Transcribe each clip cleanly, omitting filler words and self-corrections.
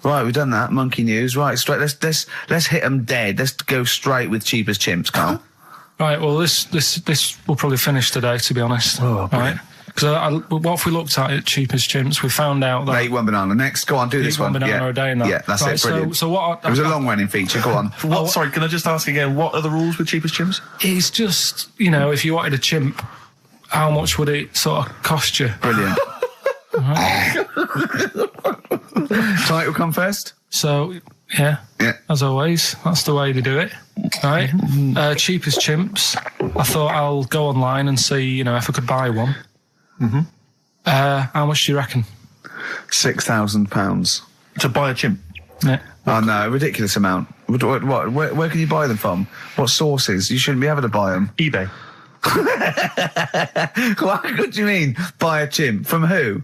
Right, we've done that. Monkey news. Right, straight. Let's hit them dead. Let's go straight with cheap as chimps, Karl. Right. Well, this will probably finish today, to be honest. Oh, right. Because what if we looked at it, cheap as chimps? We found out that. Eat one banana. Next, go on, do this one. One banana a day and that. Yeah, that's it. Brilliant. So what? It was a long-running feature. Go on. Sorry, can I just ask again? What are the rules with cheap as chimps? It's just, if you wanted a chimp, how much would it sort of cost you? Brilliant. Title come first. So, yeah, as always, that's the way they do it, right? Cheap as chimps. I thought I'll go online and see, if I could buy one. Mm-hmm. How much do you reckon? £6,000 to buy a chimp. Yeah. Oh no, ridiculous amount. What? Where can you buy them from? What sources? You shouldn't be able to buy them. eBay. What do you mean? Buy a chimp from who?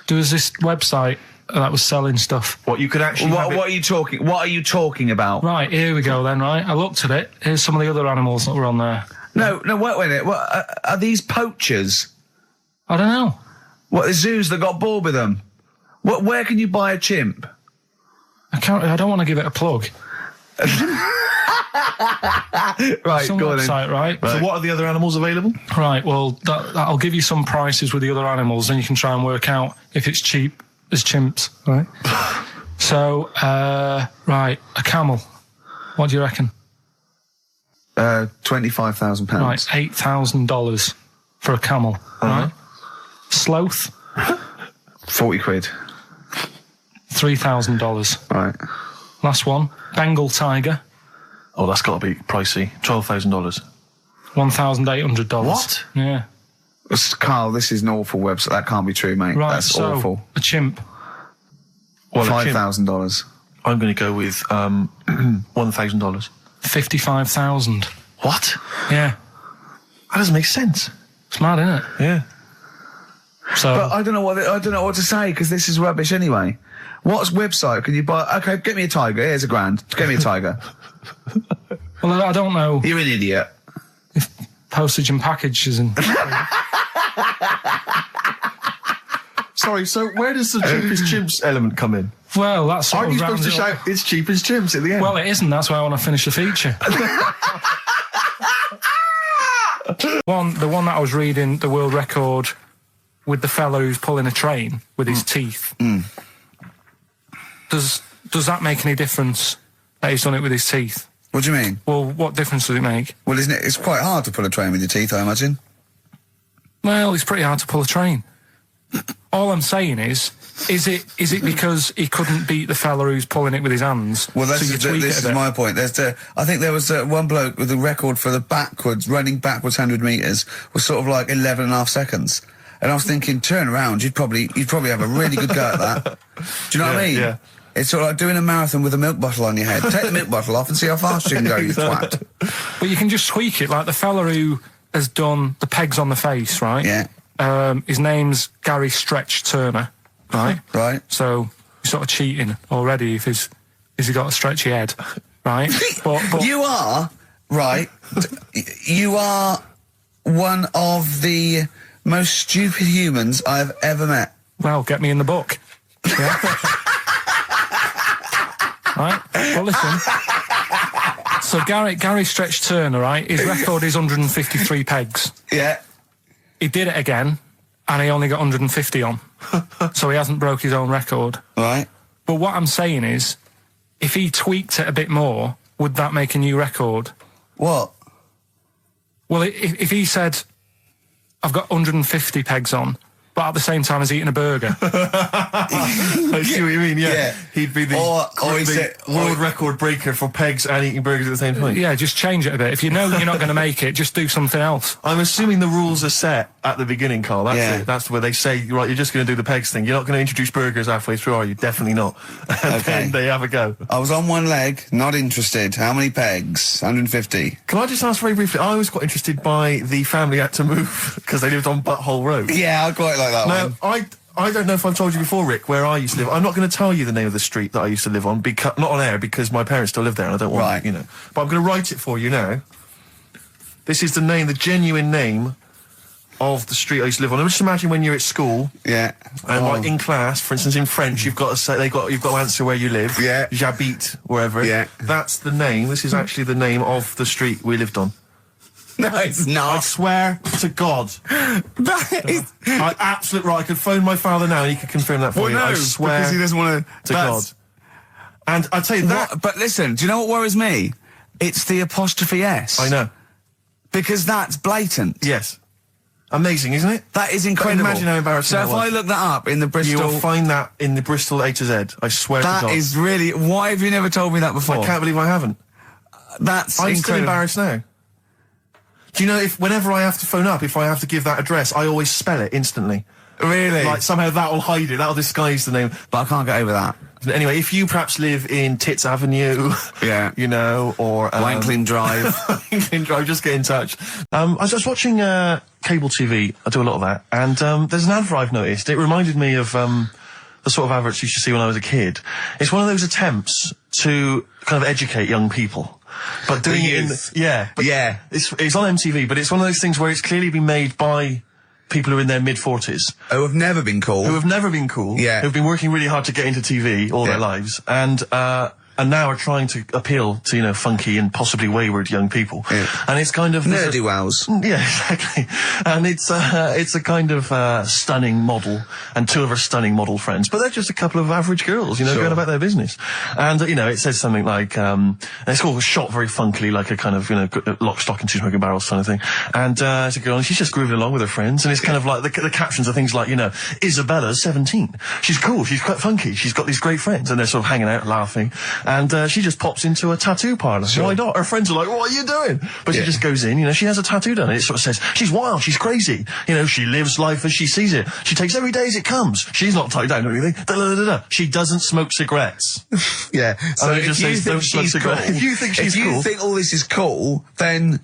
There was this website that was selling stuff. What you could actually? What are you talking? What are you talking about? Right, here we go then. Right, I looked at it. Here's some of the other animals that were on there. No, wait a minute. What are these poachers? I don't know. What, the zoos that got bored with them? Where can you buy a chimp? I don't want to give it a plug. Right, some go on website, then. right? So what are the other animals available? Right, well, that'll give you some prices with the other animals, and you can try and work out if it's cheap as chimps, right? So, right, a camel. What do you reckon? £25,000. Right, $8,000 for a camel, right? Sloth? 40 quid. $3,000. Right. Last one, Bengal tiger. Oh, that's got to be pricey. $12,000. $1,800. What? Yeah. Karl, this is an awful website. That can't be true, mate. Right, That's so awful. a chimp. Well, $5,000. I'm going to go with $1,000. 55,000. What? Yeah. That doesn't make sense. It's mad, isn't it? Yeah. So, But I don't know what to say because this is rubbish anyway. What website can you buy? Okay, get me a tiger. Here's £1,000. Get me a tiger. well, I don't know You're an idiot. if postage and package isn't. Sorry, so where does the cheapest chimps element come in? Well, that's sort Aren't of you supposed to rounds it up. shout, it's cheap as chimps at the end? Well, it isn't. That's why I want to finish the feature. The one that I was reading, the world record with the fella who's pulling a train with his teeth. Does that make any difference that he's done it with his teeth? What do you mean? Well, what difference does it make? Well, isn't it? It's quite hard to pull a train with your teeth, I imagine. Well, it's pretty hard to pull a train. All I'm saying is it because he couldn't beat the fella who's pulling it with his hands? Well, so this is my point. I think there was one bloke with a record for the running backwards 100 metres was sort of like 11.5 seconds. And I was thinking, turn around, you'd probably have a really good go at that. Do you know what I mean? Yeah. It's sort of like doing a marathon with a milk bottle on your head. Take the milk bottle off and see how fast you can go, you twat. But you can just tweak it, like the fella who has done the pegs on the face, right? Yeah. His name's Gary Stretch Turner, right? Right. So you're sort of cheating already if he's got a stretchy head, right? but You are, right, you are one of the most stupid humans I've ever met. well, get me in the book. Yeah. Right? Well, listen. So Gary Stretch Turner, right? His record is 153 pegs. Yeah. He did it again, and he only got 150 on. So he hasn't broke his own record. Right. But what I'm saying is, if he tweaked it a bit more, would that make a new record? What? Well, if he said, I've got 150 pegs on, but at the same time as eating a burger. I see what you mean, yeah. He'd be the world record breaker for pegs and eating burgers at the same time. Yeah, just change it a bit. If you know you're not going to make it, just do something else. I'm assuming the rules are set at the beginning, Karl. That's it. That's where they say, right, you're just going to do the pegs thing. You're not going to introduce burgers halfway through, are you? Definitely not. And then they have a go. I was on one leg, not interested. How many pegs? 150. Can I just ask very briefly, I was quite interested by the family had to move because they lived on Butthole Road. Yeah, I quite like that one. Now, I don't know if I've told you before, Rick, where I used to live. I'm not going to tell you the name of the street that I used to live on, not on air, because my parents still live there and I don't want, But I'm going to write it for you now. This is the genuine name of the street I used to live on. Just imagine when you're at school. Yeah. And like in class, for instance, in French, you've got to say you've got to answer where you live. Yeah. J'habite, wherever. Yeah. That's the name. This is actually the name of the street we lived on. No, it's I not. swear to God. That is... Absolute right. I could phone my father now and he could confirm that for you. no, I swear because he doesn't want to God. And I'd tell you that. But listen, do you know what worries me? It's the apostrophe S. I know. Because that's blatant. Yes. Amazing, isn't it? That is incredible. Imagine how embarrassing So that if was. I look that up in the Bristol... You will find that in the Bristol A to Z. I swear to God. That is really... Why have you never told me that before? I can't believe I haven't. That's I'm incredible. still embarrassed now. Do you know, whenever I have to phone up, if I have to give that address, I always spell it instantly. Really? Like, somehow that'll hide it, that'll disguise the name. But I can't get over that. Anyway, if you perhaps live in Tits Avenue, Yeah. you know, or... Wanklin Drive. Wanklin Drive, just get in touch. I was just watching cable TV, I do a lot of that, and there's an advert I've noticed. It reminded me of the sort of adverts you used to see when I was a kid. It's one of those attempts to kind of educate young people. But doing it in... Yeah. It's on MTV, but it's one of those things where it's clearly been made by people who are in their mid-40s. Who have never been cool. Who have never been cool. Yeah. Who've been working really hard to get into TV all their lives. And now are trying to appeal to, you know, funky and possibly wayward young people. Yeah. And it's kind of... Nerdy-wells. Yeah, exactly. And it's a kind of stunning model, and two of her stunning model friends, but they're just a couple of average girls, you know, going about their business. And, you know, it says something like, it's all shot very funkily, like a kind of, you know, lock, stock and two smoking barrels kind of thing. And it's a girl, and she's just grooving along with her friends, and it's kind of like, the captions are things like, you know, Isabella's 17. She's cool, she's quite funky, she's got these great friends, and they're sort of hanging out, laughing. And she just pops into a tattoo parlour. Why not? Her friends are like, what are you doing? But she just goes in, you know, she has a tattoo done, and it sort of says, she's wild, she's crazy. You know, she lives life as she sees it. She takes every day as it comes. She's not tied down or anything. She doesn't smoke cigarettes. Yeah. So if you think she's cool, if you think all this is cool, then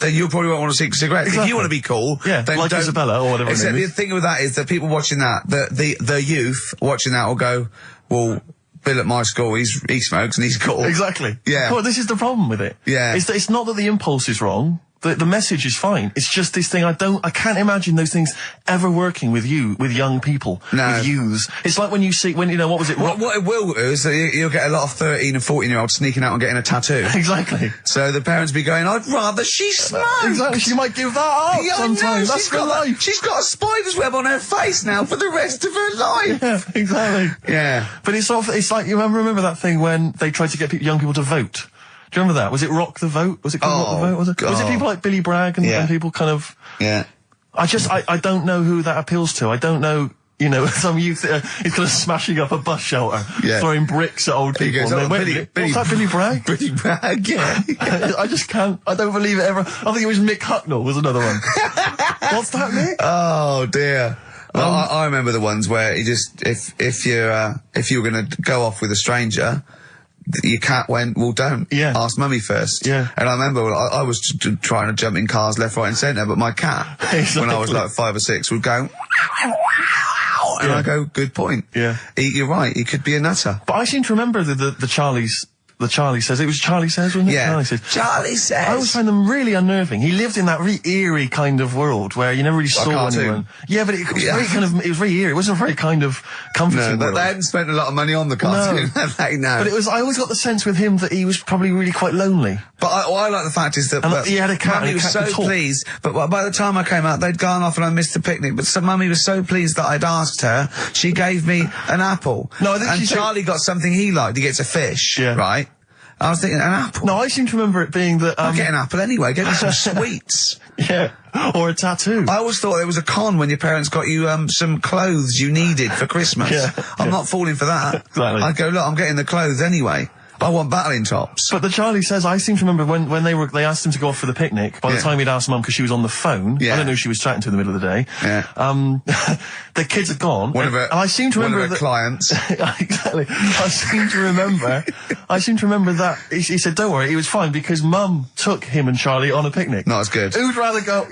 you probably won't want to smoke cigarettes. Exactly. If you want to be cool, then like don't. Isabella or whatever. Except the thing with that is that people watching that, the youth watching that will go, well, Bill at my school, he smokes and he's cool. Exactly. Yeah. Well, this is the problem with it. Yeah. It's not that the impulse is wrong. The message is fine. It's just this thing I can't imagine those things ever working with young people. No. With youths. It's like when you know, what was it? What it will do is that you'll get a lot of 13 and 14-year-olds sneaking out and getting a tattoo. Exactly. So the parents be going, I'd rather she smoked. Exactly. She might give that up sometimes. That's her life. She's got a spider's web on her face now for the rest of her life. Yeah, exactly. Yeah. But it's like, you remember that thing when they tried to get young people to vote? Do you remember that? Was it Rock the Vote? Was it called Rock the Vote? Was it? God. Was it people like Billy Bragg and people kind of... Yeah. I don't know who that appeals to. I don't know, you know, some youth is kind of smashing up a bus shelter, throwing bricks at old people. Goes, and then, what's that, Billy Bragg? Billy Bragg, yeah. I just can't, I don't believe it ever. I think it was Mick Hucknall was another one. What's that, Mick? Oh, dear. Well, I remember the ones where you just, if you were going to go off with a stranger, your cat went, well, don't. Yeah. Ask mummy first. Yeah. And I remember I was trying to jump in cars left, right and centre, but my cat, when I was like 5 or 6, would go, and I go, good point. Yeah. You're right, he could be a nutter. But I seem to remember the Charlie's... The Charlie Says. It was Charlie Says, wasn't it? Yeah. Charlie Says. Charlie Says. I always find them really unnerving. He lived in that really eerie kind of world where you never really saw anyone. Yeah, but it was very kind of, it was very eerie. It wasn't very kind of comforting. No, but they hadn't spent a lot of money on the cartoon. No. But it was, I always got the sense with him that he was probably really quite lonely. But I like the fact is that... he had a cat. Mummy was so pleased, but by the time I came out, they'd gone off and I missed the picnic, but Mummy was so pleased that I'd asked her, she gave me an apple. No, I think and Charlie got something he liked. He gets a fish, right? I was thinking, an apple? No, I seem to remember it being that... I'll get an apple anyway, get me some sweets. Yeah, or a tattoo. I always thought there was a con when your parents got you some clothes you needed for Christmas. I'm not falling for that. Exactly. I'd go, look, I'm getting the clothes anyway. I want battling tops. But the Charlie Says, I seem to remember when they asked him to go off for the picnic, by the time he'd asked Mum, because she was on the phone, I don't know who she was chatting to in the middle of the day, the kids had gone, and I seem to remember one of her clients. Exactly. I seem to remember that he said, don't worry, it was fine, because Mum took him and Charlie on a picnic. Not as good. Who'd rather go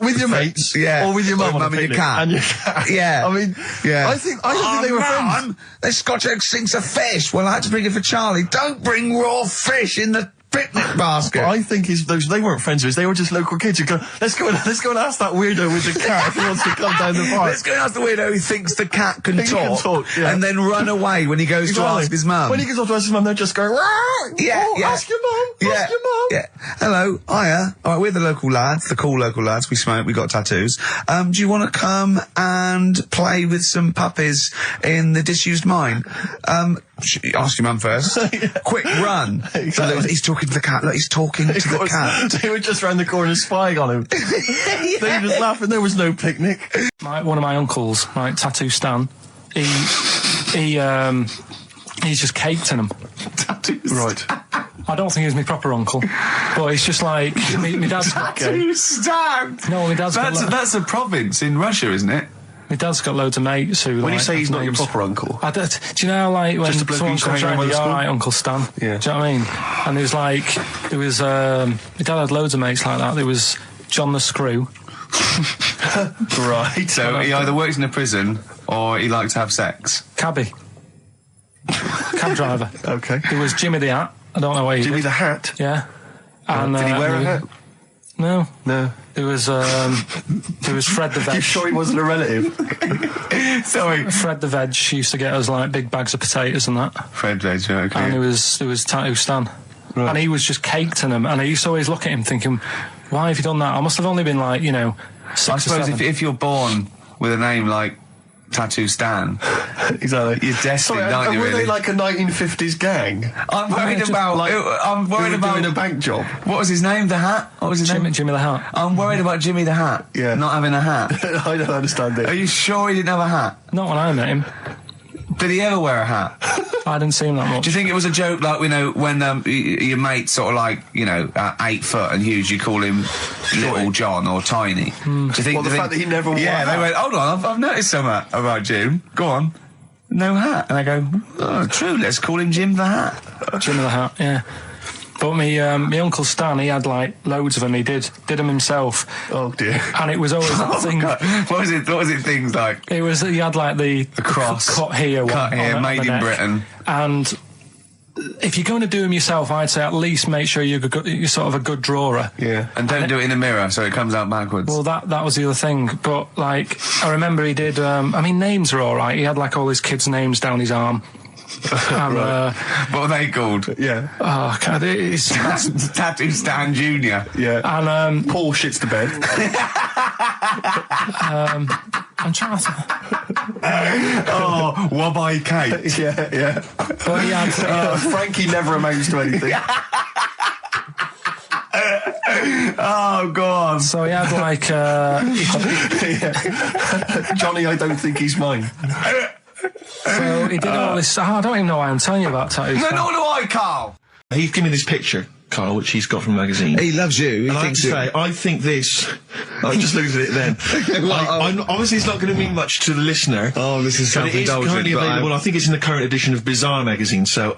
with your mates, or with your mum on a picnic? And your cat. And your cat. Yeah. I mean, I don't think they were friends. There's Scotch egg sinks of fish. Well, I had to bring it for Charlie. Don't bring raw fish in the picnic basket. I think they weren't friends of his. They were just local kids who go, let's go and ask that weirdo with the cat if he wants to come down the park. Let's go and ask the weirdo who thinks the cat can talk, yeah. and then run away when he goes to ask his mum. When he goes off to ask his mum, they're just going, ask your mum, ask your mum. Yeah. Hello, hiya. All right, we're the local lads, the cool local lads. We smoke, we got tattoos. Do you want to come and play with some puppies in the disused mine? Ask your mum first. Quick, run. Exactly. So look, he's talking to the cat. Look, he's talking to the cat. They were just round the corner spying on him. They were just laughing. There was no picnic. One of my uncles, right, Tattoo Stan, he's just caked in them. Tattoos. Right. I don't think he's my proper uncle, but it's just like my dad's got Tattoo Stan. No, my dad's got. That's a province in Russia, isn't it? My dad's got loads of mates who. When you like, say he's not your names. proper uncle, Do you know, like, when Just a bloke someone who used to comes hang around around, with the all school? right, Uncle Stan. Yeah. Do you know what I mean? And there was my dad had loads of mates like that. There was John the Screw. right? So he either works in a prison or he likes to have sex. Cabbie. Cab driver. Okay. There was Jimmy the Hat. I don't know where he Jimmy did. the Hat. Yeah. And, Did he wear a hat? No. No. There was Fred the Veg. You sure he wasn't a relative? Sorry. Fred the Veg used to get us like big bags of potatoes and that. Fred Veg, okay. And there was Tattoo Stan. Right. And he was just caked in them. And I used to always look at him thinking, why have you done that? I must have only been like, 6 I or suppose 7. if you're born with a name like Tattoo Stan, Exactly. you're destined, aren't you, were really? they like a 1950s gang? I'm worried about... I'm Who worried were about... doing a bank job? What was his name? The Hat? What was his name? Jimmy the Hat. I'm worried about Jimmy the Hat. Yeah. Not having a hat. I don't understand Are it. you sure he didn't have a hat? Not when I met him. Did he ever wear a hat? I didn't see him that much. Do you think it was a joke, like, when your mate's sort of like, 8 foot and huge, you call him Little John or Tiny? Do you think... Well, the fact that he never wore Yeah, a they hat. went, hold on, I've noticed something about Jim. Go on. No hat. And I go, oh, true, let's call him Jim the Hat. Jimmy the Hat, yeah. But my Uncle Stan, he had like loads of them. He did them himself. Oh dear. And it was always that thing. God. What was it things like? He had like the cross. cut here, Cut one here, on made the in neck. Britain. And if you're going to do them yourself, I'd say at least make sure you're sort of a good drawer. Yeah. And don't do it in the mirror so it comes out backwards. Well, that was the other thing. But like, I remember he did. Names are all right. He had like all his kids' names down his arm. And, what are they called? Yeah. oh, God, it's Tattoo Stan Jr. Yeah. and Paul shits the bed. I'm trying to. Oh, Wobbai Kate. yeah. But he had. Frankie never amounts to anything. Oh, God. So he had like. Johnny, I don't think he's mine. So he did all this. I don't even know why I'm telling you about tattoos. No, nor do I, Karl. He's given me this picture, Karl, which he's got from a magazine. He loves you. He And I have to thinks you. say, I think this... I just looked at it then. Obviously, it's not going to mean much to the listener. Oh, this is But it is self-indulgent, currently but available. I think it's in the current edition of Bizarre magazine, so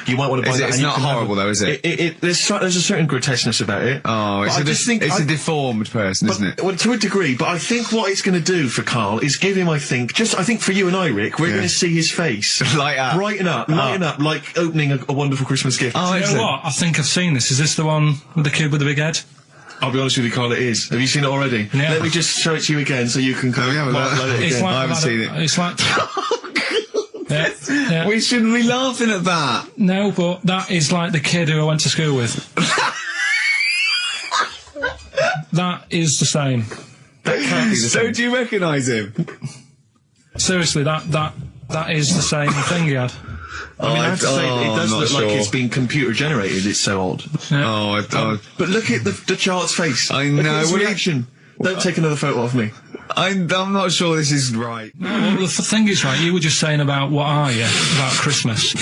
you might want to buy that. It's and you not can have horrible, though, is it? There's a certain grotesqueness about it. Oh, But I just think it's a deformed person, isn't it? Well, to a degree, but I think what it's going to do for Karl is give him, I think for you and I, Rick, we're going to see his face. Light up. Lighten up, like opening a wonderful Christmas gift. Oh, You know excellent. what? I think I've seen this. Is this the one with the kid with the big head? I'll be honest with you, Karl, it is. Have you seen it already? Yeah. Let me just show it to you again so you can Oh, yeah, well, highlight it It's again. like I haven't seen it. It's like. Yeah. We shouldn't be laughing at that. No, but that is like the kid who I went to school with. That is the same. That can't be the So same. do you recognise him? Seriously, that is the same thing he had. I mean, I have to say, it does I'm look not like sure. it's been computer generated. It's so odd. Yeah. But look at the child's face. I Look know, at his what do you- reaction. Don't take another photo of me. I'm not sure this is right. Well, the thing is, right, you were just saying about what are you, about Christmas.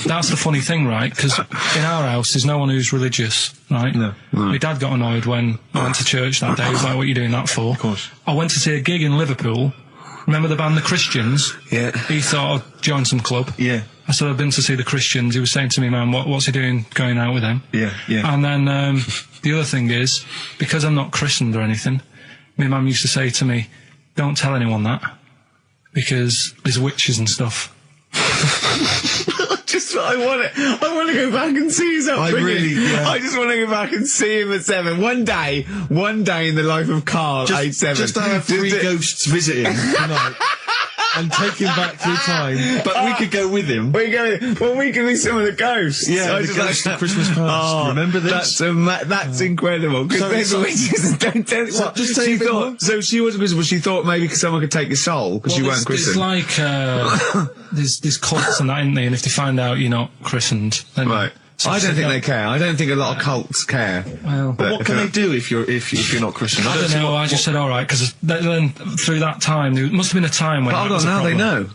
That's the funny thing, right, because in our house there's no one who's religious, right? No. My dad got annoyed when I went to church that day. He was like, what are you doing that for? Of course. I went to see a gig in Liverpool. Remember the band The Christians? Yeah. He thought I'd join some club. Yeah. I said, I've been to see The Christians. He was saying to me, man, what's he doing going out with them? Yeah. And then the other thing is, because I'm not christened or anything, my mum used to say to me, don't tell anyone that, because there's witches and stuff. I want to go back and see his upbringing. I just want to go back and see him at 7. One day in the life of Karl, age 7. Just to have 3 ghosts visiting tonight. And take him back through time. But we could go with him. We could be some of the ghosts. Yeah, the ghosts of Christmas past. Remember this? That's incredible. Because so she wasn't Christmas, but she thought maybe someone could take your soul because you weren't christened. It's like, there's cults and that, isn't there? And if they find out you're not christened, then... Right. I don't think they care. I don't think a lot of cults care. Well, but what can they do if you're not Christian? I don't know. I just said all right because then through that time there must have been a time when. But hold on, now they know.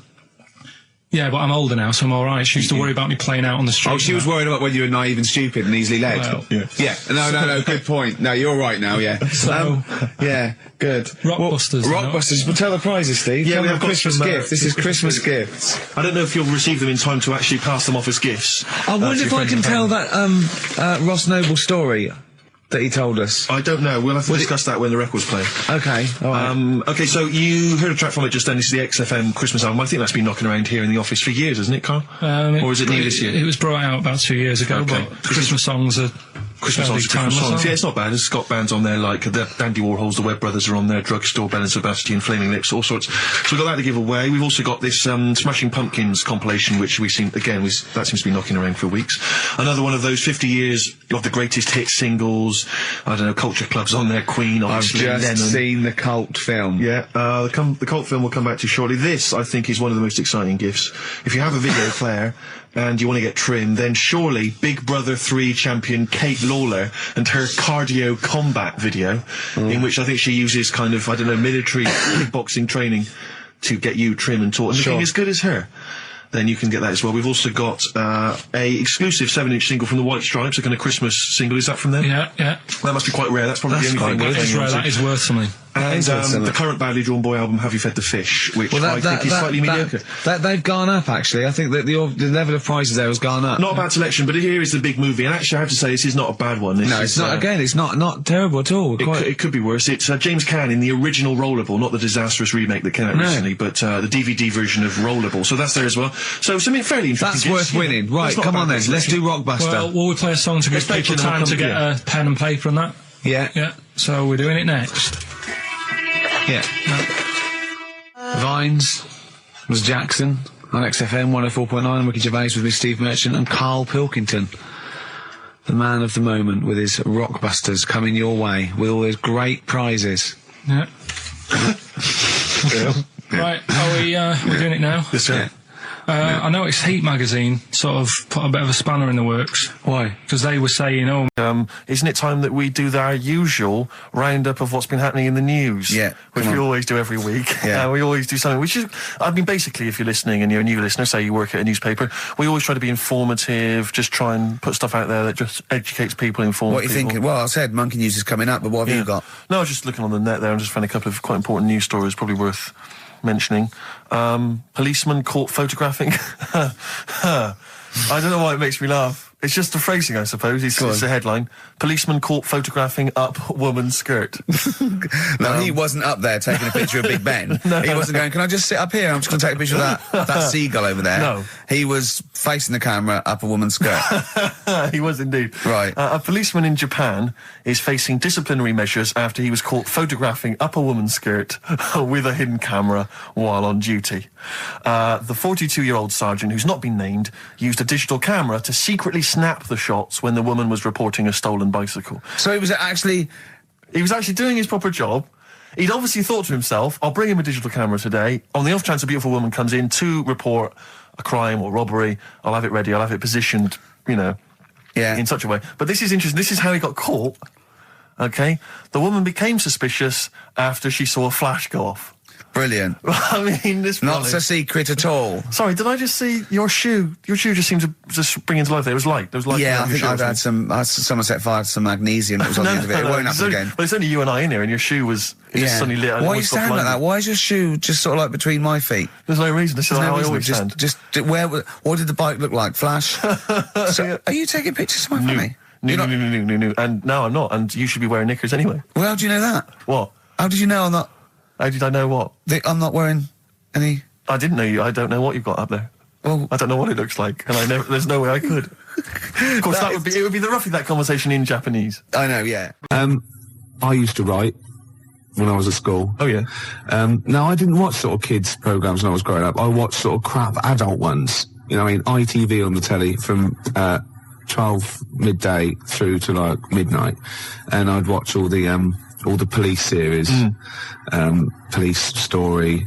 Yeah, but I'm older now, so I'm all right. She used to worry about me playing out on the street. Oh, she was worried about when you were naive and stupid and easily led. Well, yeah. No. Good point. No, you're right now. Yeah. So, yeah, good. Rockbusters. Rockbusters. But tell the prizes, Steve. Yeah, we have Christmas got some, gifts. This is Christmas gifts. I don't know if you'll receive them in time to actually pass them off as gifts. I wonder if I can tell that Ross Noble story that he told us. I don't know. We'll have to discuss that when the record's playing. Okay. All right. Okay, so you heard a track from it just then. This is the XFM Christmas album. I think that's been knocking around here in the office for years, hasn't it, Karl? Or is it new this year? It was brought out about 2 years ago, but the Christmas songs are... Christmas songs. Yeah, it's not bad. There's Scott bands on there, like the Dandy Warhols, the Webb Brothers are on there, Drugstore, Bell and Sebastian, Flaming Lips, all sorts. So we've got that to give away. We've also got this Smashing Pumpkins compilation, which we've seen, again, that seems to be knocking around for weeks. Another one of those 50 years of the greatest hit singles. I don't know, Culture Club's on there, Queen, obviously, I've just seen the cult film. Yeah, the cult film we'll come back to shortly. This, I think, is one of the most exciting gifts. If you have a video player and you want to get trim, then surely Big Brother 3 champion Kate Lawler and her cardio combat video, in which I think she uses kind of, I don't know, military kickboxing training to get you trim and taut and looking as good as her. Then you can get that as well. We've also got a exclusive 7-inch single from the White Stripes, a kind of Christmas single. Is that from them? Yeah. That must be quite rare. That's probably the only thing. That is rare. That is worth something. And the current Badly Drawn Boy album, Have You Fed the Fish, which I think is slightly mediocre. They've gone up, actually. I think that the level of prices there has gone up. Not a bad selection, but here is the big movie. And actually, I have to say, this is not a bad one. It's not. Again, it's not terrible at all. It could be worse. It's James Caan in the original Rollerball, not the disastrous remake that came out recently, but the DVD version of Rollerball. So that's there as well. So something fairly interesting. That's worth winning. Right, come on then. Let's do Rockbuster. Well, will we play a song to give people time to get a pen and paper and that? Yeah. So we're doing it next. Yeah. Vines was Jackson on XFM 104.9. Ricky Gervais with me, Steve Merchant, and Karl Pilkington, the man of the moment, with his Rockbusters coming your way with all those great prizes. Yeah. Right, are we doing it now? Yes, sir. Yeah. I noticed Heat magazine sort of put a bit of a spanner in the works. Why? Because they were saying, isn't it time that we do our usual roundup of what's been happening in the news? Yeah. Which we always do every week. Yeah. We always do something, which is, I mean, basically, if you're listening and you're a new listener, say you work at a newspaper, we always try to be informative, just try and put stuff out there that just educates people, informs people. What are you thinking? Well, I said Monkey News is coming up, but what have you got? No, I was just looking on the net there and just found a couple of quite important news stories, probably worth mentioning. Policeman caught photographing. I don't know why it makes me laugh. It's just the phrasing, I suppose. It's the headline. Policeman caught photographing up woman's skirt. No, he wasn't up there taking a picture of Big Ben. He wasn't going, can I just sit up here? I'm just going to take a picture of that seagull over there. No. He was facing the camera up a woman's skirt. He was indeed. Right. A policeman in Japan is facing disciplinary measures after he was caught photographing up a woman's skirt with a hidden camera while on duty. The 42-year-old sergeant, who's not been named, used a digital camera to secretly snap the shots when the woman was reporting a stolen bicycle. So he was actually doing his proper job. He'd obviously thought to himself, I'll bring him a digital camera today. On the off chance a beautiful woman comes in to report a crime or robbery, I'll have it ready, I'll have it positioned, in such a way. But this is interesting. This is how he got caught. Okay? The woman became suspicious after she saw a flash go off. brilliant. I mean, this Not a secret at all. Sorry, did I just see your shoe? Your shoe just seemed to just spring into life there. It was light. There was light. Yeah, I think I've had someone set fire to some magnesium that was on the end of it. It won't happen again. But it's only you and I in here, and your shoe was just suddenly lit. Why are you standing like that? Why is your shoe just sort of like between my feet? There's no reason. This is how I always stand. What did the bike look like? Flash? So, are you taking pictures of my family? No. And no, I'm not. And you should be wearing knickers anyway. Well, how do you know that? What? How did you know I'm not? How did I know what? I'm not wearing any... I didn't know you. I don't know what you've got up there. Well, I don't know what it looks like, and there's no way I could. Of course, it would be roughly that conversation in Japanese. I know, yeah. I used to write when I was at school. Oh, yeah. Now, I didn't watch sort of kids' programmes when I was growing up. I watched sort of crap adult ones. You know, I mean, ITV on the telly from 12 midday through to like midnight, and I'd watch all the police series, Police Story,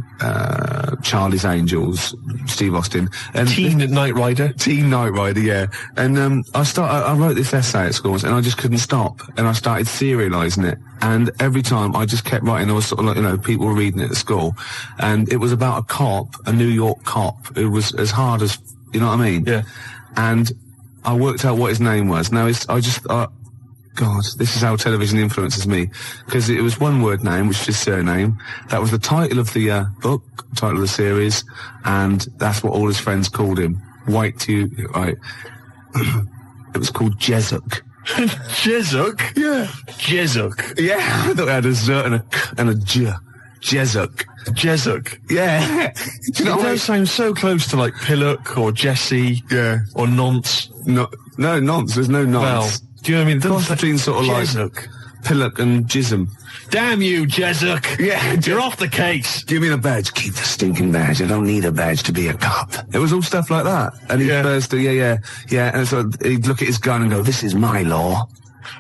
Charlie's Angels, Steve Austin, and Teen Knight Rider. Teen Knight Rider, yeah. And I wrote this essay at school, and I just couldn't stop, and I started serialising it. And every time I just kept writing, I was sort of like, you know, people were reading it at school, and it was about a cop, a New York cop, who was as hard as, you know what I mean? Yeah. And I worked out what his name was. Now, God, this is how television influences me. Because it was one word name, which is his surname. That was the title of the book, title of the series, and that's what all his friends called him. Right. It was called Jezuk. Jezuk? Yeah. Jezuk. Yeah, I thought it had a Z and a J. Jezuk. Jezuk. Yeah. Do you know It what does sound so close to like Pillock or Jesse. Yeah. Or Nonce. No, nonce. There's no nonce. Well, do you know what I mean? Cross between sort of like Jezuk. Pillock and Jism. Damn you, Jezuk. Yeah. You're off the case. Give me the badge. Keep the stinking badge. I don't need a badge to be a cop. It was all stuff like that. And he'd burst, yeah. And so he'd look at his gun and go, "This is my law."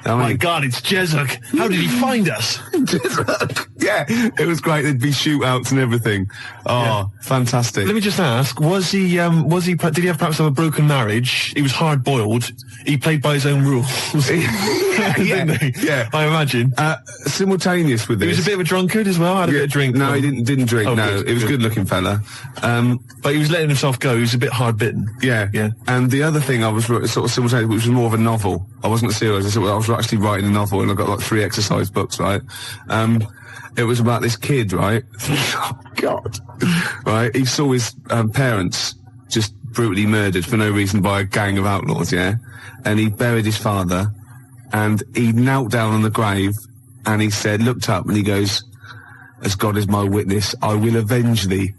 My God, it's Jezuk. How did he find us? Jezuk. Yeah, it was great. There'd be shootouts and everything. Oh, fantastic. Let me just ask, did he have perhaps have a broken marriage? He was hard-boiled. He played by his own rules. Didn't he? Yeah. I imagine. Simultaneous with this. He was a bit of a drunkard as well, had a bit of drink. No, he didn't drink, no. Good, he was a good-looking fella. But he was letting himself go. He was a bit hard-bitten. Yeah. And the other thing I was sort of simultaneous, which was more of a novel. I wasn't serious. I was actually writing a novel, and I got like 3 exercise books, right? It was about this kid, right? Oh, God. Right? He saw his parents just brutally murdered for no reason by a gang of outlaws, yeah? And he buried his father, and he knelt down on the grave, and he said, looked up, and he goes, "As God is my witness, I will avenge thee."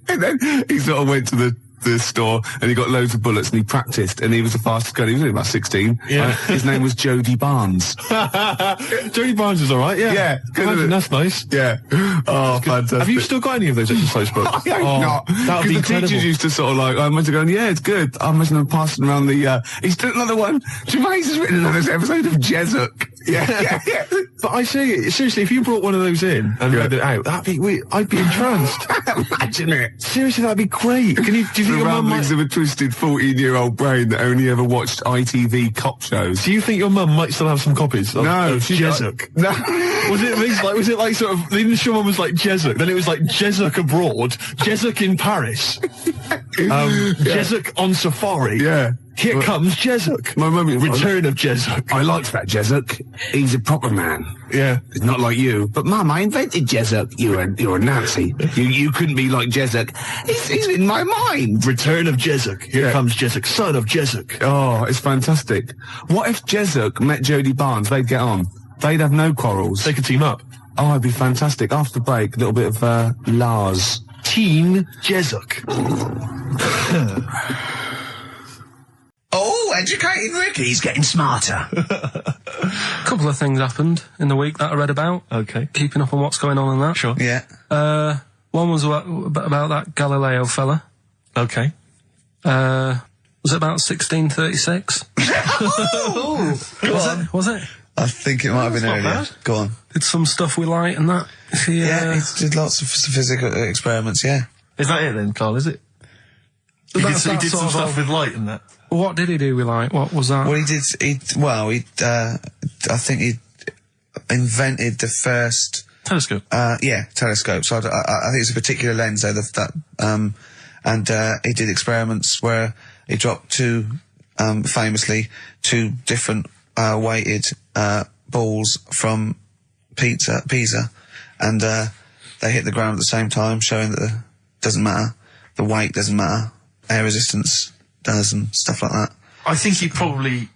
And then he sort of went to the store, and he got loads of bullets, and he practiced, and he was the fastest guy. He was only about 16. Yeah. His name was Jody Barnes. Jody Barnes is all right, yeah. Yeah. Imagine, that's nice. Yeah. Oh, fantastic. Have you still got any of those exercise books? I hope not. That would be the incredible. teachers used to sort of like, I imagine going, yeah, it's good. I imagine them passing around the, he's done another one. Gervais has written another episode of Jezuk. Yeah. But I say, seriously, if you brought one of those in and read it out, I'd be entranced. Imagine it. Seriously, that'd be great. Do you think The your mum ramblings might... of a twisted 14-year-old brain that only ever watched ITV cop shows. Do you think your mum might still have some copies of Jezuk? No. Was it like sort of, the initial one was like Jezuk, then it was like Jezuk abroad, Jezuk in Paris, Jezuk on safari. Yeah. Here comes Jezuk. My mum... Return of Jezuk. I liked that Jezuk. He's a proper man. Yeah. It's not like you. But Mum, I invented Jezuk. You're a Nazi. You couldn't be like Jezuk. He's in my mind. Return of Jezuk. Here comes Jezuk, son of Jezuk. Oh, it's fantastic. What if Jezuk met Jody Barnes? They'd get on. They'd have no quarrels. They could team up. Oh, it'd be fantastic. After the break, a little bit of Lars. Teen Jezuk. Oh, educated Ricky's getting smarter. A couple of things happened in the week that I read about. Okay. Keeping up on what's going on in that. Sure. Yeah. One was about that Galileo fella. Okay. Was it about 1636? Was it? I think it might have been not earlier. bad. Go on. Did some stuff with light and that. Yeah, he did lots of physical experiments, yeah. Is that it then, Carl, is it? He did some stuff with light and that. What did he do with light? What was that? Well, I think he invented the first... Telescope. Telescope. So I think it's a particular lens though, and he did experiments where he dropped famously two different weighted balls from Pisa, and they hit the ground at the same time, showing that it doesn't matter, the weight doesn't matter, air resistance does, and stuff like that. I think he probably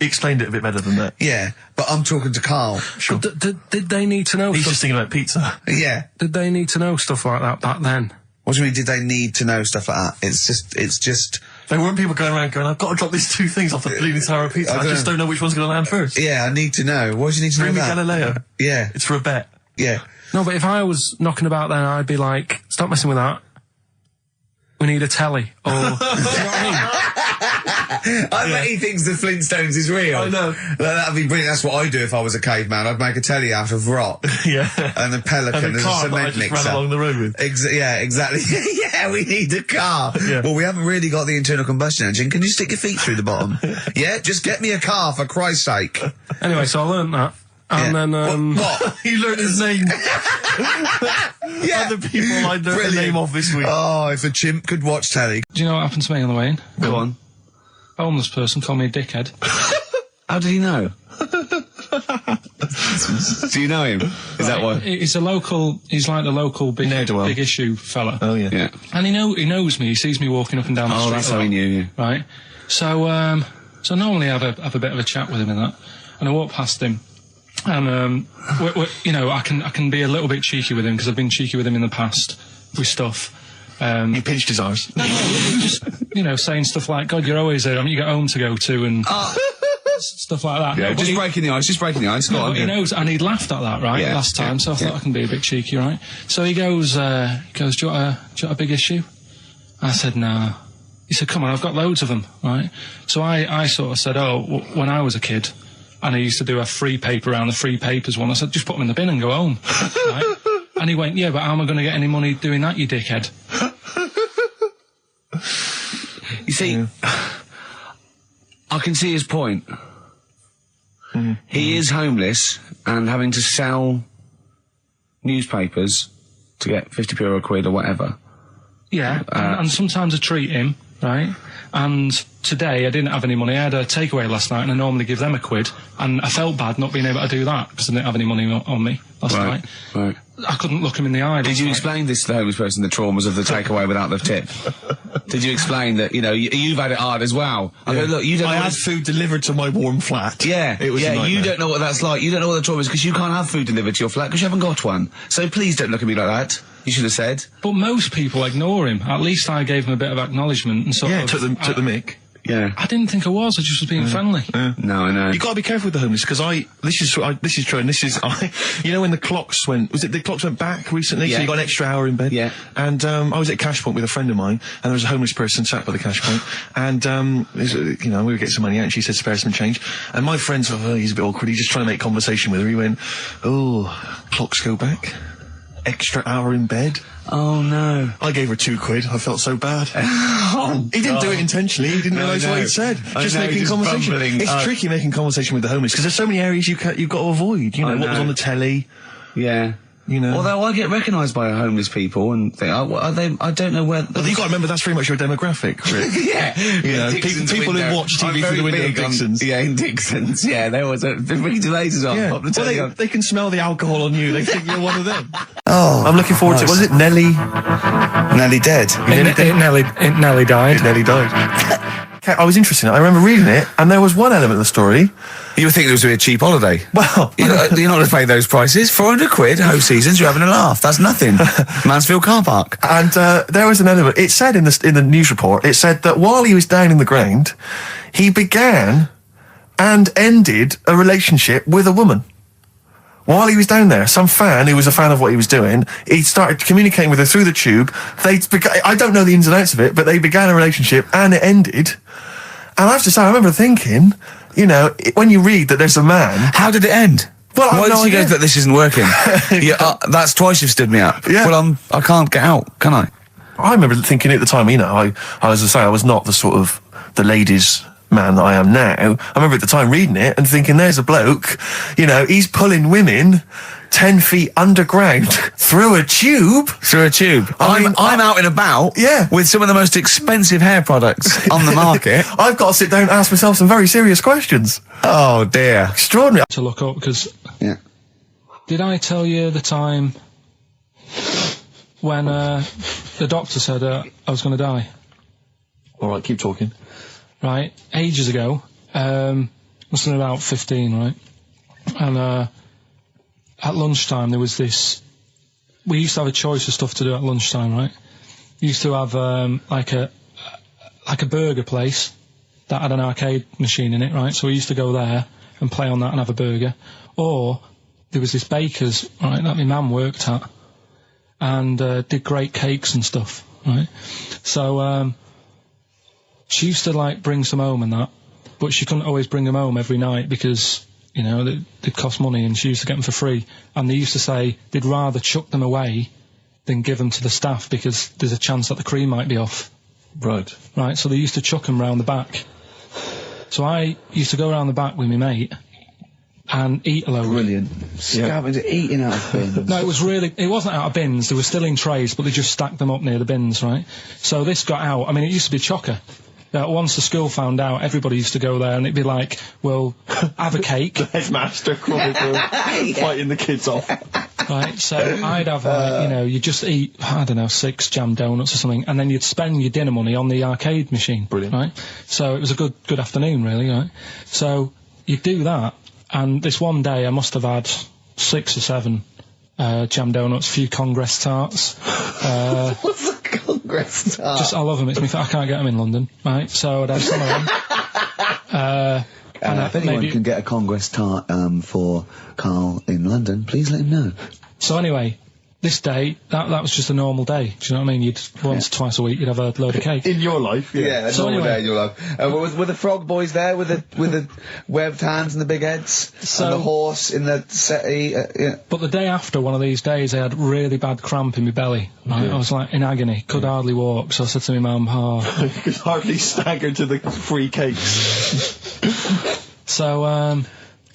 explained it a bit better than that. Yeah, but I'm talking to Karl. Sure. Did they need to know He's stuff? just thinking about pizza. Yeah. Did they need to know stuff like that back then? What do you mean, did they need to know stuff like that? It's just... There weren't people going around going, I've got to drop these 2 things off the bleeding Tower of Pisa. I just don't know which one's going to land first. Yeah, I need to know. Why do you need to Bring know me that? Galileo. Yeah. It's for a bet. Yeah. No, but if I was knocking about then, I'd be like, stop messing with that. We need a telly. Or, you know what I mean? I bet he thinks the Flintstones is real. I know. That'd be brilliant. That's what I'd do if I was a caveman. I'd make a telly out of rock. Yeah. And a pelican And a as car a that I cement just mixer. ran along the road with. Yeah, exactly. Yeah, we need a car. Yeah. Well, we haven't really got the internal combustion engine. Can you stick your feet through the bottom? Yeah, just get me a car, for Christ's sake. Anyway, so I learnt that. And then, What? You learned his name. Yeah. Other people I learned the name of this week. Oh, if a chimp could watch telly. do you know what happened to me on the way in? Go on. A homeless person called me a dickhead. How did he know? Do you know him? Is that why? He's like the local big issue fella. Oh, yeah. Yeah. And he knows me, he sees me walking up and down the street. Oh, that's how he knew you. Right? So, so normally I have a bit of a chat with him and that. And I walk past him. And, you know, I can be a little bit cheeky with him because I've been cheeky with him in the past with stuff. He pinched his arse. No, just, you know, saying stuff like, God, you're always there. I mean, you got home to go to and stuff like that. Yeah, No, just breaking the ice. Go no, on. but he knows, and he'd laughed at that, right, Yeah, last time, so I thought I can be a bit cheeky, right? So he goes, do you want a big issue? I said, no. He said, come on, I've got loads of them, right? So I sort of said, when I was a kid, and I used to do a free paper around the free papers one, I said, just put them in the bin and go home, right? And he went, yeah, but how am I going to get any money doing that, you dickhead? You see, I can see his point. He is homeless and having to sell newspapers to get 50p or a quid or whatever. Yeah, and sometimes I treat him, right? And today I didn't have any money. I had a takeaway last night, and I normally give them a quid. And I felt bad not being able to do that because I didn't have any money on me last night. Right. I couldn't look him in the eye. Did you explain this to the homeless person, the traumas of the takeaway without the tip? Did you explain that, you know, you've had it hard as well? I go, look, you don't I know had food delivered to my warm flat. Yeah, It was a nightmare. you don't know what that's like. You don't know what the trauma is because you can't have food delivered to your flat because you haven't got one. So please don't look at me like that. You should have said. But most people ignore him. At least I gave him a bit of acknowledgement and sort of... took the mic. Yeah. I didn't think I was. I just was being friendly. No, I know. You got to be careful with the homeless because this is true, and this is you know when the clocks went back recently, Yeah. so you got an extra hour in bed. Yeah. And I was at Cash Point with a friend of mine, and there was a homeless person sat by the Cash Point, and you know, we were getting some money out, and she said spare some change, and my friend thought, oh, he's a bit awkward. He's just trying to make conversation with her. He went, oh, clocks go back, extra hour in bed. Oh no. I gave her 2 quid. I felt so bad. He didn't do it intentionally. He didn't realise what he said. Just making conversation. It's tricky making conversation with the homeless because there's so many areas you've got to avoid. You know, what was on the telly. Yeah. You know. Although I get recognised by homeless people and think, I don't know where... But you got to remember that's very much your demographic, Rick. Yeah. You know, people who watch TV through the window in Dixon's. In Dixon's. Yeah, there was a... Ricky Gervais as well. Yeah. Pop the telly on. They can smell the alcohol on you. They think you're one of them. Oh, I'm looking forward to it. Was it Nelly? Nearly dead. It nearly died. It nearly died. Okay, I was interested in it. I remember reading it, and there was one element of the story. You were thinking it was going to be a cheap holiday. Well, You're not going to pay those prices. 400 quid, host seasons, you're having a laugh. That's nothing. Mansfield car park. and there was an element. It said in the news report, it said that while he was down in the ground, he began and ended a relationship with a woman. While he was down there, some fan who was a fan of what he was doing, he started communicating with her through the tube. I don't know the ins and outs of it, but they began a relationship and it ended. And I have to say, I remember thinking, you know, when you read that there's a man... How did it end? Well, I why have no did you go idea. that this isn't working? Yeah, that's twice you've stood me up. Yeah. Well, I can't get out, can I? I remember thinking at the time, you know, I was I was not the sort of the ladies' man that I am now. I remember at the time reading it and thinking, there's a bloke, you know, he's pulling women 10 feet underground through a tube. Through a tube. I I'm out and about with some of the most expensive hair products on the market. I've got to sit down and ask myself some very serious questions. Oh, dear. Extraordinary. To look up because... Yeah. Did I tell you the time when the doctor said I was going to die? All right, keep talking. Right, ages ago, must have been about 15, right? And at lunchtime there was this... We used to have a choice of stuff to do at lunchtime, right? used to have like a burger place that had an arcade machine in it, right? So we used to go there and play on that and have a burger. Or there was this baker's, right, that my mum worked at, and did great cakes and stuff, right? So she used to like bring some home and that, but she couldn't always bring them home every night because, you know, they'd cost money, and she used to get them for free. And they used to say they'd rather chuck them away than give them to the staff because there's a chance that the cream might be off. Right. Right, so they used to chuck them round the back. So I used to go around the back with my mate and eat a load. Brilliant. Scavenging, eating out of bins. No, it wasn't out of bins, they were still in trays, but they just stacked them up near the bins, right? So this got out, I mean, it used to be chocker. Once the school found out, everybody used to go there, and it'd be like, well, have a cake. The headmaster fighting the kids off. Right, so I'd have, you know, you'd just eat, I don't know, 6 jam donuts or something, and then you'd spend your dinner money on the arcade machine. Brilliant. Right? So it was a good afternoon, really, right? So you'd do that, and this one day I must have had 6 or 7 jam donuts, a few Congress tarts. What's a Congress tart? I love them, I can't get them in London, right? So I'd have some of them. If anyone can get a Congress tart for Karl in London, please let him know. So anyway, this day, that was just a normal day. Do you know what I mean? You'd once, twice a week, you'd have a load of cake. In your life, Yeah, that's So all anyway- day in your life. Were the frog boys there with the webbed hands and the big heads? So- and the horse in the settee? Yeah. But the day after one of these days, I had really bad cramp in my belly. Right? I was like in agony, could hardly walk. So I said to my mum, You could hardly stagger to the free cakes. So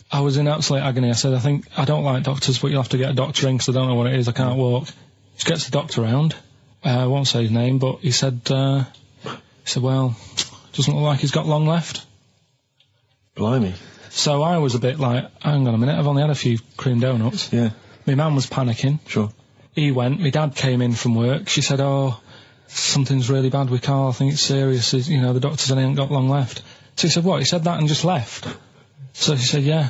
I was in absolute agony. I said, I don't like doctors, but you'll have to get a doctor in because I don't know what it is. I can't walk. She gets the doctor round. I won't say his name, but he said, well, doesn't look like he's got long left. Blimey. So I was a bit like, hang on a minute, I've only had a few cream donuts. Yeah. My mum was panicking. Sure. He went. My dad came in from work. She said, oh, something's really bad with Karl. I think it's serious. You know, the doctor said he ain't got long left. So he said, what? He said that and just left? So she said, yeah.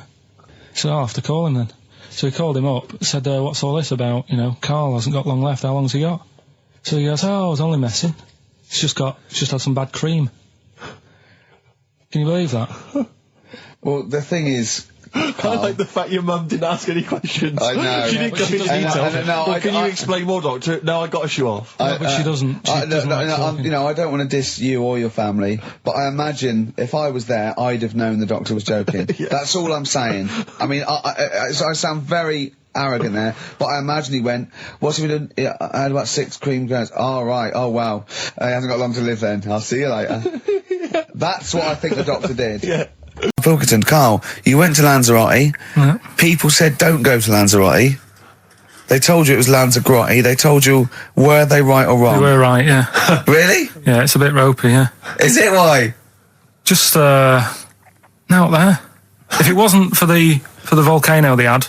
He said, I'll have to call him then. So he called him up, said, what's all this about? You know, Karl hasn't got long left. How long's he got? So he goes, oh, I was only messing. He's just had some bad cream. Can you believe that? Well, the thing is, I like the fact your mum didn't ask any questions. I know. She didn't go but she into doesn't. detail. No, Can you explain more, Doctor? No, I got a shoe off. No, but she doesn't. She doesn't like talking. you know, I don't want to diss you or your family, but I imagine if I was there, I'd have known the doctor was joking. That's all I'm saying. I mean, I sound very arrogant there, but I imagine he went, what's he been doing? I had about 6 cream cones. Oh, right. Oh, wow. He hasn't got long to live then. I'll see you later. That's what I think the doctor did. Yeah. Pilkington, Karl, you went to Lanzarote. Yeah. People said don't go to Lanzarote. They told you it was Lanzarote. They told you, were they right or wrong? You were right, yeah. Really? Yeah, it's a bit ropey, yeah. Is it why? Just, out there. If it wasn't for the volcano they had,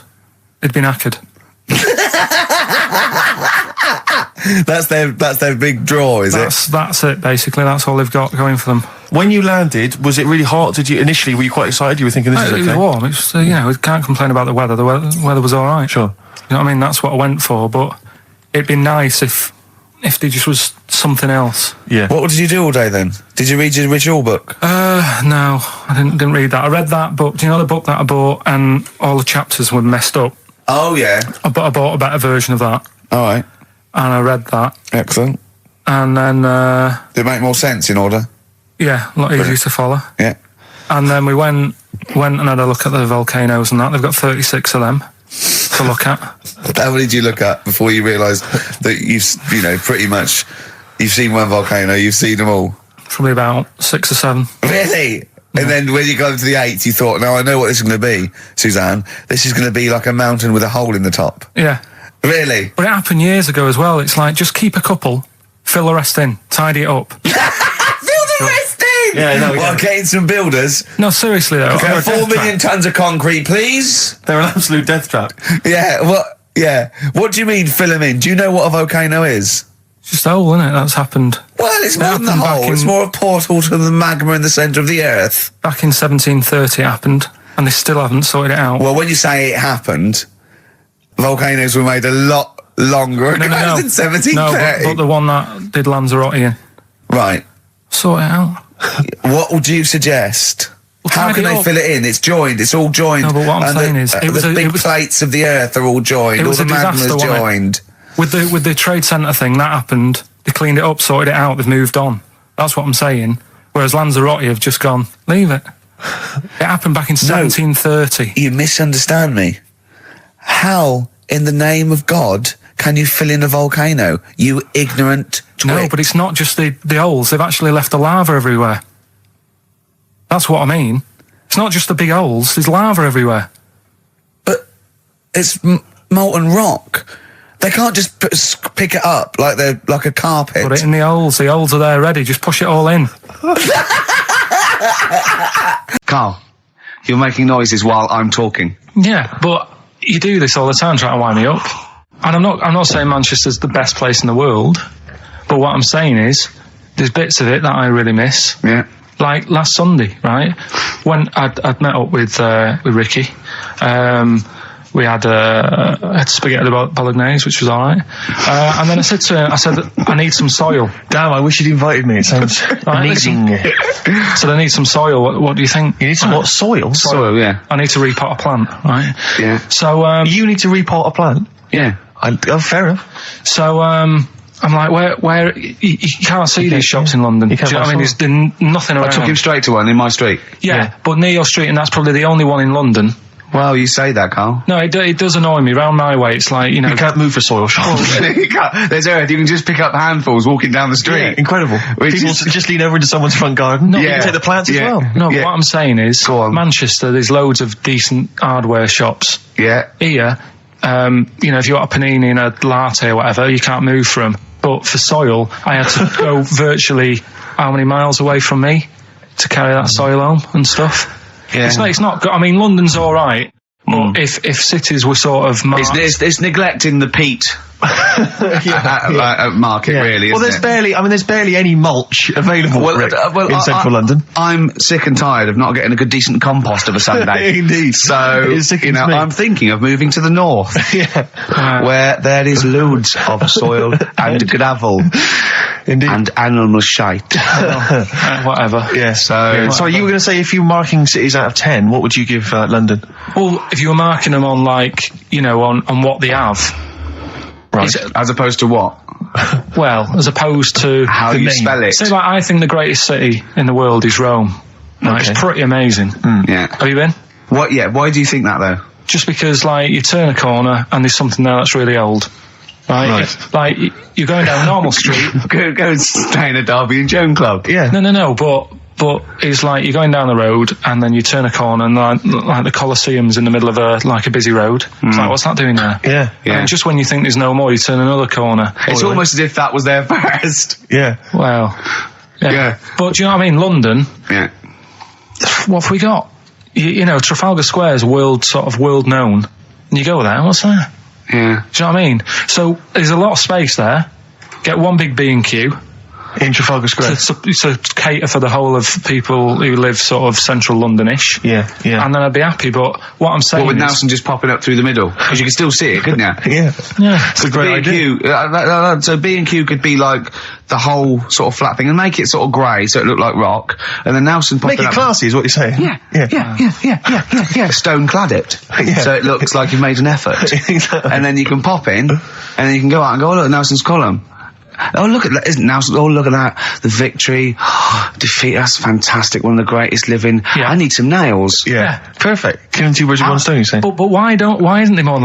it'd been knackered. That's their big draw, is it? That's it, basically. That's all they've got going for them. When you landed, was it really hot? Were you quite excited? You were thinking this is okay? It was warm. It's, you know, we can't complain about the weather. The weather was all right. Sure. You know what I mean? That's what I went for. But it'd be nice if there just was something else. Yeah. What did you do all day then? Did you read your ritual book? No, I didn't read that. I read that book. Do you know the book that I bought and all the chapters were messed up? Oh, yeah. I bought a better version of that. All right. And I read that. Excellent. And then, Did it make more sense in order? yeah, a lot easier to follow. Yeah. And then we went and had a look at the volcanoes and that. They've got 36 of them to look at. How many did you look at before you realised that pretty much, you've seen one volcano, you've seen them all? Probably about 6 or 7. Really? And then when you got to the 8th, you thought, now I know what this is going to be, Suzanne. This is going to be like a mountain with a hole in the top. Yeah. Really? But it happened years ago as well. It's like, just keep a couple, fill the rest in, tidy it up. Fill the rest in! Yeah, no, Well, getting some builders. No, seriously though. Okay, 4 million tonnes of concrete, please. They're an absolute death trap. Yeah, what? Yeah. What do you mean fill them in? Do you know what a volcano is? It's just a hole, isn't it? That's happened. Well, it's more than the happened back hole. It's in- more a portal to the magma in the centre of the earth. Back in 1730 it happened, and they still haven't sorted it out. Well, when you say it happened, volcanoes were made a lot longer ago No. than 1730. No, but the one that did Lanzarote in. Right. Sort it out. What would you suggest? Well, How tidy can it they up. fill it in? It's joined. It's all joined. No, but what I'm And saying is, it was the a- big it was- plates of the earth are all joined. It was all the a disaster, magma's wasn't it? joined. With the trade centre thing, that happened. They cleaned it up, sorted it out, they've moved on. That's what I'm saying. Whereas Lanzarote have just gone, leave it. It happened back in 1730. You misunderstand me. How, in the name of God, can you fill in a volcano? You ignorant twit. No, but it's not just the holes. They've actually left the lava everywhere. That's what I mean. It's not just the big holes. There's lava everywhere. But it's molten rock. They can't just pick it up like a carpet. Put it in the holes. The holes are there ready. Just push it all in. Karl, you're making noises while I'm talking. Yeah, but you do this all the time trying to wind me up. And I'm not saying Manchester's the best place in the world, but what I'm saying is there's bits of it that I really miss. Yeah. Like last Sunday, right? When I'd met up with Ricky, we had spaghetti bolognese, which was all right. And then I said to him, I need some soil. Damn, I wish you'd invited me. It sounds amazing. So I need some soil. What do you think? You need some what? Soil? Soil, yeah. I need to repot a plant, right? Yeah. So You need to repot a plant? Yeah. Oh, fair enough. So I'm like, where you can't see these shops in London. You Do can't you know what I mean? There's nothing around. I took him straight to one in my street. Yeah, but near your street, and that's probably the only one in London. Well, you say that, Karl. No, it does annoy me. Round my way, it's like, you know... You can't move for soil shops. There's earth. You can just pick up handfuls walking down the street. Yeah, incredible. Which People is- just lean over into someone's front garden. No, you can take the plants as well. No, Yeah. but what I'm saying is, Go on. Manchester, there's loads of decent hardware shops. Yeah. Here, you know, if you want a panini and a latte or whatever, you can't move from. But for soil, I had to go virtually how many miles away from me to carry that soil home and stuff. Yeah. It's not good. I mean, London's all right, but if cities were sort of marked, It's neglecting the peat market, really. Well, isn't there's barely any mulch available Rick, in central London. I'm sick and tired of not getting a good, decent compost of a Sunday. Indeed. So, It sickens you know, me. I'm thinking of moving to the north, where there is loads of soil and gravel Indeed. and animal shite. whatever. Yeah. So, Sorry, you were going to say if you were marking cities out of 10, what would you give London? Well, if you were marking them on, like, you know, on what they have, Right. as opposed to what? well, as opposed to How The you name. spell it? say, like, I think the greatest city in the world is Rome. Right? Okay. It's pretty amazing. Yeah. Have you been? What? Yeah. Why do you think that though? Just because, like, you turn a corner and there's something there that's really old. Right? Like, you're going down a normal street. Go and stay in a Derby and Joan club. Yeah. No, but it's like you're going down the road and then you turn a corner and like the Colosseum's in the middle of a busy road. It's like, what's that doing there? Yeah. Yeah. And just when you think there's no more, you turn another corner. It's almost as if that was there first. Yeah. Well, Yeah. But do you know what I mean? London, Yeah. what have we got? You know, Trafalgar Square is world known. And you go there, what's there? Yeah. Do you know what I mean? So there's a lot of space there. Get one big B&Q In Trafalgar Square. to cater for the whole of people who live sort of central Londonish. Yeah. And then I'd be happy. But what I'm saying Well, with is, Nelson just popping up through the middle, because you can still see it, couldn't you? Yeah. yeah, It's a great idea. B&Q, so B&Q could be like the whole sort of flat thing and make it sort of grey so it looked like rock, and then Nelson popping Make it up. classy is what you're saying. Yeah. Stone clad it, Yeah. so it looks like you've made an effort. Exactly. And then you can pop in, and then you can go out and go, oh look, Nelson's column. Oh look at that! Isn't Nelson? Oh look at that! The victory, defeat. That's fantastic. One of the greatest living. Yeah. I need some nails. Yeah. Perfect. Killing two birds with one stone, you're saying? But why isn't there more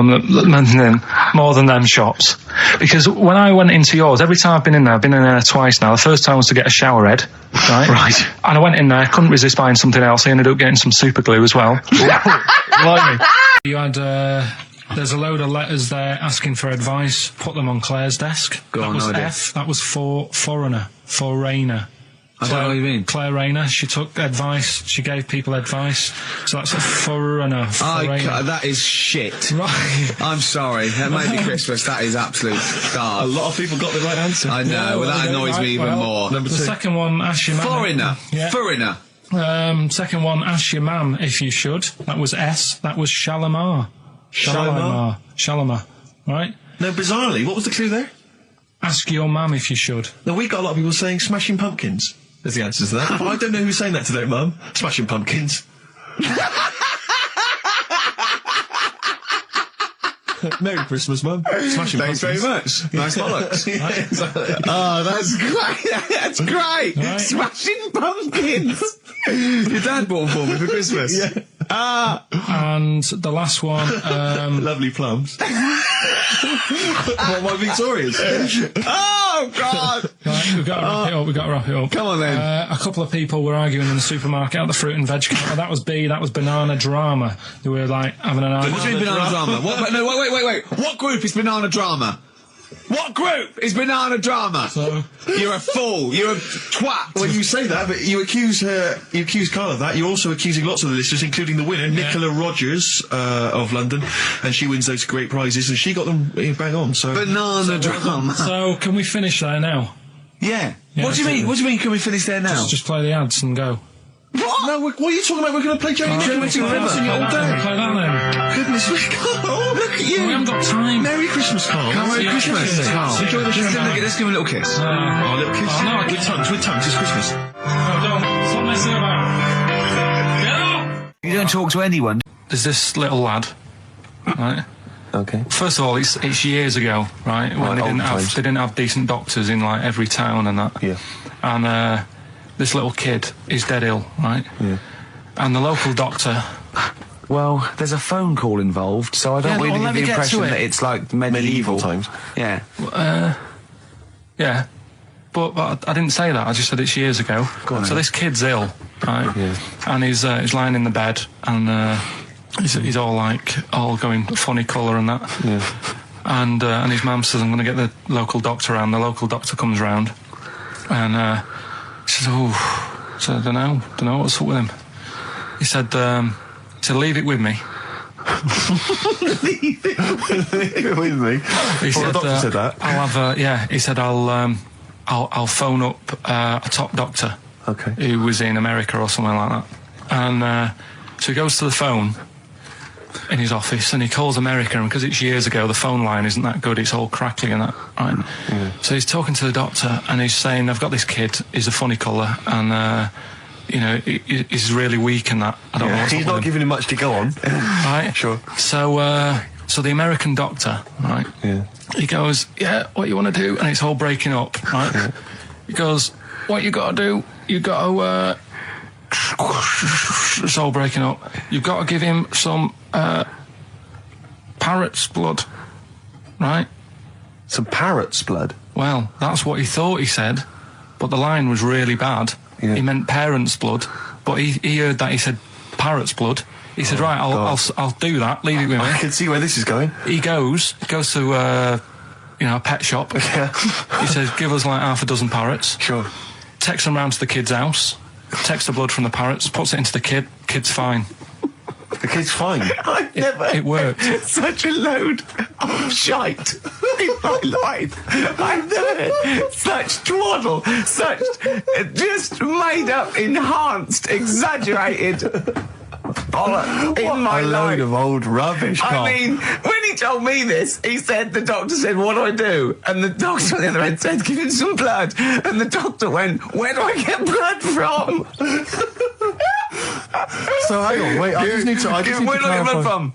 than them shops? Because when I went into yours, every time I've been in there twice now. The first time was to get a shower head, right? Right. And I went in there, couldn't resist buying something else. I ended up getting some super glue as well. Blimey. You had there's a load of letters there asking for advice. Put them on Claire's desk. Go that on, was no idea. F. That was for foreigner. For Rayner. I don't know what you mean. Claire Rayner. She took advice. She gave people advice. So that's a foreigner. That is shit. Right. I'm sorry. That may be Christmas. That is absolute garbage. A lot of people got the right answer. I know. Well, that annoys me even more. The second one, ask your mum. Foreigner. Yeah. Foreigner. Second one, ask your mum if you should. That was S. That was Shalimar. Shalimar. Right? No, bizarrely, what was the clue there? Ask your mum if you should. No, we got a lot of people saying Smashing Pumpkins as the answer to that. But I don't know who's saying that today, Mum. Smashing Pumpkins. Merry Christmas, Mum. Smashing Thanks Pumpkins. very much. Nice bollocks. Yeah, exactly. Oh, that's great. That's great. Right. Smashing Pumpkins. Your dad bought for me for Christmas. Yeah. And the last one, Lovely plums. What, my Victorians? Oh, God. right, we've got to wrap it up. We've got to wrap it up. Come on, then. A couple of people were arguing in the supermarket at the fruit and veg counter. That was B. That was banana drama. They were like having an argument. What do you mean banana drama? What, no, wait. What group is banana drama? What group is banana drama? So, You're a fool. You're a twat. When you say that, but you accuse Karl of that, you're also accusing lots of the listeners, including the winner, Nicola Rogers, of London, and she wins those great prizes, and she got them bang on, so... Banana drama. so can we finish there now? Yeah. Yeah, What do you mean? What do you mean? Can we finish there now? Just play the ads and go. What? No, what are you talking about? We're going to play Johnny Play Johnny River all day. that then. Goodness me, Karl, look at you. We haven't got time. Merry Christmas, Karl. Merry Yeah, Christmas, yeah. Karl. Enjoy the show. Let's give him a little kiss. Oh, little kiss. Oh, no, I with tongues, it's Christmas. No, don't. Stop messing about. Get up! You don't talk to anyone. There's this little lad, right? Okay. First of all, it's years ago, right? When Right, old they didn't have decent doctors in like every town and that. Yeah. And this little kid is dead ill, right? Yeah. And the local doctor. Well, there's a phone call involved, so I don't Yeah, really well, let get me the get impression to it. that it's like medieval times. Yeah. Yeah. But I didn't say that. I just said it's years ago. Go on, so then. this kid's ill, right? Yeah. And he's lying in the bed, and he's all going funny colour and that. Yeah. And his mum says, I'm going to get the local doctor round. The local doctor comes round, and she says, oh, so I don't know what's up with him. He said, leave it with me. Leave it with me. He The doctor said that. I'll have he said I'll phone up a top doctor Okay. who was in America or somewhere like that. And so he goes to the phone in his office and he calls America, and because it's years ago, the phone line isn't that good, it's all crackly and that, right? Yeah. So he's talking to the doctor and he's saying, I've got this kid, he's a funny colour, and he's really weak and that. I don't know what's He's up not with him. giving him much to go on. Right? Sure. So the American doctor, right? Yeah. He goes, yeah, what you want to do? And it's all breaking up, right? Yeah. He goes, what you got to do? You got to, it's all breaking up. You've got to give him some, parrot's blood, right? Some parrot's blood. Well, that's what he thought he said, but the line was really bad. Yeah. He meant parent's blood, but he heard that he said parrot's blood. He said, right, I'll do that, leave it with me. I can see where this is going. He goes to a pet shop. Yeah. He says, give us like half a dozen parrots. Sure. Takes them round to the kid's house, takes the blood from the parrots, puts it into the kid's fine. The kid's fine. I've never It worked. such a load of shite in my life. I've never heard such twaddle, such just made up, enhanced, exaggerated bollocks in my A life. load of old rubbish, Karl. I mean, when he told me this, he said, the doctor said, what do I do? And the doctor on the other end said, give him some blood. And the doctor went, where do I get blood from? So hang on, wait, I just need to Where do I get blood clarify. from?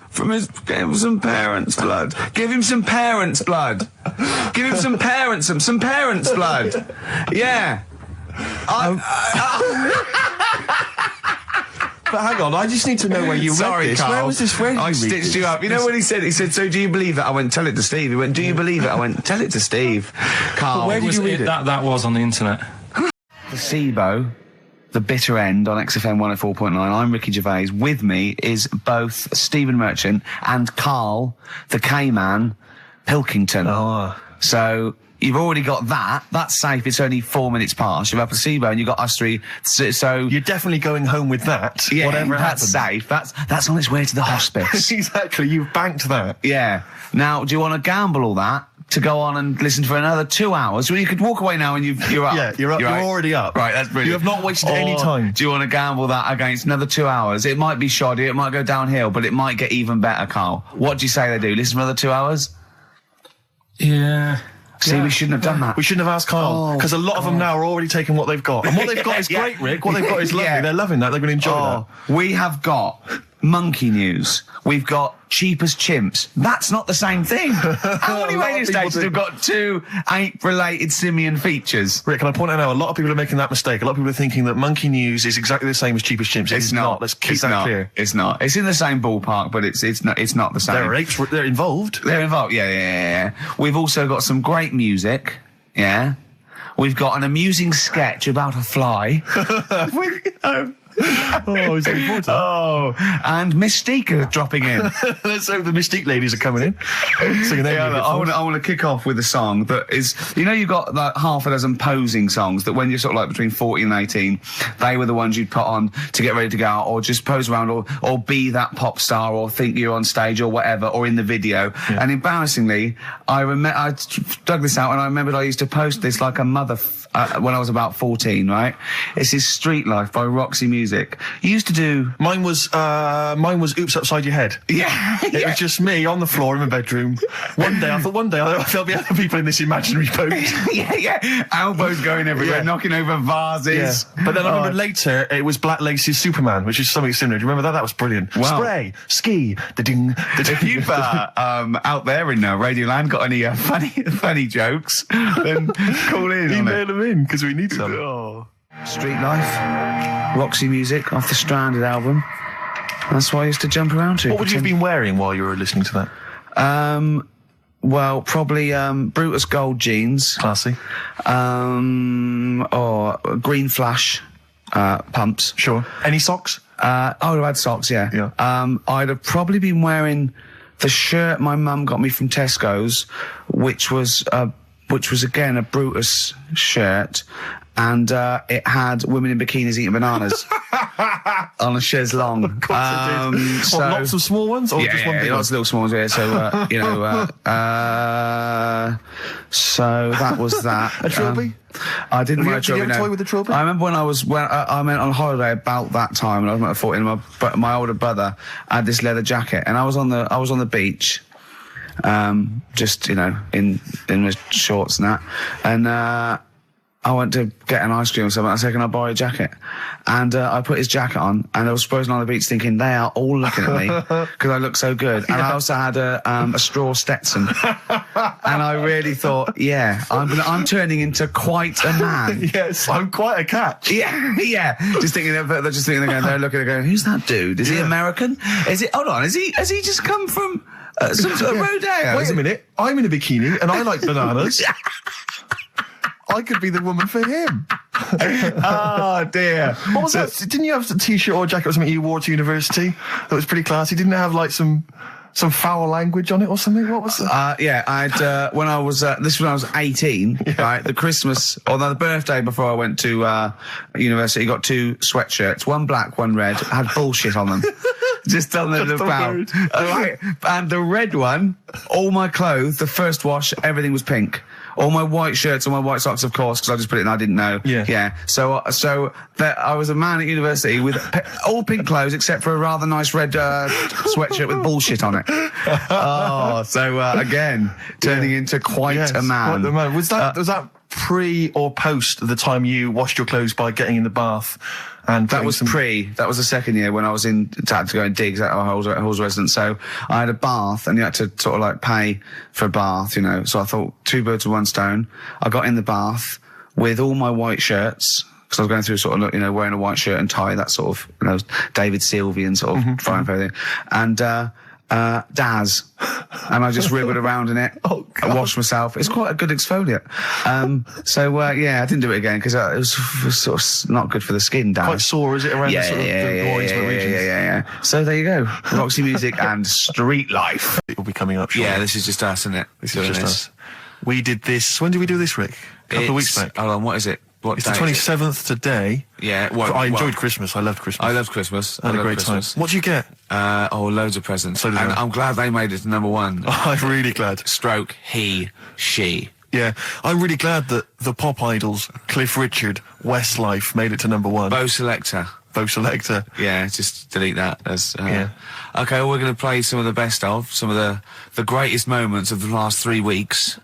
Give him some parents' blood. Give him some parents' blood. Give him some parents' blood. Yeah. But hang on, I just need to know where you Sorry, read this. Karl. Where was this? Where did I you read stitched this? you up. You know what he said? He said, so do you believe it? I went, tell it to Steve. He went, do you believe it? I went, tell it to Steve. Karl. where did you read it? That was on the internet. Placebo, the bitter end on XFM 104.9. I'm Ricky Gervais. With me is both Stephen Merchant and Karl, the K-Man, Pilkington. Oh. So you've already got that. That's safe. It's only 4 minutes past. You've had placebo and you've got us three. So You're definitely going home with that. yeah, whatever that's happens. safe. That's on its way to the hospice. Exactly, you've banked that. Yeah. Now, do you want to gamble all that to go on and listen for another 2 hours? Well, you could walk away now and you're up. Yeah, you're up. You're right. already up. Right, that's brilliant. You have not wasted any time. Do you want to gamble that against another 2 hours? It might be shoddy, it might go downhill, but it might get even better, Karl. What do you say they do? Listen for another 2 hours? Yeah. See, we shouldn't have done that. We shouldn't have asked Karl, because a lot of them now are already taking what they've got. And what they've got is great, Rick. What they've got is lovely. Yeah. They're loving that. They're going to enjoy that. We have got monkey news. We've got cheap as chimps. That's not the same thing. How many radio stations have got two ape-related simian features? Rick, can I point out now, a lot of people are making that mistake. A lot of people are thinking that monkey news is exactly the same as cheap as chimps. It's not. Let's keep that clear. It's not. It's in the same ballpark, but it's not the same. There are apes. They're involved. They're involved. Yeah. We've also got some great music. Yeah. We've got an amusing sketch about a fly. Oh, is that important? Oh, and Mystique are dropping in. Let's hope the Mystique ladies are coming in. Singing I want to kick off with a song that is, you've got like half a dozen posing songs that when you're sort of like between 14 and 18, they were the ones you'd put on to get ready to go out or just pose around or be that pop star or think you're on stage or whatever or in the video. Yeah. And embarrassingly, I dug this out and I remembered I used to post this like a mother when I was about 14, right? This is Street Life by Roxy Music. You used to do... Mine was Oops Upside Your Head. Yeah. It was just me on the floor in my bedroom. One day there'll be other people in this imaginary boat. yeah. Elbows going everywhere, knocking over vases. Yeah. But then I remember later, it was Black Lace's Superman, which is something similar. Do you remember that? That was brilliant. Wow. Spray, ski, da-ding, da-ding. If you've out there in Radioland got any funny jokes, then call in. Email them in, because we need some. Street Life, Roxy Music off the Stranded album. That's what I used to jump around to. What would you have been wearing while you were listening to that? Well, probably Brutus Gold jeans. Classy. Or Green Flash pumps. Sure. Any socks? I would have had socks, yeah. I'd have probably been wearing the shirt my mum got me from Tesco's, which was again a Brutus shirt, and it had women in bikinis eating bananas on a chaise longue. Of course it did. Lots of small ones, or just one big one? Lots of little small ones. Yeah, so so that was that. A trilby? I didn't wear a trilby. Did you have a toy with a trilby? I remember when I went on holiday about that time, and I was about 14. My older brother had this leather jacket, and I was on the beach. Just in my shorts and that, and I went to get an ice cream or something. I said, "Can I borrow a jacket?" And I put his jacket on, and I was posing on the beach thinking they are all looking at me because I look so good. And I also had a straw Stetson, and I really thought, I'm turning into quite a man. Yes, I'm quite a catch. Yeah. Just thinking they're looking, going, "Who's that dude? Is he American? Is it? Hold on, has he just come from?" Some sort of rodeo. Wait a minute, I'm in a bikini and I like bananas. I could be the woman for him. Oh dear. What was that? Didn't you have a t-shirt or a jacket or something you wore to university that was pretty classy? Didn't it have like some foul language on it or something? What was that? I'd when I was this was when I was 18, right? The birthday before I went to university, got two sweatshirts, one black, one red, had bullshit on them. Just on the about. Right. And the red one, all my clothes, the first wash, everything was pink. All my white shirts, all my white socks, of course, because I just put it in. I didn't know. Yeah. So that I was a man at university with all pink clothes except for a rather nice red sweatshirt with bullshit on it. Again, turning into quite a man. Quite the man. Was that pre or post the time you washed your clothes by getting in the bath? And that was That was the second year when I was had to go in digs at our Halls residence. So I had a bath, and you had to sort of like pay for a bath, So I thought 2 birds with 1 stone. I got in the bath with all my white shirts, because I was going through sort of, wearing a white shirt and tie, that sort of, David Sylvian sort of frying for everything. And, Daz. And I just wriggled around in it. Oh, God. I washed myself. It's quite a good exfoliant. I didn't do it again because it was sort of not good for the skin, Daz. Quite sore, is it, around the sort of the more intimate regions? Yeah. So there you go. Roxy Music and Street Life. It will be coming up shortly. Yeah, this is just us, isn't it? This is just us. We did this. When did we do this, Rick? A couple of weeks back. Hold on, what is it? It's the 27th today. Yeah. I enjoyed Christmas. I loved Christmas. I loved Christmas. I had a great time. What did you get? Loads of presents. So I'm glad they made it to number 1. I'm really glad. Stroke, he, she. Yeah, I'm really glad that the pop idols, Cliff Richard, Westlife, made it to number 1. Bo Selector. post selector. Yeah, just delete that. As, Yeah. Okay, well, we're going to play some of the best of, some of the greatest moments of the last 3 weeks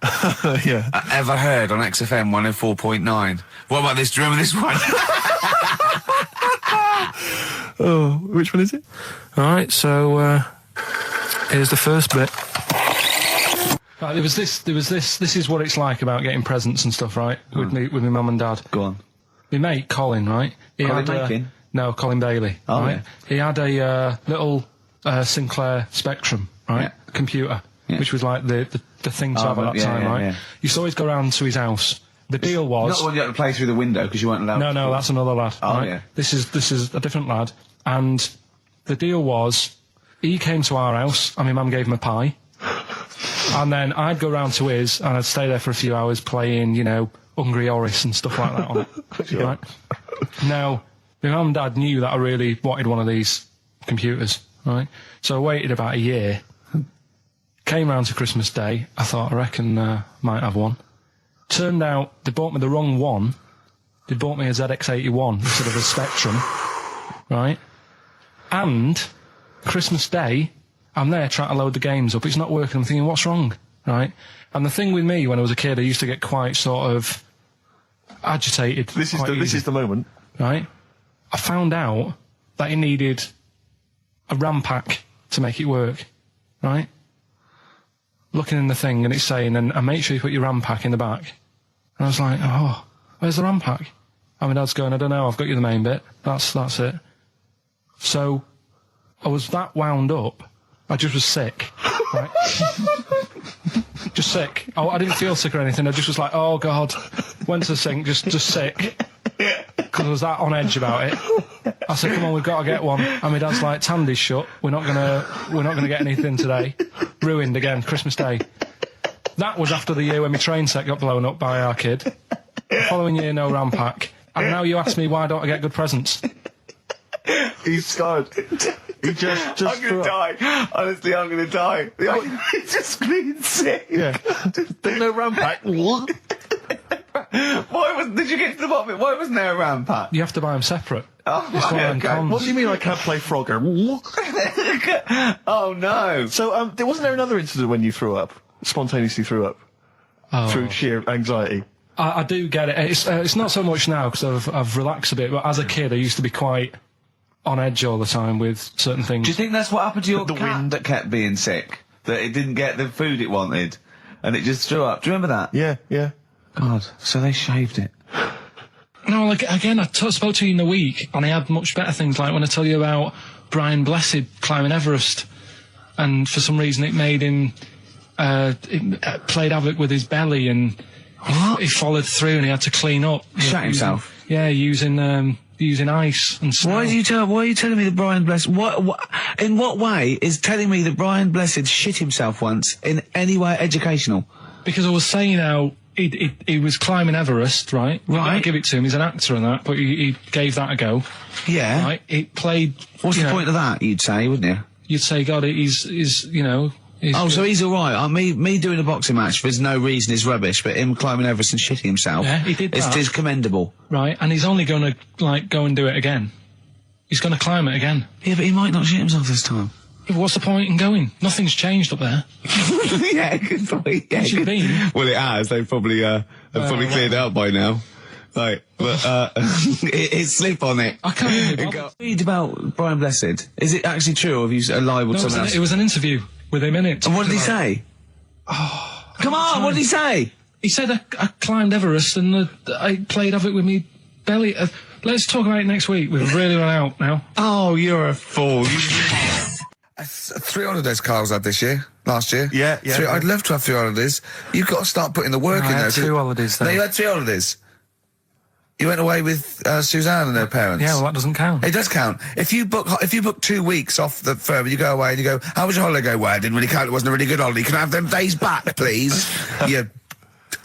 Yeah. ever heard on XFM 104.9. What about this? Do you remember this one? Oh, which one is it? All right, so here's the first bit. Right, there was this. This is what it's like about getting presents and stuff, right? With my mum and dad. Go on. My mate Colin, right? He Colin had, Mackin? No, Colin Bailey. Oh, right? yeah. He had a little Sinclair Spectrum, right? Yeah. Computer, Yeah. which was like the thing to have at that yeah, time, yeah, right? yeah. Used to always go round to his house. The deal was. Not the one you had to play through the window because you weren't allowed. No, that's another lad. Oh, right? yeah. This is a different lad. And the deal was, he came to our house, and my mum gave him a pie. And then I'd go round to his, and I'd stay there for a few hours playing, Hungry Horace and stuff like that on it. Right? Now, my mum and dad knew that I really wanted one of these computers, right? So I waited about a year. Came round to Christmas Day. I thought, I reckon might have one. Turned out they bought me the wrong one. They bought me a ZX81 instead of a Spectrum, right? And Christmas Day, I'm there trying to load the games up. It's not working. I'm thinking, what's wrong, right? And the thing with me, when I was a kid, I used to get quite sort of agitated. This quite is easy, the moment. right? I found out that it needed a RAM pack to make it work, right? Looking in the thing and it's saying, and make sure you put your RAM pack in the back. And I was like, oh, where's the RAM pack? And my dad's going, I don't know, I've got you the main bit. That's it. So I was that wound up, I just was sick, right? Just sick. I didn't feel sick or anything, I just was like, oh God. Went to the sink, just sick. Because I was that on edge about it. I said, come on, we've got to get one. And my dad's like, Tandy's shut. We're not gonna get anything today. Ruined again, Christmas Day. That was after the year when my train set got blown up by our kid. The following year, no RAM pack. And now you ask me why don't I get good presents? He's scarred. He just I'm going to die. Honestly, I'm going to die. He's just screaming sick. Yeah. There's no RAM pack. Did you get to the bottom of it? Why wasn't there a RAM pack? You have to buy them separate. Oh, It's one of them okay. cons. What do you mean I can't play Frogger? Oh, no. So, wasn't there another incident when you threw up? Spontaneously threw up? Oh. Through sheer anxiety? I do get it. It's not so much now because I've relaxed a bit, but as a kid I used to be quite on edge all the time with certain things. Do you think that's what happened to your The cat wind. that kept being sick? That it didn't get the food it wanted? And it just threw up? Do you remember that? Yeah. God, so they shaved it. No, like, again, I spoke to you in the week, and I had much better things, like when I tell you about Brian Blessed climbing Everest, and for some reason it made him, it played havoc with his belly, and he followed through, and he had to clean up. Shut himself? Yeah, using ice and snow. Why are you telling me that Brian Blessed? In what way is telling me that Brian Blessed shit himself once in any way educational? Because I was saying how he was climbing Everest, right? Right. I give it to him. He's an actor and that, but he gave that a go. Yeah. Right. It played. What's you the know, point of that? You'd say, wouldn't you? You'd say, God, he's He's Oh, so he's all right. Me doing a boxing match for no reason is rubbish, but him climbing Everest and shitting himself, Yeah, he did that. is commendable. right, and he's only going to go and do it again. He's going to climb it again. Yeah, but he might not shit himself this time. Yeah, but what's the point in going? Nothing's changed up there. Yeah, good point. Yeah, Where's you been? Well, it has. They've probably cleared it up by now. Like, but it's slip on it. I can't even be bothered. Read about Brian Blessed. Is it actually true, or have you lied with No, someone else? it was an interview with him in it. And what did he say? Come on, what did he say? He said I climbed Everest and I played havoc with me belly. Let's talk about it next week. We've really run out now. Oh, you're a fool. 3 holidays Carl's had this year. Last year. Yeah. I'd love to have 3 holidays. You've got to start putting the work in there. 2 holidays No, then. you had 3 holidays. You went away with Suzanne and her parents. Yeah, well, that doesn't count. It does count. If you book 2 weeks off the firm and you go away and you go, how was your holiday? Go, well, I didn't really count. It wasn't a really good holiday. Can I have them days back, please?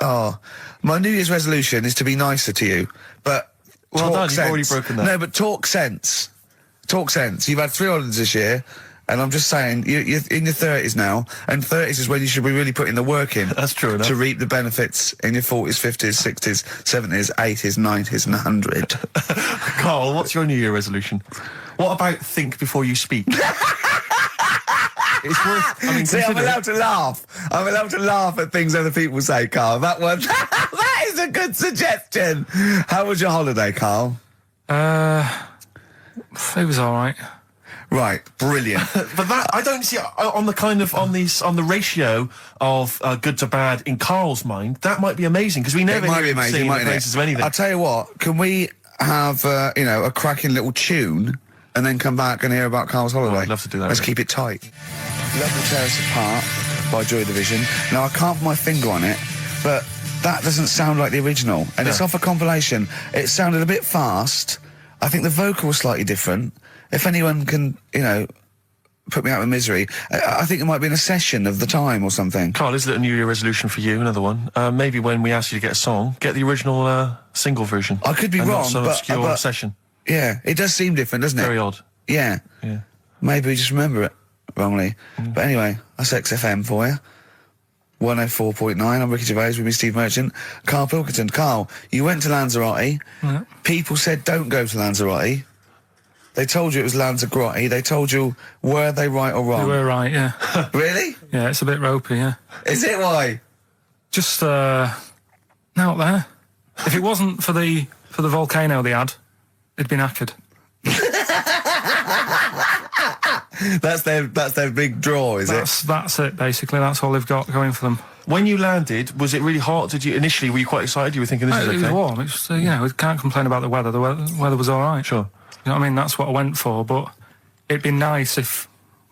My New Year's resolution is to be nicer to you, but Well talk done, sense. you've already broken that. No, but talk sense. Talk sense. You've had 3 holidays this year. And I'm just saying, you're in your 30s now, and 30s is when you should be really putting the work in. That's true enough. To reap the benefits in your 40s, 50s, 60s, 70s, 80s, 90s, and 100. Karl, what's your New Year resolution? What about think before you speak? It's worth. I mean, See, I'm consider it. allowed to laugh. I'm allowed to laugh at things other people say, Karl. That one, that is a good suggestion. How was your holiday, Karl? It was all right. Right, brilliant. But that I don't see on the kind of on the ratio of good to bad in Karl's mind. That might be amazing because we never It might hear be him amazing, singing the mightn't praises it? of anything. I'll tell you what. Can we have a cracking little tune and then come back and hear about Karl's holiday? I'd love to do that, Let's really. keep it tight. Love to Tear Us Apart by Joy Division. Now I can't put my finger on it, but that doesn't sound like the original, and it's off a compilation. It sounded a bit fast. I think the vocal was slightly different. If anyone can, put me out of misery, I think it might be in a session of the time or something. Karl, is it a New Year resolution for you? Another one. Maybe when we ask you to get a song, get the original single version. I could be and wrong, not some but obscure session. Yeah, it does seem different, doesn't it? Very odd. Yeah. Yeah. Maybe we just remember it wrongly. But anyway, that's XFM for you. 104.9, I'm Ricky Gervais with me, Steve Merchant. Karl Pilkington. Karl, you went to Lanzarote. Yeah. People said don't go to Lanzarote. They told you it was Lanzarote. They told you, were they right or You wrong? were right, yeah. Really? Yeah, it's a bit ropey, yeah. Is it why? Just out there. If it wasn't for the volcano they had, it'd been knackered. That's their big draw, is it? That's it, basically. That's all they've got going for them. When you landed, was it really hot? Were you quite excited? You were thinking this is It okay? was warm. It's we can't complain about the weather. The weather was all right. Sure. You know what I mean? That's what I went for. But it'd be nice if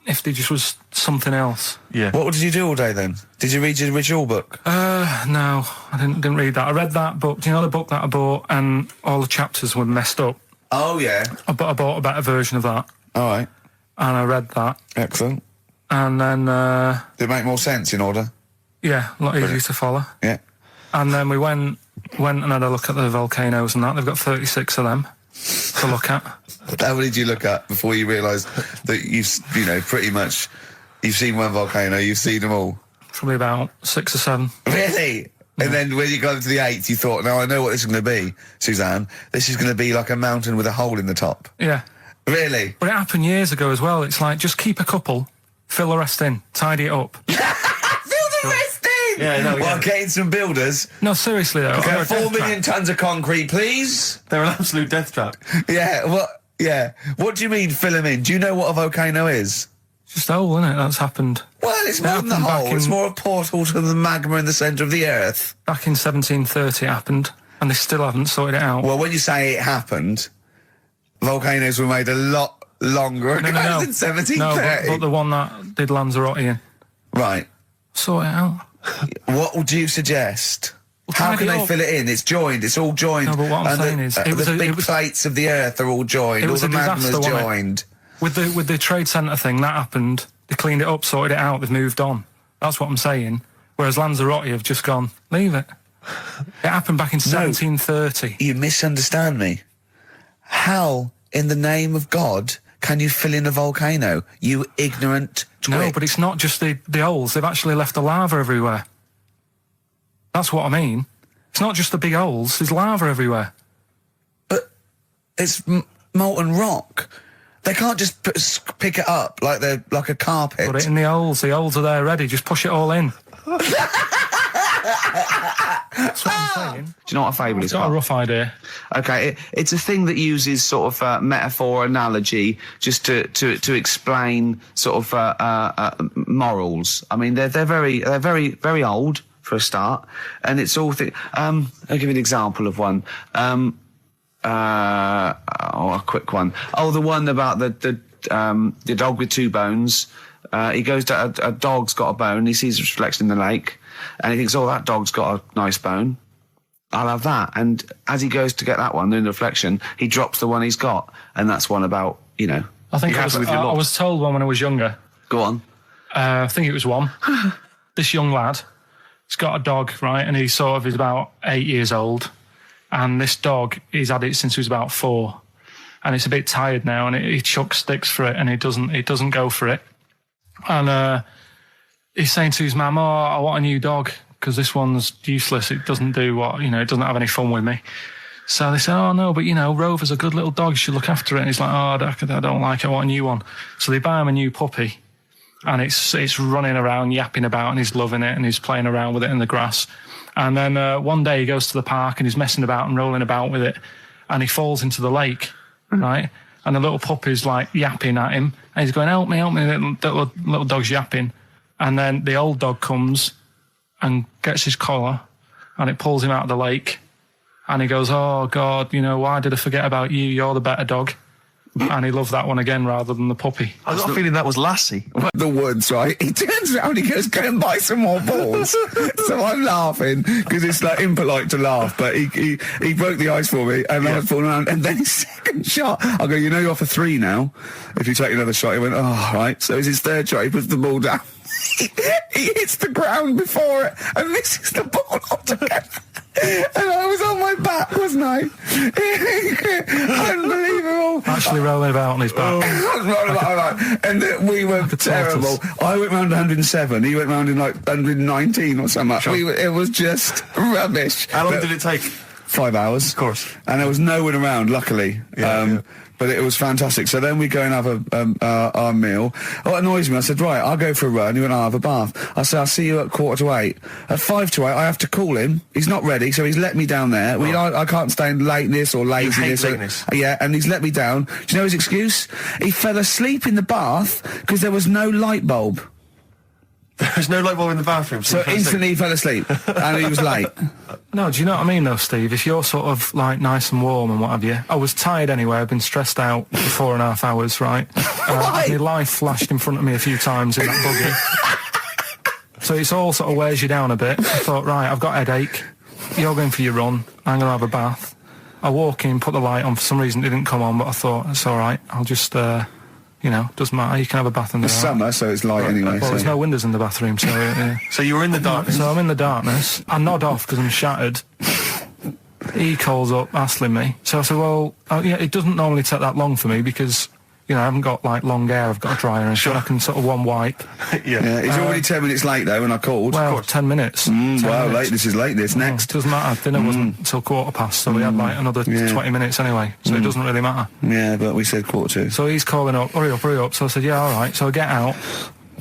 there just was something else. Yeah. What did you do all day then? Did you read your ritual book? No, I didn't read that. I read that book. Do you know the book that I bought and all the chapters were messed up? Oh, yeah. I bought a better version of that All right. and I read that. Excellent. And then, Did it make more sense in order? yeah, a lot easier to follow. Yeah. And then we went and had a look at the volcanoes and that. They've got 36 of them to look at. How many did you look at before you realised that pretty much, you've seen one volcano, you've seen them all? Probably about 6 or 7. Really? And then when you got to the 8th, you thought, now I know what this is going to be, Suzanne. This is going to be like a mountain with a hole in the top. Yeah. Really? But it happened years ago as well. It's like, just keep a couple, fill the rest in, tidy it up. Fill the rest in! Yeah, no, Well, yeah. getting some builders. No, seriously though. Okay, They're a 4 death million trap. tons of concrete, please. They're an absolute death trap. Yeah, what? Yeah. What do you mean fill them in? Do you know what a volcano is? It's just a hole, isn't it? That's happened. Well, it's more than the happened back hole. It's in- more a portal to the magma in the centre of the earth. Back in 1730 it happened, and they still haven't sorted it out. Well, when you say it happened, volcanoes were made a lot longer ago than 1730. No, but the one that did Lanzarote in. Right. Sort it out. What would you suggest? How tidy can they up. fill it in? It's joined. It's all joined. No, but what I'm And saying is, it was the a- big it was- plates of the earth are all joined. It All was the a disaster, magma's wasn't it? joined. With the trade centre thing, that happened. They cleaned it up, sorted it out, they've moved on. That's what I'm saying. Whereas Lanzarote have just gone, leave it. It happened back in 1730. You misunderstand me. How, in the name of God, can you fill in a volcano? You ignorant twit. No, but it's not just the holes. They've actually left the lava everywhere. That's what I mean. It's not just the big holes. There's lava everywhere. But it's molten rock. They can't just pick it up like they're like a carpet. Put it in the holes. The holes are there ready. Just push it all in. That's what I'm saying. Do you know what a fable is? Got a Karl? rough idea. Okay, it's a thing that uses sort of metaphor, analogy, just to explain sort of morals. I mean, they're very old for a start, and it's all. I'll give you an example of one. A quick one. Oh, the one about the dog with 2 bones. He goes to a dog's got a bone. He sees a reflection in the lake, and he thinks, "Oh, that dog's got a nice bone. I'll have that." And as he goes to get that one in the reflection, he drops the one he's got, and that's one about I think be happy with your I lot. was told one when I was younger. Go on. I think it was one. This young lad, he's got a dog, right, and he's about 8 years old. And this dog, he's had it since he was about 4. and it's a bit tired now, and he chucks sticks for it, and it doesn't go for it. And he's saying to his mum, I want a new dog, because this one's useless. It doesn't do it doesn't have any fun with me. So they say, oh no, but Rover's a good little dog, you should look after it. And he's like, I don't like it, I want a new one. So they buy him a new puppy, and it's running around, yapping about, and he's loving it, and he's playing around with it in the grass. And then one day he goes to the park, and he's messing about and rolling about with it, and he falls into the lake, right? And the little puppy's like yapping at him, and he's going, help me, the little dog's yapping. And then the old dog comes and gets his collar, and it pulls him out of the lake. And he goes, oh, God, why did I forget about you? You're the better dog. And he loved that one again rather than the puppy. I got a feeling that was Lassie. The woods, right? He turns around, he goes, go and buy some more balls. So I'm laughing, because it's like impolite to laugh, but he broke the ice for me, and I was falling around. And then his second shot, I go, you're off for 3 now. If you take another shot, he went, oh, right. So it's his third shot, he puts the ball down. He hits the ground before it and misses the ball altogether. And I was on my back, wasn't I? Unbelievable. Actually rolling about on his back. And we were terrible. I went round 107. He went round in like 119 or something. Sure. It was just rubbish. How long did it take? 5 hours. Of course. And there was no one around, luckily. Yeah. But it was fantastic. So then we go and have our meal. What annoys me, I said, right, I'll go for a run. He went, I'll have a bath. I said, I'll see you at 7:45. At 7:55, I have to call him. He's not ready, so he's let me down there. I can't stand lateness or laziness. You hate lateness. Yeah, and he's let me down. Do you know his excuse? He fell asleep in the bath because there was no light bulb. There's no light bulb in the bathroom. So instantly he fell asleep, and he was late. No, do you know what I mean though, Steve? If you're sort of like nice and warm and what have you. I was tired anyway, I've been stressed out for 4.5 hours, right? My life flashed in front of me a few times in that buggy. So it's all sort of wears you down a bit. I thought, right, I've got a headache, you're going for your run, I'm going to have a bath. I walk in, put the light on, for some reason it didn't come on, but I thought, it's alright, I'll just... doesn't matter. You can have a bath in the summer, so it's light anyway. Well, there's no windows in the bathroom, so... Yeah. So you were in the darkness? So I'm in the darkness. I nod off because I'm shattered. He calls up, hassling me. So I said, well, it doesn't normally take that long for me because, I haven't got, like, long hair. I've got a dryer and so I can sort of one wipe. Yeah. He's already 10 minutes late, though, when I called. Well, 10 minutes. 10 wow, minutes. This is late, next. Doesn't matter. Dinner wasn't until 7:15, so we had, like, another 20 minutes anyway, so it doesn't really matter. Yeah, but we said 7:45. So he's calling up, hurry up. So I said, yeah, all right. So I get out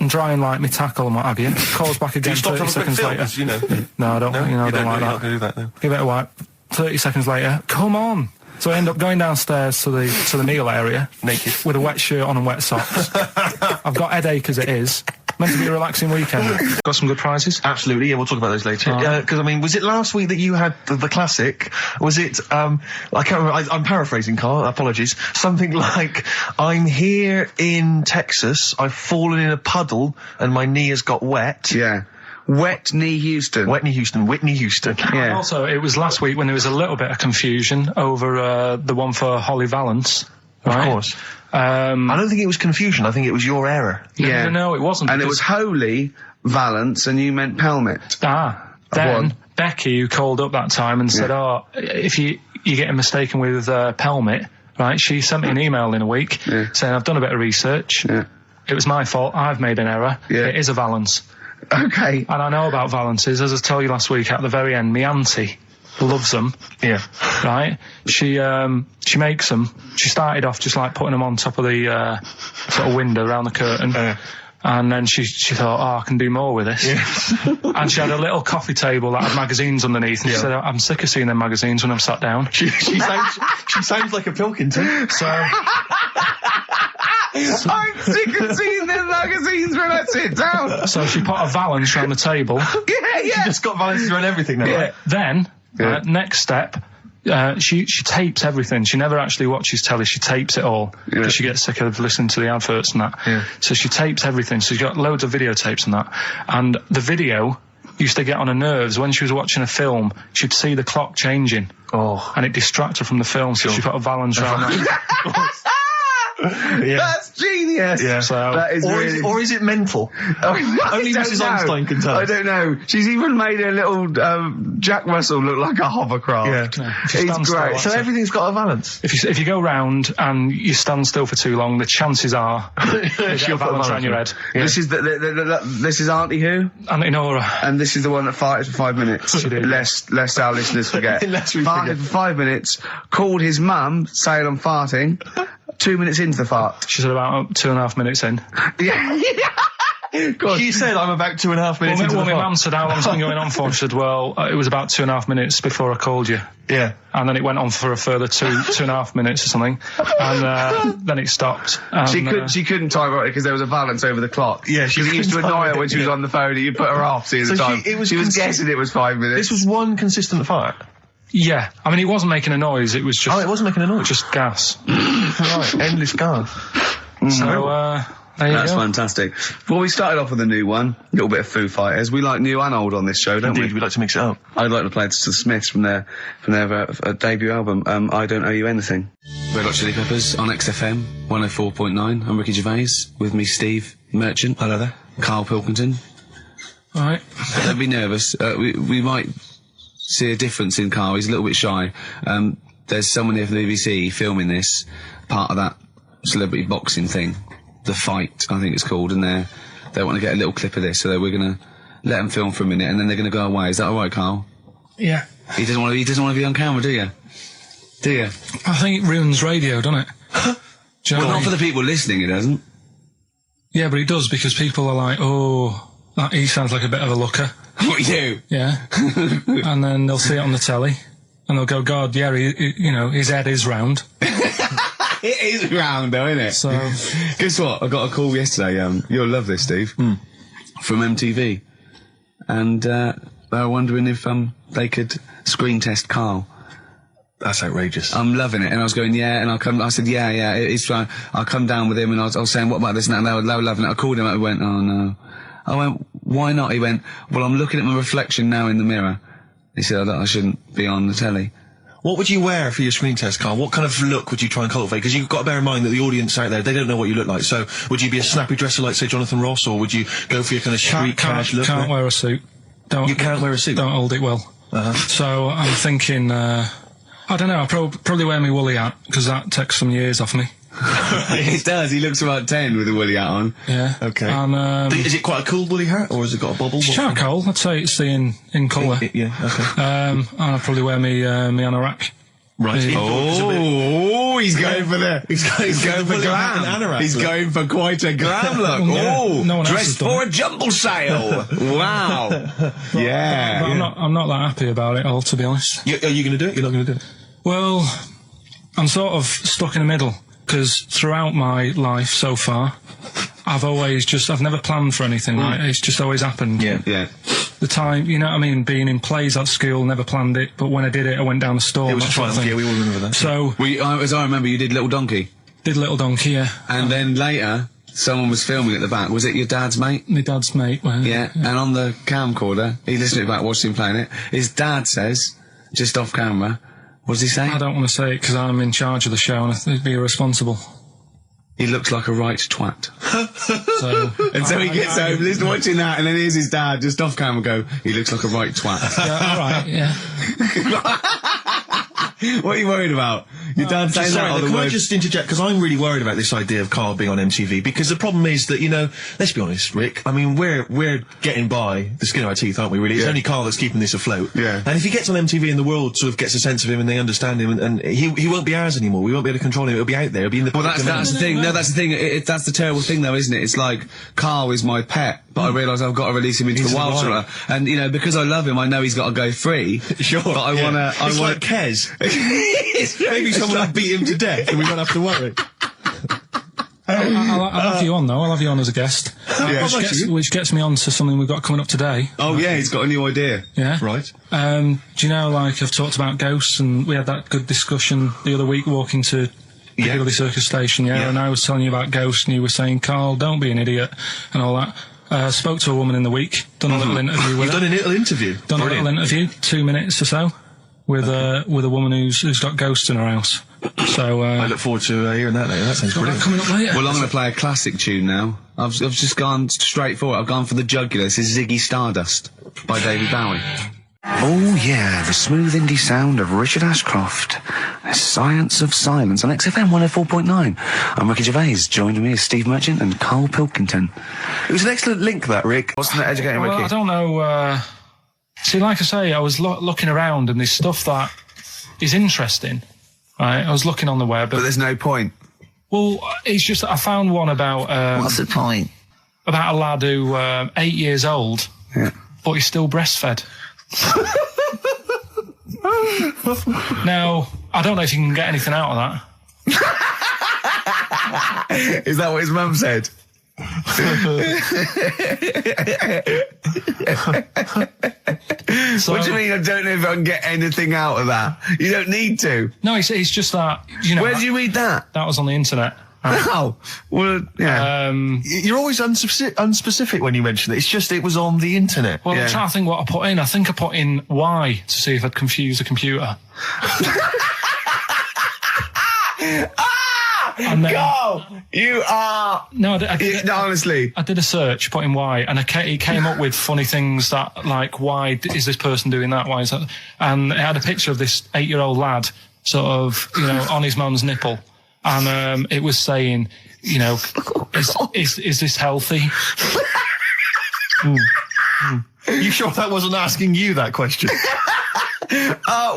and dry and like my tackle and what have you. Calls back again 30 seconds later. No, I don't. No? I don't like that. You're not going to do that, no. Give it a wipe. 30 seconds later, come on. So I end up going downstairs to the meal area, naked, with a wet shirt on and wet socks. I've got headache as it is. Meant to be a relaxing weekend. Got some good prizes? Absolutely, yeah, we'll talk about those later. Because, was it last week that you had the classic? Was it, I can't remember, I'm paraphrasing, Karl, apologies. Something like, I'm here in Texas, I've fallen in a puddle, and my knee has got wet. Yeah. Whitney Houston. Yeah. And also, it was last week when there was a little bit of confusion over the one for Holly Valance. Right? Of course. I don't think it was confusion. I think it was your error. Yeah. No, it wasn't. And it was Holy Valance, and you meant Pelmet. Then Becky, who called up that time and said, if you're getting mistaken with Pelmet, right, she sent me an email in a week saying, I've done a bit of research. Yeah. It was my fault. I've made an error. Yeah. It is a Valance. Okay. And I know about Valances. As I told you last week, at the very end, my auntie loves them. Yeah. Right? She makes them. She started off just like putting them on top of the sort of window around the curtain. And then she thought, I can do more with this. Yeah. And she had a little coffee table that had magazines underneath. And she said, I'm sick of seeing them magazines when I'm sat down. She sounds like a Pilkington. So... I'm sick of seeing them magazines when I sit down. So she put a Valance around the table. Yeah. She just got Valances around everything now. Yeah. Right? Then, next step, she tapes everything. She never actually watches telly. She tapes it all because she gets sick of listening to the adverts and that. Yeah. So she tapes everything. So she's got loads of videotapes and that. And the video used to get on her nerves. When she was watching a film, she'd see the clock changing. And it distracted her from the film. So she put a Valance around that. Yeah. That's genius. Yeah. So, That is really... Or is it mental? Only Mrs. Einstein can tell I us. don't know. She's even made a little Jack Russell look like a hovercraft. Yeah. if you stand It's still, great. that's So it. everything's got a balance. If you go round and you stand still for too long, the chances are you get She'll a put a balance balance around your head. Yeah. This is this is Auntie Who, And Nora. and this is the one that farted for 5 minutes. She did. Lest our listeners forget. Lest we farted forget. for 5 minutes. Called his mum, saying I'm farting. 2 minutes into the fart. She said about 2.5 minutes in. Yeah. God. She said I'm about 2.5 minutes into Well, the my fart. mum said, how long's it been going on for? She said, well, it was about 2.5 minutes before I called you. Yeah. And then it went on for a further 2.5 minutes or something. And then it stopped. And, She couldn't time it because there was a balance over the clock. Yeah, she Because it used to couldn't annoy time her when it, she was yeah. on the phone and you put her off seeing the So time. she was guessing it was 5 minutes. This was one consistent fart. yeah. I mean, it wasn't making a noise. It was just... Oh, it wasn't making a noise. Just gas. Right, endless gas. So, there you That's go. fantastic. Well, we started off with a new one, a little bit of Foo Fighters. We like new and old on this show, don't Indeed, we? we like to mix it up. I'd like to play to the Smiths from their debut album, I Don't Owe You Anything. Red Hot Chili Peppers on XFM 104.9. I'm Ricky Gervais. With me, Steve Merchant. Hello there. Karl Pilkington. All right. Don't be nervous. We might see a difference in Karl. He's a little bit shy. There's someone here from the BBC filming this, part of that celebrity boxing thing. The Fight, I think it's called, and they want to get a little clip of this, so we're going to let them film for a minute, and then they're going to go away. Is that all right, Karl? Yeah. He doesn't want to be on camera, do you? Do you? I think it ruins radio, doesn't it? Do you know Well, what I not for mean? the people listening, it doesn't. Yeah, but it does, because people are like, oh, he sounds like a bit of a looker. What you? Yeah. And then they'll see it on the telly, and they'll go, God, yeah, his head is round. It is round, though, isn't it? So, Guess what? I got a call yesterday. You'll love this, Steve. From MTV, and they were wondering if they could screen test Karl. That's outrageous. I'm loving it, and I was going, yeah, and I said, yeah, it's fine. I'll come down with him, and I was saying, what about this and that, and they were loving it. I called him up and went, oh no. I went, why not? He went, well, I'm looking at my reflection now in the mirror. He said, I shouldn't be on the telly. What would you wear for your screen test, Karl? What kind of look would you try and cultivate? Because you've got to bear in mind that the audience out there, they don't know what you look like. So, would you be a snappy dresser like, say, Jonathan Ross, or would you go for your kind of street cash look? can't wear a suit. Don't, You can't wear a suit? Don't hold it well. So I'm thinking, I don't know, I'll probably wear my woolly hat, because that takes some years off me. It does. He looks about 10 with a woolly hat on. Yeah. Okay. And, Is it quite a cool woolly hat, or has it got a bobble? it's charcoal, I'd say it's the in colour. Yeah, okay. And I'll probably wear me anorak. Right. Oh, he's going for He's going for woolly hat and glam. anorak He's look. going for quite a glam look. Yeah, Oh, no one else has dressed done for it. a jumble sale. Wow. Yeah. But I'm not that happy about it all, to be honest. Are you going to do it? You're not going to do it? Well, I'm sort of stuck in the middle, because throughout my life so far, I've never planned for anything, right? It's just always happened. Yeah. The time, you know what I mean, being in plays at school, never planned it, but when I did it, I went down the store. It was a that sort of triumph, thing. yeah, we all remember that. So, As I remember, you did Little Donkey. did Little Donkey, yeah. And then later, someone was filming at the back. Was it your dad's mate? My dad's mate. Well, Yeah. And on the camcorder, he listened to it back, watched him playing it. His dad says, just off camera, what does he say? I don't want to say it because I'm in charge of the show and I'd be irresponsible. He looks like a right twat. So, And so he gets home, listening, watching that, and then here's his dad just off camera go, he looks like a right twat. yeah, all right, yeah. What are you worried about? Your dad saying that or the Can I words? just interject? Because I'm really worried about this idea of Karl being on MTV. Because the problem is that, you know, let's be honest, Rick. I mean, we're getting by the skin of our teeth, aren't we? Really, it's Yeah. only Karl that's keeping this afloat. Yeah. And if he gets on MTV and the world sort of gets a sense of him and they understand him, and he won't be ours anymore. We won't be able to control him. It'll be out there. It'll be in the. Well, public that's the domain. thing. No, that's the thing. That's the terrible thing, though, isn't it? It's like Karl is my pet, but I realise I've got to release him into He's the wild. alive. And you know, because I love him, I know he's got to go free. Sure. But I wanna. It's like Kez. Maybe someone will beat him to death, and we won't have to worry. I'll have you on, though. I'll have you on as a guest. Yeah. Which gets me on to something we've got coming up today. Oh yeah, he's got a new idea. Yeah. Right. Do you know, like, I've talked about ghosts, and we had that good discussion the other week walking to Piccadilly Circus Station, yeah, and I was telling you about ghosts, and you were saying, Karl, don't be an idiot, and all that. Spoke to a woman in the week, done a little interview with You've her. done a little interview. Done a little interview, 2 minutes or so, with a woman who's got ghosts in her house. So I look forward to hearing that later. That sounds brilliant. coming up later. Well, I'm going to play a classic tune now. I've just gone straight for it. I've gone for the jugular. This is Ziggy Stardust by David Bowie. Oh yeah, the smooth indie sound of Richard Ashcroft. The Science of Silence on XFM 104.9. I'm Ricky Gervais. Joining me is Steve Merchant and Karl Pilkington. It was an excellent link, that, Rick. Wasn't it educating, Well, Ricky? I don't know. See, like I say, I was looking around and there's stuff that is interesting. Right, I was looking on the web. But there's no point. Well, it's just that I found one about What's the point? about a lad who 8 years old, Yeah. but he's still breastfed. Now, I don't know if you can get anything out of that. Is that what his mum said? So, What do you mean? I don't know if I can get anything out of that. You don't need to. No, it's just that, you know, Where did you read that? that was on the internet. Oh, well, yeah. You're always unspecific when you mention it. It's just it was on the internet. Well, Yeah. I'm trying to think what I put in. I think I put in Y to see if I'd confuse a computer. And then, Carl, you are. no, I did, No, honestly. I did a search, put in why, and it came up with funny things that, like, why is this person doing that? Why is that? And it had a picture of this 8-year-old lad, sort of, you know, on his mum's nipple, and it was saying, you know, is this healthy? You sure that wasn't asking you that question?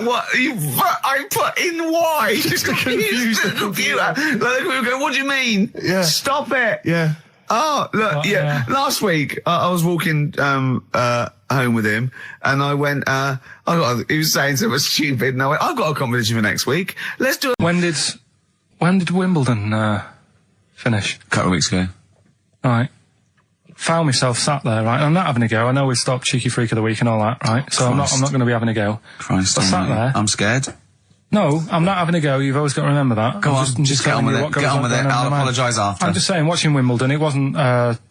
What? I put in why? Just to confuse the computer. Like, we go, what do you mean? Yeah. Stop it. Yeah. Oh, look, yeah. Last week, I was walking home with him, and I went, he was saying something stupid, and I went, I've got a competition for next week. Let's do it. When did Wimbledon finish? A couple of weeks ago. Right. Found myself sat there, right? I'm not having a go. I know we stopped Cheeky Freak of the Week and all that, right? So I'm not going to be having a go. Christ, I sat there. I'm scared. No, I'm not having a go. You've always got to remember that. Go on, just get on with it. Get on with it. I'll apologise after. I'm just saying, watching Wimbledon, it wasn't,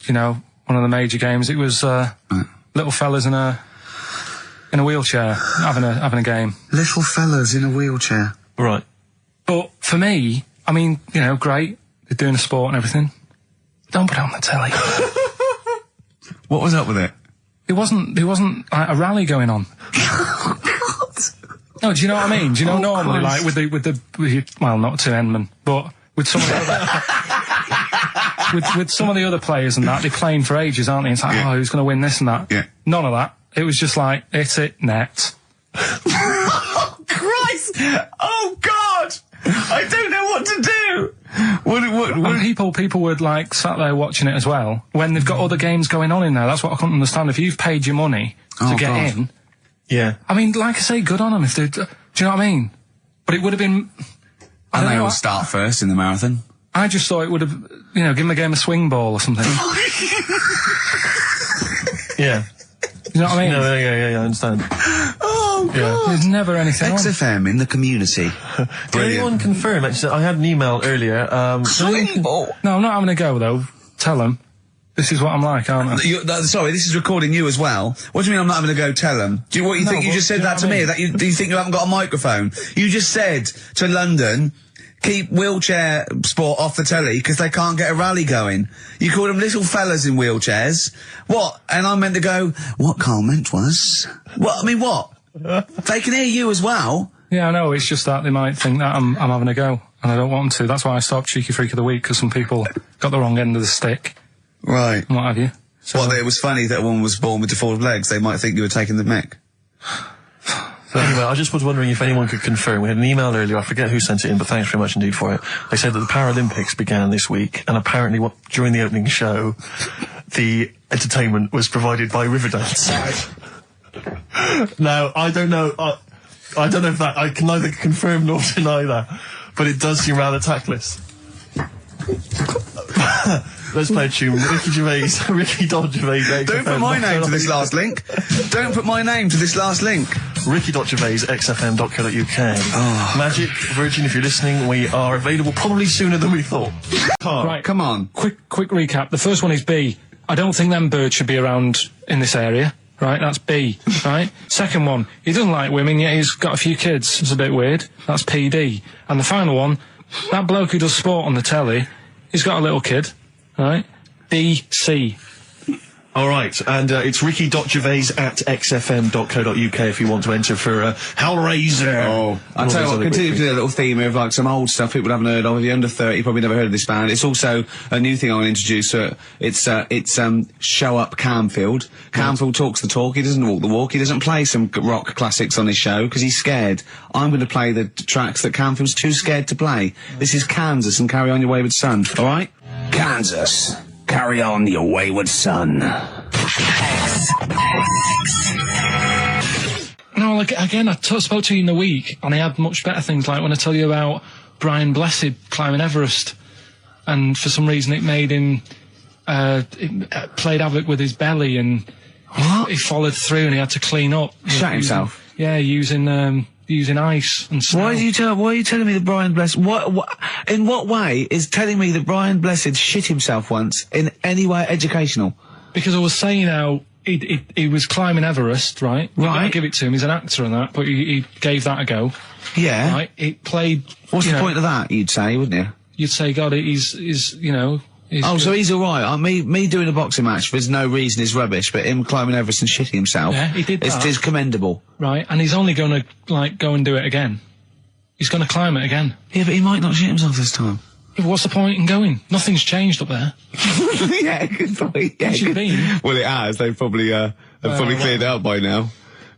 you know, one of the major games. It was little fellas in a wheelchair having a game. Little fellas in a wheelchair. Right. But for me, I mean, you know, great. They're doing a sport and everything. Don't put it on the telly. What was up with it? There wasn't like, a rally going on. No, do you know what I mean? Do you know normally, Christ. like with well, not to Enman, but with some of the other, with some of the other players and that, they're playing for ages, aren't they? It's like, oh, who's going to win this and that? Yeah. None of that. It was just like, hit it, net. Oh, Christ! Oh, God! I don't know what to do! And people were like sat there watching it as well when they've got other games going on in there. That's what I couldn't understand. If you've paid your money to get God. in, Yeah. I mean, like I say, good on them if they. Do you know what I mean? But it would have been. I And don't they know. all start first in the marathon. I just thought it would have, you know, given the game a swing ball or something. Yeah. You know what I mean? No, yeah, I understand. Oh, Yeah. There's never anything on. XFM in the community. Did anyone confirm, actually, I had an email earlier, Swing ball. No, I'm not having a go though. Tell them. This is what I'm like, aren't I? Sorry, this is recording you as well. What do you mean I'm not having to go tell them? Do you think you but just said do you know that to what I me? mean? That do you think you haven't got a microphone? You just said to London, keep wheelchair sport off the telly because they can't get a rally going. You called them little fellas in wheelchairs. What? And I meant to go, what Karl meant was... What? I mean, what? They can hear you as well. Yeah, I know. It's just that they might think that I'm having a go, and I don't want them to. That's why I stopped Cheeky Freak of the Week, because some people got the wrong end of the stick Right. and what have you. So, Well, it was funny that a woman was born with deformed legs. They might think you were taking the mick. So anyway, I just was wondering if anyone could confirm. We had an email earlier, I forget who sent it in, but thanks very much indeed for it. They said that the Paralympics began this week, and apparently during the opening show, the entertainment was provided by Riverdance. Now, I don't know if that, I can neither confirm nor deny that, but it does seem rather tactless. Let's play a tune. Ricky Gervais. Don't put my name to this last link. Don't put my name to this last link. Ricky.Gervais, xfm.co.uk. Magic, Virgin, if you're listening, we are available probably sooner than we thought. right, Come on. quick recap. The first one is B. I don't think them birds should be around in this area. Right, that's B, right? Second one, he doesn't like women, yet he's got a few kids. It's a bit weird. That's PD. And the final one, that bloke who does sport on the telly, he's got a little kid, right? DC. All right, and it's ricky.gervais@xfm.co.uk if you want to enter for Hellraiser. Oh, I'll tell you what, continue to do a little theme of like some old stuff people haven't heard of. If you're under 30, you probably never heard of this band. It's also a new thing I want to introduce. It's Show Up Camfield. Camfield talks the talk, he doesn't walk the walk. He doesn't play some rock classics on his show because he's scared. I'm going to play the tracks that Camfield's too scared to play. This is Kansas and Carry On Your Wayward Son, alright? Kansas. Carry on your wayward son. No, like, again, I spoke to you in the week, and I had much better things, like when I tell you about Brian Blessed climbing Everest, and for some reason it made him, it played havoc with his belly, and he followed through, and he had to clean up. Shut himself? Yeah, using ice and snow. Why are you telling me that Brian Blessed, in what way is telling me that Brian Blessed shit himself once in any way educational? Because I was saying how he was climbing Everest, right? Right. I give it to him, he's an actor and that, but he gave that a go. Yeah. Right? It played... What's the point of that, you'd say, wouldn't you? You'd say, God, he's you know... So he's alright. Me doing a boxing match for no reason is rubbish, but him climbing Everest and shitting himself... Yeah, he did that. It's commendable. Right, and he's only gonna, like, go and do it again. He's gonna climb it again. Yeah, but he might not shit himself this time. Yeah, what's the point in going? Nothing's changed up there. Yeah, good point. Yeah, Where's you been? Well, it has. They've probably cleared it out by now.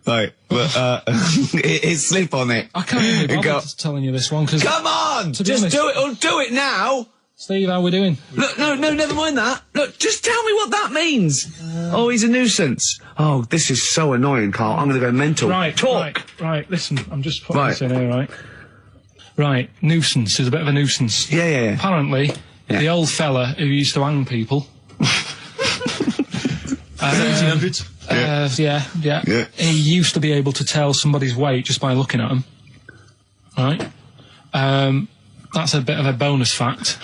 Right, but, it's slip on it. I can't even be bothered telling you this one, because... Come on! Just do it, or do it now! Steve, how we doing? Look, no, never mind that. Look, just tell me what that means. Oh, he's a nuisance. Oh, this is so annoying, Carl. I'm gonna go mental. Right, talk. Right, listen, I'm just putting this in here, right? Right, nuisance is a bit of a nuisance. Yeah. Apparently, the old fella who used to hang people... 1800s? Yeah. He used to be able to tell somebody's weight just by looking at them. Right? That's a bit of a bonus fact.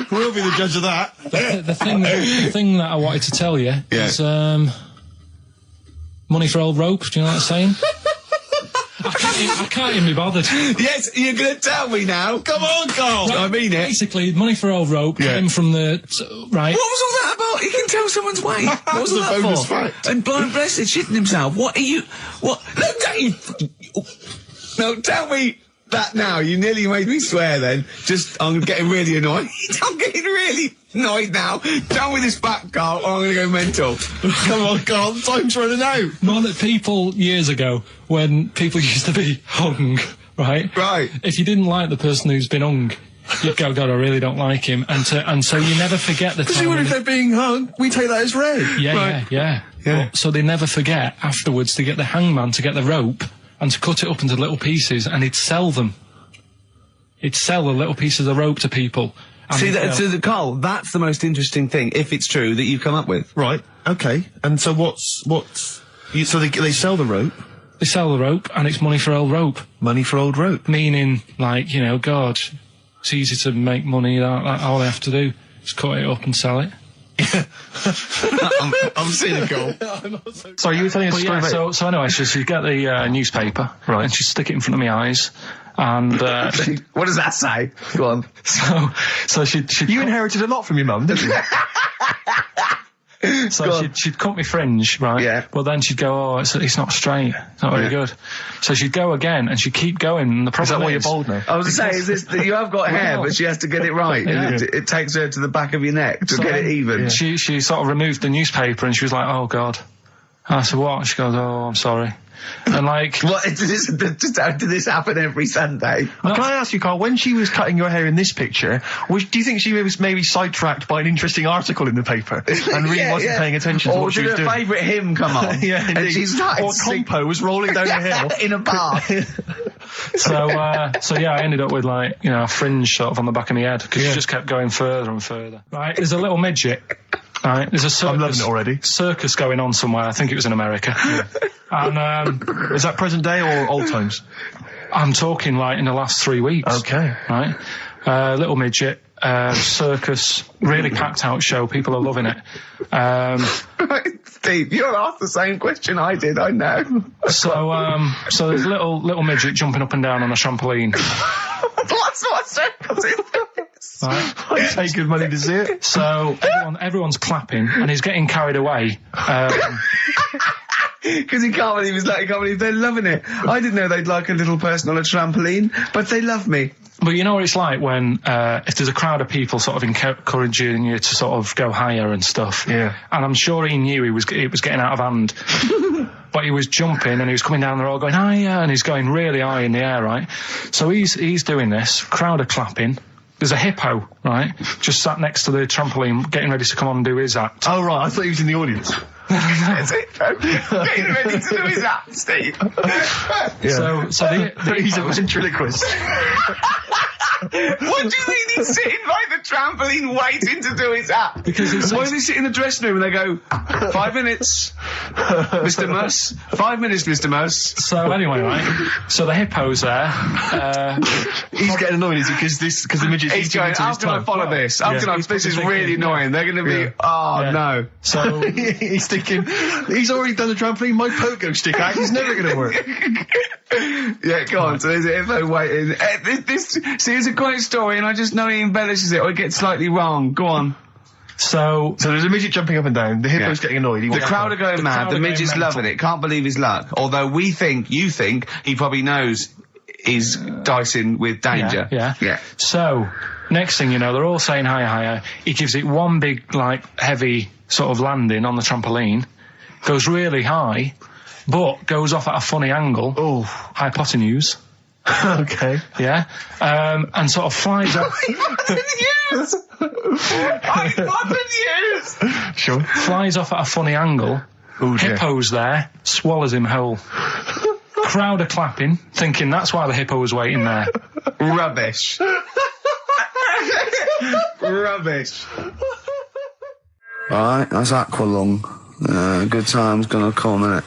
We'll be the judge of that. The thing that I wanted to tell you is money for old rope. Do you know what I'm saying? I can't even be bothered. Yes, you're gonna tell me now. Come on, Carl. Right, I mean it. Basically, money for old rope came from the... Right. What was all that about? You can tell someone's weight. What was all that bonus for? fact. And Brian Blessed shitting himself. What are you... What... No, tell me that now. You nearly made me swear then. I'm getting really annoyed. I'm getting really annoyed now. Tell me this back, Carl, or I'm going to go mental. Come on, Carl, time's running out. More that people years ago, when people used to be hung, right? Right. If you didn't like the person who's been hung, you'd go, God, I really don't like him. And so you never forget the time. Because if they're being hung, we take that as read. Yeah. So they never forget afterwards to get the hangman to get the rope and to cut it up into little pieces, and he'd sell them. He'd sell the little pieces of rope to people. See, Carl, that's the most interesting thing, if it's true, that you've come up with. Right, okay. And so so they sell the rope? They sell the rope, and it's money for old rope. Money for old rope? Meaning, like, you know, God, it's easy to make money, all they have to do is cut it up and sell it. I'm cynical. Sorry, you were telling us a story about... So anyway, she'd get the newspaper, right, and she'd stick it in front of my eyes, and... what does that say? Go on. So she'd... You inherited a lot from your mum, didn't you? So she'd cut me fringe, right? Yeah. But then she'd go, oh, it's not straight. It's not very good. So she'd go again, and she'd keep going, and the problem is... that why you're bald now? I was going to say, is this that you have got hair, but she has to get it right. Yeah. It takes her to the back of your neck to get it even. Yeah. She sort of removed the newspaper, and she was like, oh, God. And I said, what? She goes, oh, I'm sorry. And like... What, did this happen every Sunday? Can I ask you, Carl, when she was cutting your hair in this picture, do you think she was maybe sidetracked by an interesting article in the paper and really wasn't paying attention to what she was doing? Or did her favourite hymn come on? Yeah, and she started or Compo was rolling down the hill. In a bath. So I ended up with, like, you know, a fringe sort of on the back of my head, because she just kept going further and further. Right, there's a little midget. Right, there's a circus. I'm loving it already. Circus going on somewhere. I think it was in America. And is that present day or old times? I'm talking like in the last 3 weeks. Okay. Right, little midget. circus, really packed out show. People are loving it. Steve, you'll ask the same question I did, I know. So there's a little midget jumping up and down on a trampoline. That's what circus is. Right. I pay good money to see it. So everyone's clapping, and he's getting carried away. Because he can't believe they're loving it. I didn't know they'd like a little person on a trampoline, but they love me. But you know what it's like when, if there's a crowd of people sort of encouraging you to sort of go higher and stuff. Yeah. And I'm sure he knew it was getting out of hand. But he was jumping and he was coming down the road going higher, and he's going really high in the air, right? So he's doing this, crowd are clapping. There's a hippo, right, just sat next to the trampoline getting ready to come on and do his act. Oh, right, I thought he was in the audience. That's it. Getting ready to do his act, Steve. Yeah. So he's a ventriloquist. What do you mean he's sitting by the trampoline waiting to do his act? Because why does he sit in the dressing room and they go, 5 minutes, Mr. Muss, 5 minutes, Mr. Muss. So anyway, right, so the hippo's there. He's getting annoyed because the midget's He's going, how can I follow this? This is really annoying. They're going to be, no. So he's thinking, he's already done the trampoline, my pogo stick act is never going to work. Yeah, go on. So there's a hippo waiting. Here's a great story, and I just know he embellishes it or it gets slightly wrong. Go on. So there's a midget jumping up and down. The hippo's getting annoyed. The crowd are going mad. The midget's loving it. Can't believe his luck. Although you think he probably knows he's dicing with danger. Yeah. So next thing you know, they're all saying higher. He gives it one big, heavy sort of landing on the trampoline, goes really high, but goes off at a funny angle. Oh, hypotenuse. Okay. Yeah. And sort of flies up. Hypotenuse! Sure. Flies off at a funny angle. Oh, dear. Hippo's there, swallows him whole. Crowd are clapping, thinking that's why the hippo was waiting there. Rubbish. Rubbish. Right, that's Aqualung. Good time's gonna come, innit?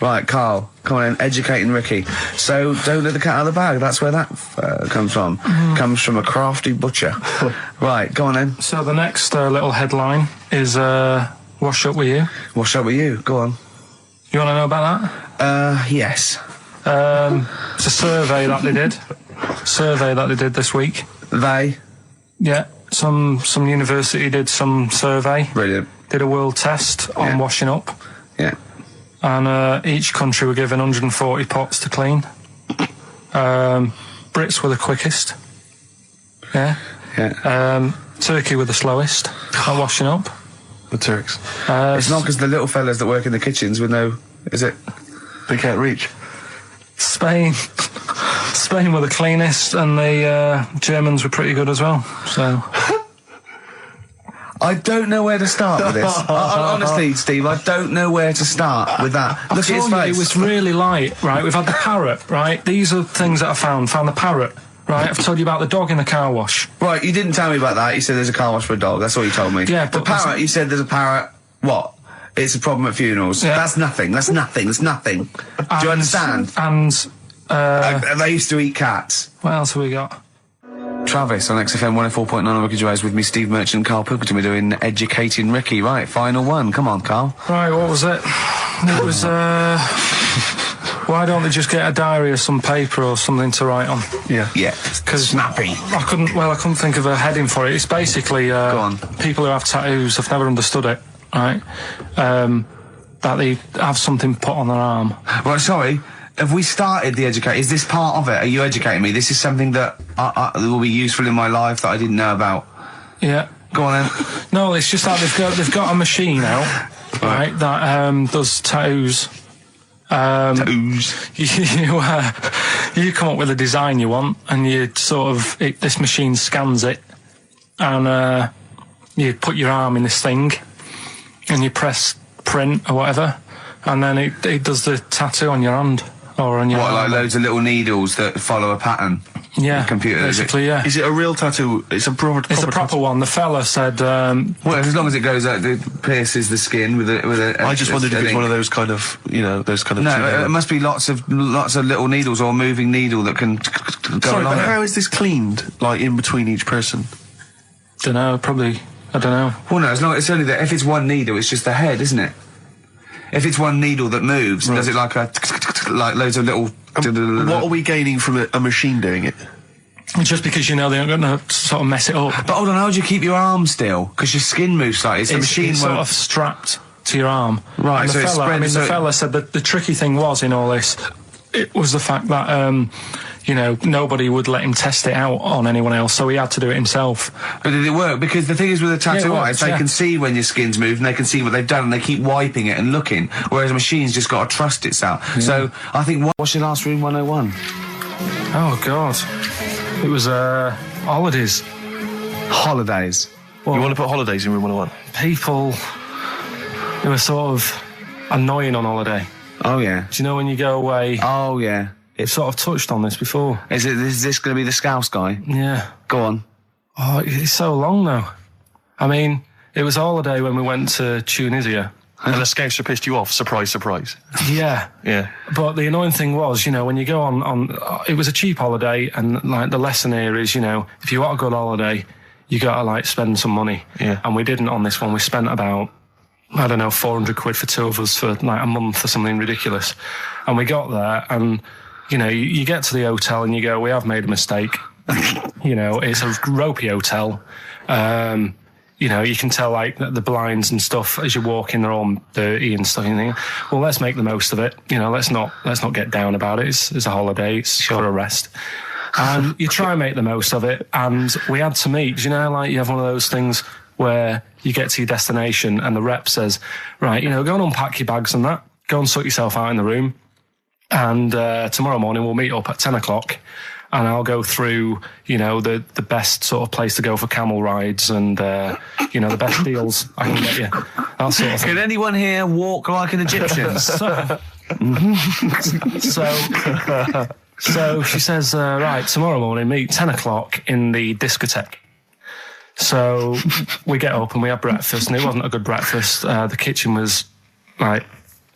Right, Karl, come on in, educating Ricky. So, don't let the cat out of the bag, that's where that comes from. Comes from a crafty butcher. Right, go on then. So the next little headline is, Wash Up With You. Wash up with you, go on. You want to know about that? Yes. It's a survey that they did this week. They? Yeah, some university did some survey. Brilliant. Did a world test on washing up. Yeah. And each country were given 140 pots to clean. Brits were the quickest. Yeah. Turkey were the slowest at washing up. The Turks. It's not because the little fellas that work in the kitchens with no... Is it? They can't reach. Spain were the cleanest, and the Germans were pretty good as well. So... I don't know where to start with this. Honestly, Steve, I don't know where to start with that. Look at his face. It was really light, right? We've had the parrot, right? These are things that I found. Found the parrot, right? I've told you about the dog in the car wash. Right, you didn't tell me about that. You said there's a car wash for a dog. That's all you told me. Yeah, the but parrot, you said there's a parrot. What? It's a problem at funerals. Yeah. That's nothing. That's nothing. That's nothing. Do you understand? And they used to eat cats. what else have we got? Travis on XFM 104.9 on Ricky Gervais with me, Steve Merchant and Karl Pilkington. We're doing Educating Ricky. Right, final one. Come on, Karl. Right, what was it? It was, why don't they just get a diary or some paper or something to write on? Yeah. Because snappy. I couldn't think of a heading for it. It's basically, Go on. people who have tattoos, I've never understood it, right? That they have something put on their arm. Right, sorry. Have we started the educate? Is this part of it? Are you educating me? This is something that will be useful in my life that I didn't know about. Yeah. Go on then. No, it's just that they've got a machine out, right, that does tattoos. Tattoos. You come up with a design you want, and you sort of this machine scans it, and you put your arm in this thing, and you press print or whatever, and then it does the tattoo on your hand or on your What, like arm. loads of little needles that follow a pattern? Yeah, the computer, basically, yeah. Is it a real tattoo? It's a proper It's a proper one. The fella said... well, as long as it goes out, it pierces the skin with a I just wondered if it's one of those kind of, those kind of... No, it must be lots of little needles or a moving needle that can go Sorry, along but it. how is this cleaned, like, in between each person? Don't know, probably, I don't know. Well, no, it's only that if it's one needle, it's just the head, isn't it? If it's one needle that moves, does it like like loads of little... What are we gaining from a machine doing it? Just because you know they're going to sort of mess it up. But hold on, how do you keep your arm still? Because your skin moves slightly, so the machine it's won't... sort of strapped to your arm. Right, and so it's spread... the fella said that the tricky thing was in all this, it was the fact that, you know, nobody would let him test it out on anyone else, so he had to do it himself. But did it work? Because the thing is with a tattoo artist, they yeah. can see when your skin's moved and they can see what they've done and they keep wiping it and looking, whereas a machine's just got to trust itself. Yeah. So I think... What's your last room 101? Oh, God. It was, holidays. Holidays. Well, You want to put holidays in room 101? people who were sort of annoying on holiday. Oh, yeah. Do you know when you go away? Oh, yeah. It's sort of touched on this before. Is this going to be the Scouse guy? Yeah. Go on. Oh, it's so long though. I mean, it was a holiday when we went to Tunisia. And the Scouser pissed you off. Surprise, surprise. Yeah. Yeah. But the annoying thing was, you know, when you go on it was a cheap holiday, and like the lesson here is, you know, if you want a good holiday, you gotta like spend some money. Yeah. And we didn't on this one. We spent about, I don't know, 400 quid for two of us for like a month or something ridiculous. And we got there and, you know, you get to the hotel and you go, we have made a mistake. You know, it's a ropey hotel. You know, you can tell like the blinds and stuff as you walk in, they're all dirty and stuff. And you think, well, let's make the most of it. You know, let's not get down about it. It's a holiday. It's for a rest. And you try and make the most of it. And we had to meet. You know, like you have one of those things where you get to your destination and the rep says, right, you know, go and unpack your bags and that. Go and sort yourself out in the room. And tomorrow morning we'll meet up at 10 o'clock. And I'll go through, you know, the best sort of place to go for camel rides and, you know, the best deals I can get you. That sort of thing. Can anyone here walk like an Egyptian? So she says, right, tomorrow morning, meet 10 o'clock in the discotheque. So we get up and we have breakfast, and it wasn't a good breakfast. The kitchen was, like,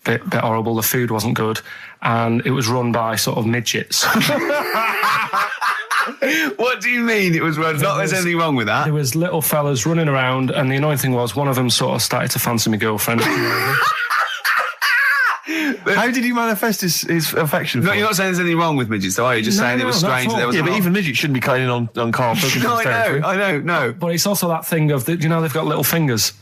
bit horrible. The food wasn't good. And it was run by sort of midgets. What do you mean it was run? Not there's anything wrong with that. There was little fellas running around, and the annoying thing was one of them sort of started to fancy my girlfriend. How did he manifest his affection for No, you're not saying there's anything wrong with midgets, though, are you? Just saying it was strange that there was... Yeah, but even midgets shouldn't be cutting on Karl Pilkington's No, territory. I know. But it's also that thing of, you know, they've got little fingers.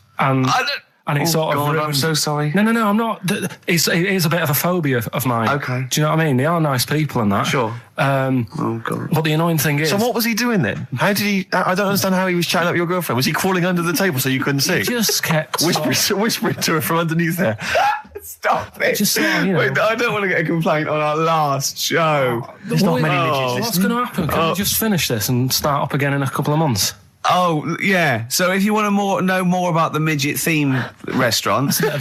And it's sort of God, ruined. I'm so sorry. No, I'm not. It is a bit of a phobia of mine. Okay. Do you know what I mean? They are nice people and that. Sure. Oh, God. But the annoying thing is... So what was he doing then? How did he... I don't understand how he was chatting up your girlfriend. Was he crawling under the table so you couldn't see? He just kept... Whispering to her from underneath there. Stop it. Just sort of, you know... Wait, I don't want to get a complaint on our last show. There's not many midgets. What's going to happen? Can we just finish this and start up again in a couple of months? Oh, yeah. So if you want to know more about the midget theme restaurants, then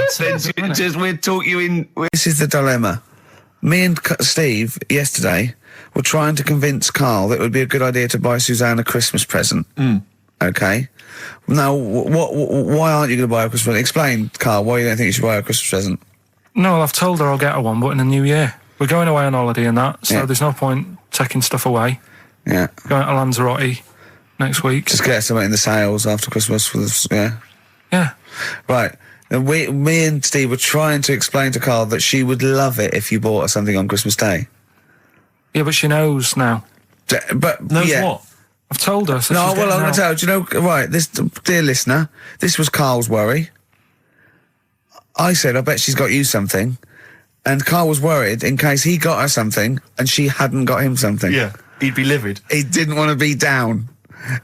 we'll talk you in... This is the dilemma. Me and Steve, yesterday, were trying to convince Karl that it would be a good idea to buy Suzanne a Christmas present. Okay? Now, why aren't you going to buy her a Christmas present? Explain, Karl, why you don't think you should buy her a Christmas present. No, I've told her I'll get her one, but in the new year. We're going away on holiday and that, so there's no point taking stuff away. Yeah. Going to Lanzarote next week. Just get something in the sales after Christmas for the... Yeah. Yeah. Right. And me and Steve were trying to explain to Karl that she would love it if you bought her something on Christmas Day. Yeah, but she knows now. But Knows what? I've told her. So No, she's well, I'm getting going to out. tell you, do you know, right, this, dear listener, this was Karl's worry. I said, I bet she's got you something. And Karl was worried in case he got her something and she hadn't got him something. Yeah, he'd be livid. He didn't want to be down.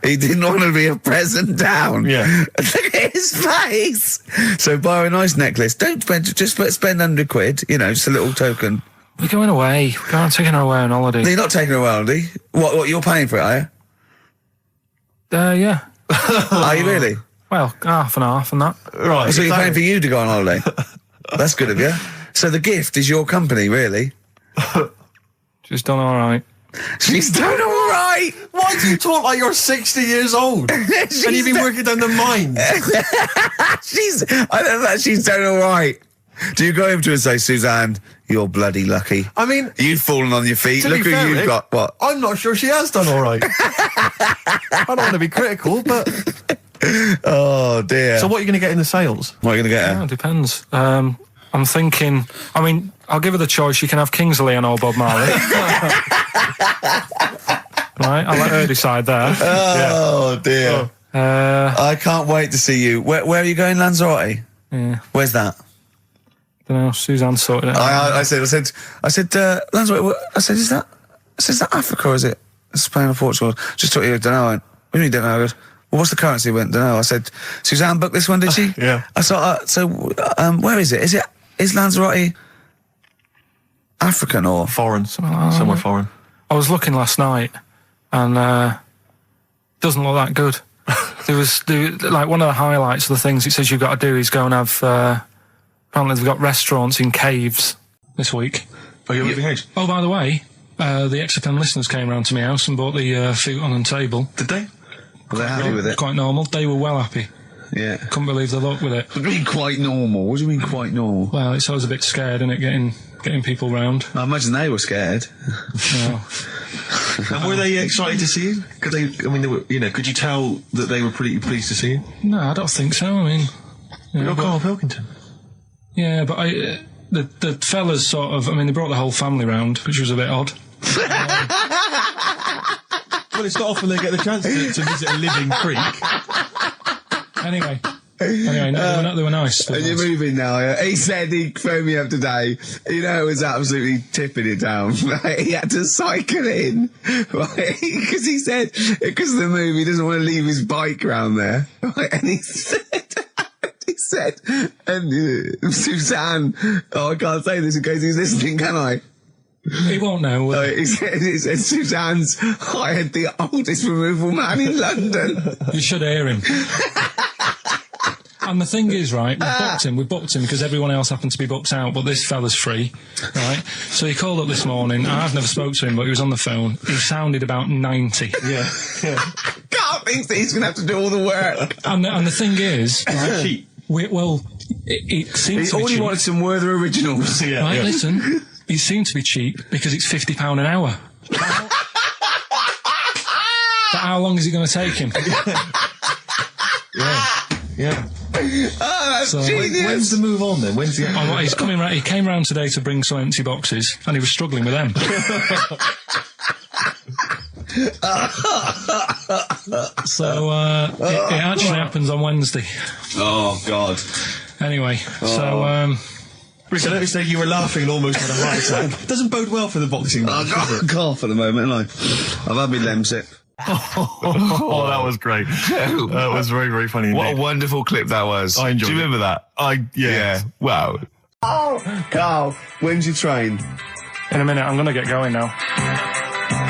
He didn't want to be a present down. Yeah. Look at his face. So buy her a nice necklace. Don't spend, just spend 100 quid, you know, just a little token. We're going away. We're going taking her away on holiday. No, you're not taking her away, are you? What, you're paying for it, are you? Yeah. Are you really? Well, half and half and that. Right. So you're paying for you to go on holiday? That's good of you. So the gift is your company, really? She's done all right. She's done all right. Why do you talk like you're 60 years old? And you've been working down the mines. I don't know, she's done all right. Do you go over to her and say, Suzanne, you're bloody lucky? I mean, You've fallen on your feet. to Look be who fair, you've Rick, got. What? I'm not sure she has done all right. I don't want to be critical, but... Oh, dear. So what are you going to get in the sales? What are you going to get Yeah, her? it depends. I'm thinking, I mean, I'll give her the choice. You can have Kingsley and old Bob Marley. Right, I'll let her decide there. Oh, dear. I can't wait to see you. Where are you going, Lanzarote? Yeah, Where's that? don't know. Suzanne sorted it out. I said, Lanzarote, I said, is that Africa or is it Spain or Portugal? Just thought you don't know. What do you mean, don't know? I goes, well, what's the currency? Went, don't know. I said, Suzanne booked this one, did she? Yeah. I thought, where is it? Is Lanzarote African or? Foreign. Somewhere foreign. I was looking last night, and doesn't look that good. There was like one of the highlights of the things it says you've got to do is go and have. Apparently, they've got restaurants in caves this week. Oh, you're leaving house? Oh, by the way, the XFM listeners came round to my house and bought the futon and table. Did they? Were they happy with it? Quite normal. They were well happy. Yeah. Couldn't believe the luck with it. What do you mean quite normal? What do you mean quite normal? Well, it's always a bit scared, isn't it, getting people round. I imagine they were scared. No. And were they excited to see you? Could they? I mean, they were. You know, could you tell that they were pretty pleased to see you? No, I don't think so. I mean, You're Karl Pilkington. yeah, but the fellas sort of. I mean, they brought the whole family round, which was a bit odd. Well, it's not often they get the chance to visit a living creek. Anyway, no, they were nice. And you're moving now, yeah? He said he phoned me up today. You know, it was absolutely tipping it down. Right? He had to cycle in, right? Because he said, because of the move, he doesn't want to leave his bike around there. Right? And he said, and Suzanne, oh, I can't say this in case he's listening, can I? He won't know. He said Suzanne's hired the oldest removal man in London. You should hear him. And the thing is, right, we booked him because everyone else happened to be booked out, but this fella's free, right? So he called up this morning. I've never spoke to him, but he was on the phone. He sounded about 90. Yeah. Carl thinks that he's going to have to do all the work. And the thing is, right, cheap. it seems He to be only cheap. wanted some Werther originals. Yeah. Right, listen, it seemed to be cheap because it's £50 an hour. But how long is it going to take him? Yeah. Oh, that's So, genius. When's the move on then? When's the? Oh, he's coming round. He came round today to bring some empty boxes, and he was struggling with them. So it actually happens on Wednesday. Oh, God. Anyway, so Rick, I noticed that you were laughing and almost had a heart attack. Doesn't bode well for the boxing match, does it? Cough at the moment, haven't I? I've had my Lemsip. Oh, that was great. That was very, very funny. What a indeed. wonderful clip that was. I enjoyed Do you it. remember that? Yeah. Wow. Oh, Carl, when's your train? in a minute, I'm going to get going now.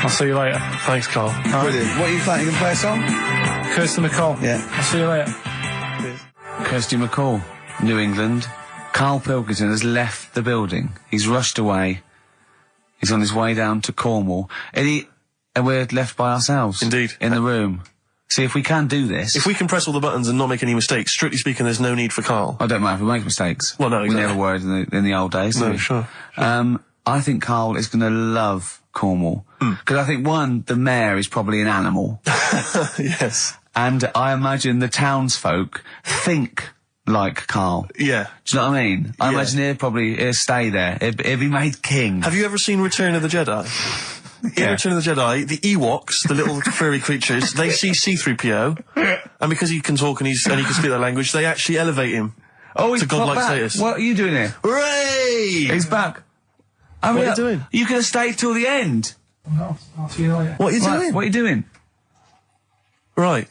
I'll see you later. Thanks, Karl. Brilliant. What are you playing? You can play a song? Kirsty McCall. Yeah. I'll see you later. Kirsty McCall, New England. Karl Pilkington has left the building. He's rushed away. He's on his way down to Cornwall. And we're left by ourselves. Indeed. In the room. See, if we can do this... If we can press all the buttons and not make any mistakes, strictly speaking, there's no need for Karl. I don't mind if we make mistakes. Well, no, exactly. We never were in the old days, did No, we? sure. I think Karl is going to love Cornwall. Because I think, one, the mayor is probably an animal. Yes. And I imagine the townsfolk think like Karl. Yeah. Do you know what I mean? I Yeah. imagine he'll stay there. He'll be made king. Have you ever seen Return of the Jedi? In Yeah. Return of the Jedi, the Ewoks, the little furry creatures, they see C-3PO, and because he can talk and he can speak their language, they actually elevate him Oh, he's to godlike back. status. What are you doing here? Hooray! He's back. I What are you doing? You could have stayed till the end. No, I'll see you later. What are you Right, doing? what are you doing? Right.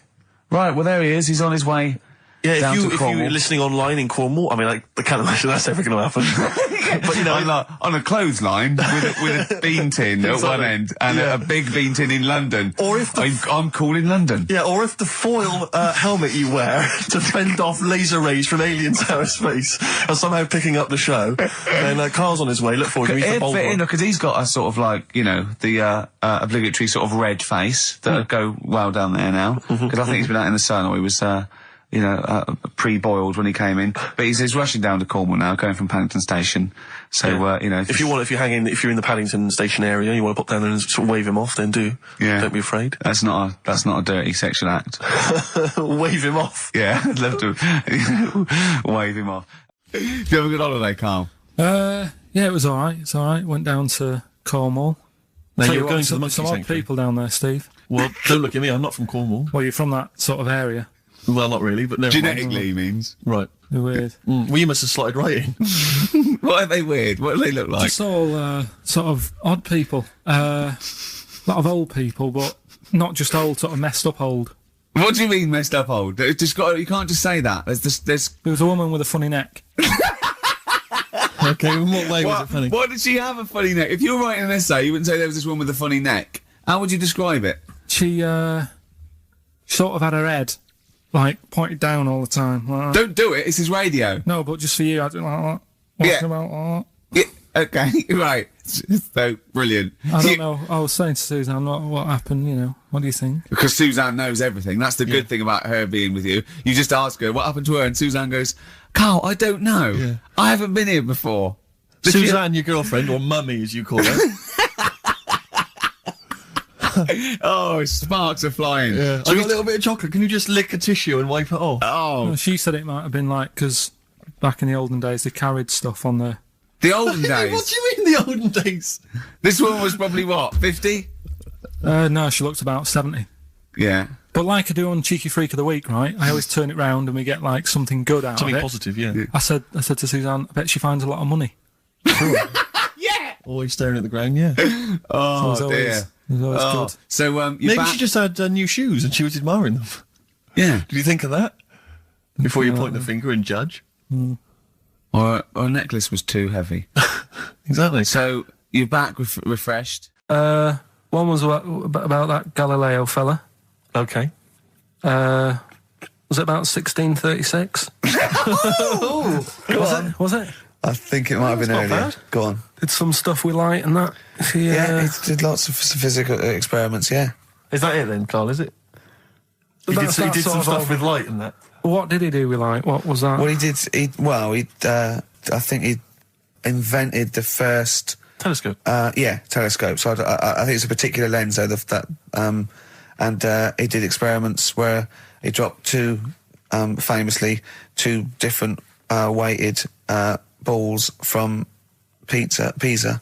Right, well, there he is. He's on his way. Yeah, Down to if Cornwall. you're listening online in Cornwall, I mean, I can't imagine that's ever going to happen. But, you know, on a clothesline with a bean tin at one Exactly. end and Yeah. a big bean tin in London. Or if the I'm cool in London. yeah, or if the foil helmet you wear to fend off laser rays from aliens out of space are somehow picking up the show, then Karl's on his way. Look forward to meet the He'd bold fit in one. because he's got a sort of like, you know, the obligatory sort of red face that would go well down there now. Because I think he's been out in the sun, or he was pre-boiled when he came in. But he's rushing down to Cornwall now, going from Paddington Station. So, if you're in the Paddington Station area, you want to pop down there and sort of wave him off, then do. Yeah. Don't be afraid. That's not a dirty sexual act. Wave him off. Yeah, I'd love to wave him off. Did you have a good holiday, Karl? Yeah, it was alright. It's alright. Went down to Cornwall. Now you're going to the monkey some odd sanctuary. people down there, Steve. Well, don't look at me. I'm not from Cornwall. Well, you're from that sort of area. Well, not really, but never Genetically, he means. Right. They're weird. Well, you must have slotted right in. What are they weird? What do they look like? Just all sort of odd people. A lot of old people, but not just old, sort of messed up old. What do you mean messed up old? You can't just say that. There was a woman with a funny neck. Okay, in what way was it funny? What did she have a funny neck? If you were writing an essay, you wouldn't say there was this woman with a funny neck. How would you describe it? She sort of had her head, like, pointed down all the time. Like Don't do it, it's his radio. No, but just for you, I don't like that. Yeah. About that. Yeah, okay, right. So, brilliant. I don't know. I was saying to Suzanne, what happened, what do you think? Because Suzanne knows everything. That's the good thing about her being with you. You just ask her, what happened to her? And Suzanne goes, Karl, I don't know. Yeah. I haven't been here before. Suzanne, your girlfriend, or mummy as you call her. Oh, sparks are flying. Yeah. I got a little bit of chocolate. Can you just lick a tissue and wipe it off? Oh. Well, she said it might have been like, because back in the olden days, they carried stuff on the... The olden days? What do you mean the olden days? This woman was probably, what, 50? No, she looked about 70. Yeah. But like I do on Cheeky Freak of the Week, right? I always turn it round and we get, like, something good out of it. Something positive, yeah. I said to Suzanne, I bet she finds a lot of money. Yeah! Always staring at the ground, yeah. Oh, so dear. It was always good. So, maybe she just had new shoes and she was admiring them. Yeah. Did you think of that? Before you point the finger and judge? Mm. Or a necklace was too heavy. Exactly. So, you're back refreshed? One was about that Galileo fella. Okay. Was it about 1636? Was it? I think it might have been earlier. Bad. Go on. Did some stuff with light and that. Yeah, he did lots of physical experiments, yeah. Is that it then, Karl, is it? He did some stuff with light and that. What did he do with light? What was that? Well, I think he invented the first... Telescope? Telescope. So I think it's a particular lens, though, and he did experiments where he dropped famously two different weighted balls from Pisa,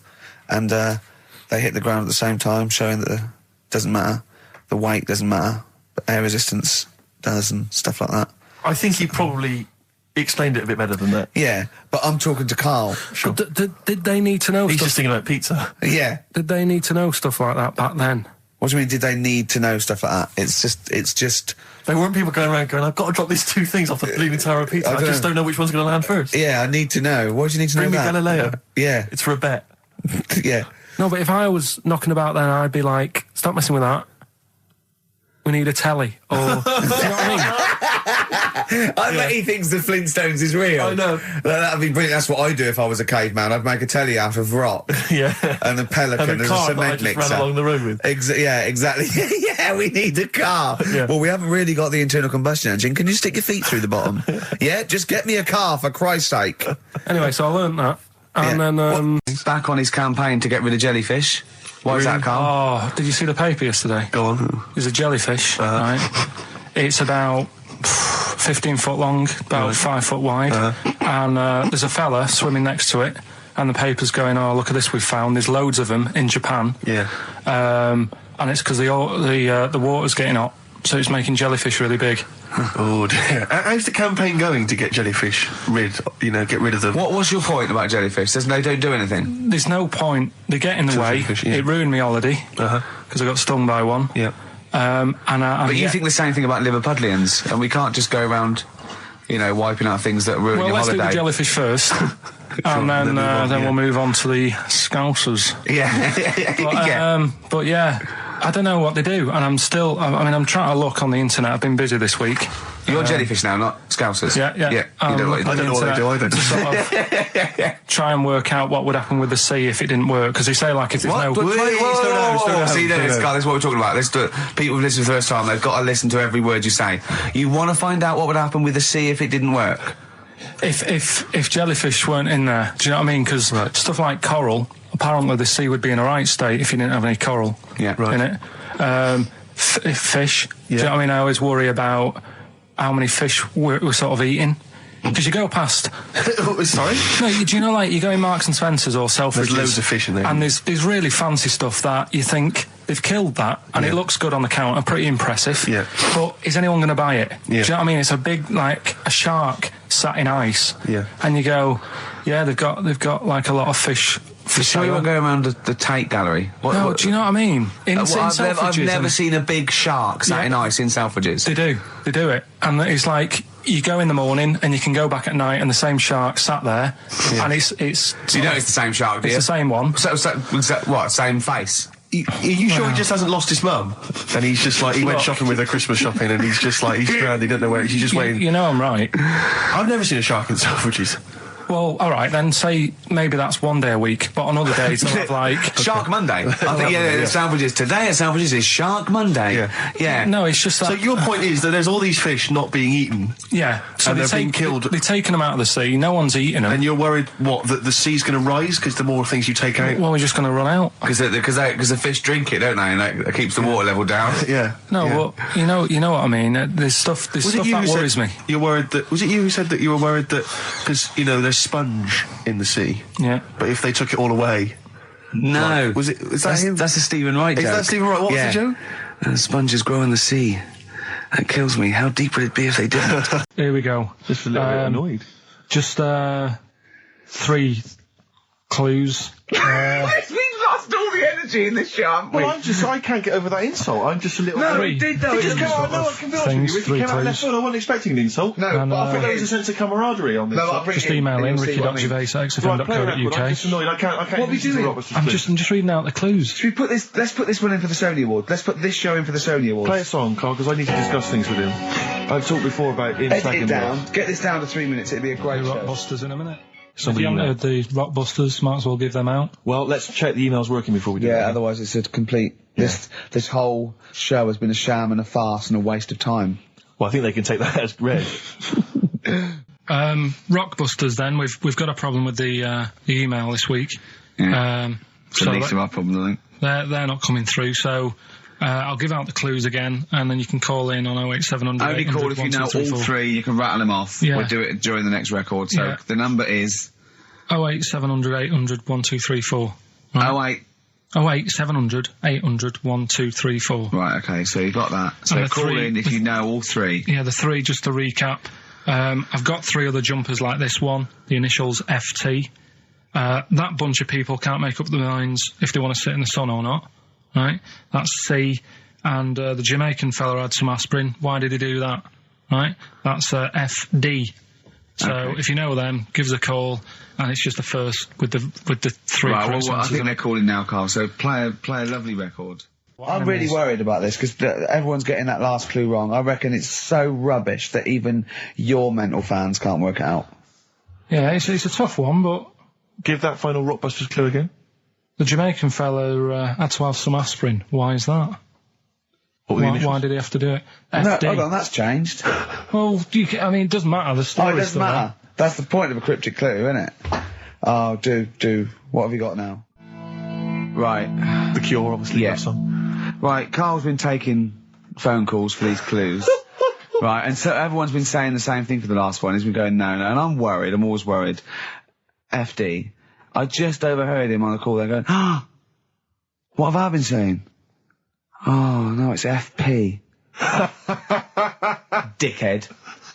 and they hit the ground at the same time, showing that it doesn't matter, the weight doesn't matter, but air resistance does, and stuff like that. I think he probably explained it a bit better than that. Yeah, but I'm talking to Karl. Sure. Did they need to know He's stuff? just thinking about pizza. Yeah. Did they need to know stuff like that back then? What do you mean, did they need to know stuff like that? It's just... There weren't people going around going, I've got to drop these two things off the Leaning Tower of Pizza. I just don't know which one's going to land first. Yeah, I need to know. Why do you need to know that? Bring me Galileo. Yeah. It's for a bet. Yeah. No, but if I was knocking about then, I'd be like, stop messing with that. We need a telly. Or, do you know what I mean? I bet he thinks the Flintstones is real. I know. That'd be brilliant. That's what I'd do if I was a caveman. I'd make a telly out of rock. Yeah. And a pelican and a as car a cement that I just mixer. ran along the road with. Yeah, exactly. Yeah, we need a car. Yeah. Well, we haven't really got the internal combustion engine. Can you stick your feet through the bottom? Yeah, just get me a car, for Christ's sake. Anyway, so I learned that. And then... Back on his campaign to get rid of jellyfish. Why is that, Karl? Oh, did you see the paper yesterday? Go on. There's a jellyfish, right? It's about 15 foot long, about 5 foot wide, and there's a fella swimming next to it, and the paper's going, oh, look at this we've found, there's loads of them in Japan. Yeah. And it's because the water's getting hot, so it's making jellyfish really big. Oh dear. How's the campaign going to get jellyfish get rid of them? What was your point about jellyfish? They don't do anything. There's no point. They get in the way. Yeah. It ruined my holiday because I got stung by one. Yeah. But you think the same thing about Liverpudlians, and we can't just go around, wiping out things that ruin your let's holiday. do the jellyfish first, and then we'll move on to the Scousers. Yeah. But yeah, I don't know what they do, and I'm trying to look on the internet. I've been busy this week, You're jellyfish now, not scousers. Yeah. You know what I don't know what they do either. To sort of try and work out what would happen with the sea if it didn't work. Because they say, like, if there's no... Slow down. See, this is what we're talking about. Let's do it. People who've listened for the first time, they've got to listen to every word you say. You want to find out what would happen with the sea if it didn't work? If jellyfish weren't in there, do you know what I mean? Because stuff like coral, apparently the sea would be in a right state if you didn't have any coral in it. Fish, do you know what I mean? I always worry about how many fish we're sort of eating. Because you go past... Sorry? No, do you know, like, you go in Marks and Spencer's or Selfridges... There's loads of fish in there. And there's really fancy stuff that you think they've killed that, and it looks good on the counter, pretty impressive. Yeah. But is anyone going to buy it? Yeah. Do you know what I mean? It's a big, like, a shark sat in ice. Yeah. And you go, yeah, they've got like, a lot of fish... So you won't go around the Tate Gallery? Do you know what I mean? I've never seen a big shark sat in ice in Selfridges. They do it. And it's like, you go in the morning and you can go back at night and the same shark sat there. Yeah. And it's... So you know it's the same shark, do you? It's the same one. So what, same face? Are you sure he just hasn't lost his mum? And he's just like, he went shopping with her Christmas shopping and he's just like, he's drowned, he doesn't know where, he's just waiting. You know I'm right. I've never seen a shark in Selfridges. Well, all right, then say maybe that's one day a week, but on other days they'll have like... Shark Monday. I think, Selfridges. Today at Selfridges is Shark Monday. Yeah. No, it's just that... So your point is that there's all these fish not being eaten. Yeah. So and they're being killed. They're taking them out of the sea, no one's eating them. And you're worried, that the sea's going to rise because the more things you take out? Well, we're just going to run out. Because the fish drink it, don't they? And that keeps the water level down. Well, you know what I mean? There's stuff that worries me. You're worried that... Was it you who said that you were worried that... Because, there's sponge in the sea. Yeah. But if they took it all away... No. Is that him? That's a Stephen Wright joke. Is that Stephen Wright? What was the joke? Sponges grow in the sea. That kills me. How deep would it be if they didn't? Here we go. Just a little bit annoyed. Just 3 clues. We've lost all the energy in this show, haven't we? Well, I can't get over that insult. I'm just a little... No, we did though. It just came out, I can be honest with you. It came out left field. I wasn't expecting an insult. No, but I think there was a sense of camaraderie on this. Just email in, ricky.gervais@xfm.co.uk. I'm just annoyed. I can't... What are we doing? I'm just reading out the clues. Should we put this... Let's put this one in for the Sony Award. Let's put this show in for the Sony Awards. Play a song, Karl, because I need to discuss things with him. I've talked before about him stacking it down. Get this down to 3 minutes. It'd be a great show. Rockbusters in a minute. If you haven't heard the Rockbusters, might as well give them out. Well, let's check the emails working before we do that. Yeah, otherwise it's a complete... This whole show has been a sham and a farce and a waste of time. Well, I think they can take that as read. Rockbusters, then. We've got a problem with the email this week. Yeah. It's the least of our problems, I think. They're not coming through, so... I'll give out the clues again, and then you can call in on 08700. Only call if you know all 3. You can rattle them off. Yeah. We'll do it during the next record. So the number is 08700 800 1234. Right. 08700 800 1234. Right. Okay. So you got that. So call in if you know all 3. Yeah, the 3. Just to recap, I've got 3 other jumpers like this one. The initials FT. That bunch of people can't make up their minds if they want to sit in the sun or not. Right, that's C, and the Jamaican fella had some aspirin. Why did he do that? Right, that's FD. So if you know them, give us a call, and it's just the first with the 3. Right, well, I think they're calling now, Karl. So play a lovely record. I'm really worried about this because everyone's getting that last clue wrong. I reckon it's so rubbish that even your mental fans can't work it out. Yeah, it's a tough one, but give that final Rockbusters clue again. The Jamaican fella had to have some aspirin. Why is that? Why did he have to do it? FD. No, hold on, that's changed. Well, it doesn't matter. The story. It doesn't matter. That's the point of a cryptic clue, isn't it? Oh, do. What have you got now? Right. The Cure, obviously. Yeah. Song. Right, Karl's been taking phone calls for these clues. Right, and so everyone's been saying the same thing for the last one. He's been going, no, and I'm worried. I'm always worried. FD. I just overheard him on the call there going, what have I been saying? Oh, no, it's FP. Dickhead.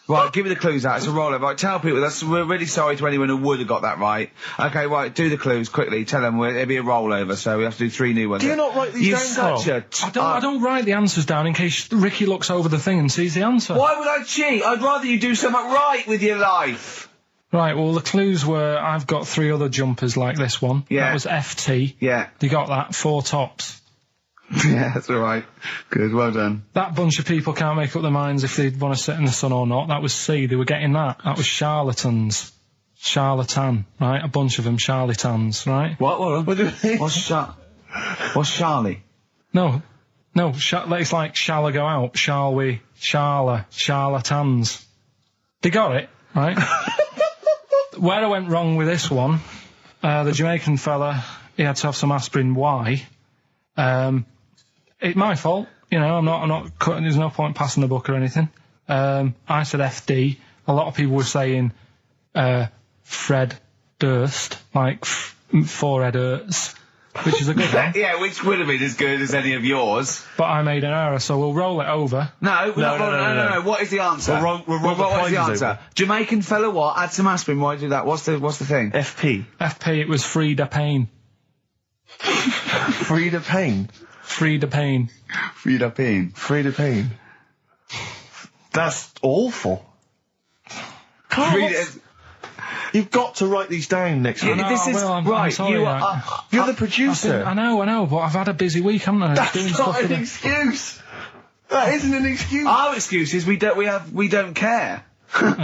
Right, give me the clues out. It's a rollover. Right, tell people, we're really sorry to anyone who would have got that right. Okay, right, do the clues quickly. Tell them it'll be a rollover, so we have to do 3 new ones. Do you not write these down, Karl? I don't write the answers down in case Ricky looks over the thing and sees the answer. Why would I cheat? I'd rather you do something right with your life. Right, well, the clues were I've got 3 other jumpers like this one. Yeah. That was FT. Yeah. You got that, 4 tops. Yeah, that's all right. Good, well done. That bunch of people can't make up their minds if they want to sit in the sun or not. That was C. They were getting that. That was charlatans. Charlatan, right? A bunch of them charlatans, right? What do you mean? What's Charlie? No. It's like, shall I go out? Shall we? Charlatans. They got it, right? Where I went wrong with this one, the Jamaican fella, he had to have some aspirin. Why? It's my fault, you know. I'm not cutting. There's no point passing the book or anything. I said FD. A lot of people were saying Fred Durst, like forehead hurts, which is a good one. Yeah, which would have been as good as any of yours. But I made an error, so we'll roll it over. No. What is the answer? What is the answer? Jamaican fella, what? Add some aspirin. Why do that? What's the thing? FP. It was Frida Payne. Frida Payne. Frida Payne. Frida Payne. Frida Payne. That's awful. Karl, you've got to write these down next week. This is right. Sorry, You're the producer. I know, but I've had a busy week, haven't I? That's not an excuse. That isn't an excuse. Our excuse is we don't care.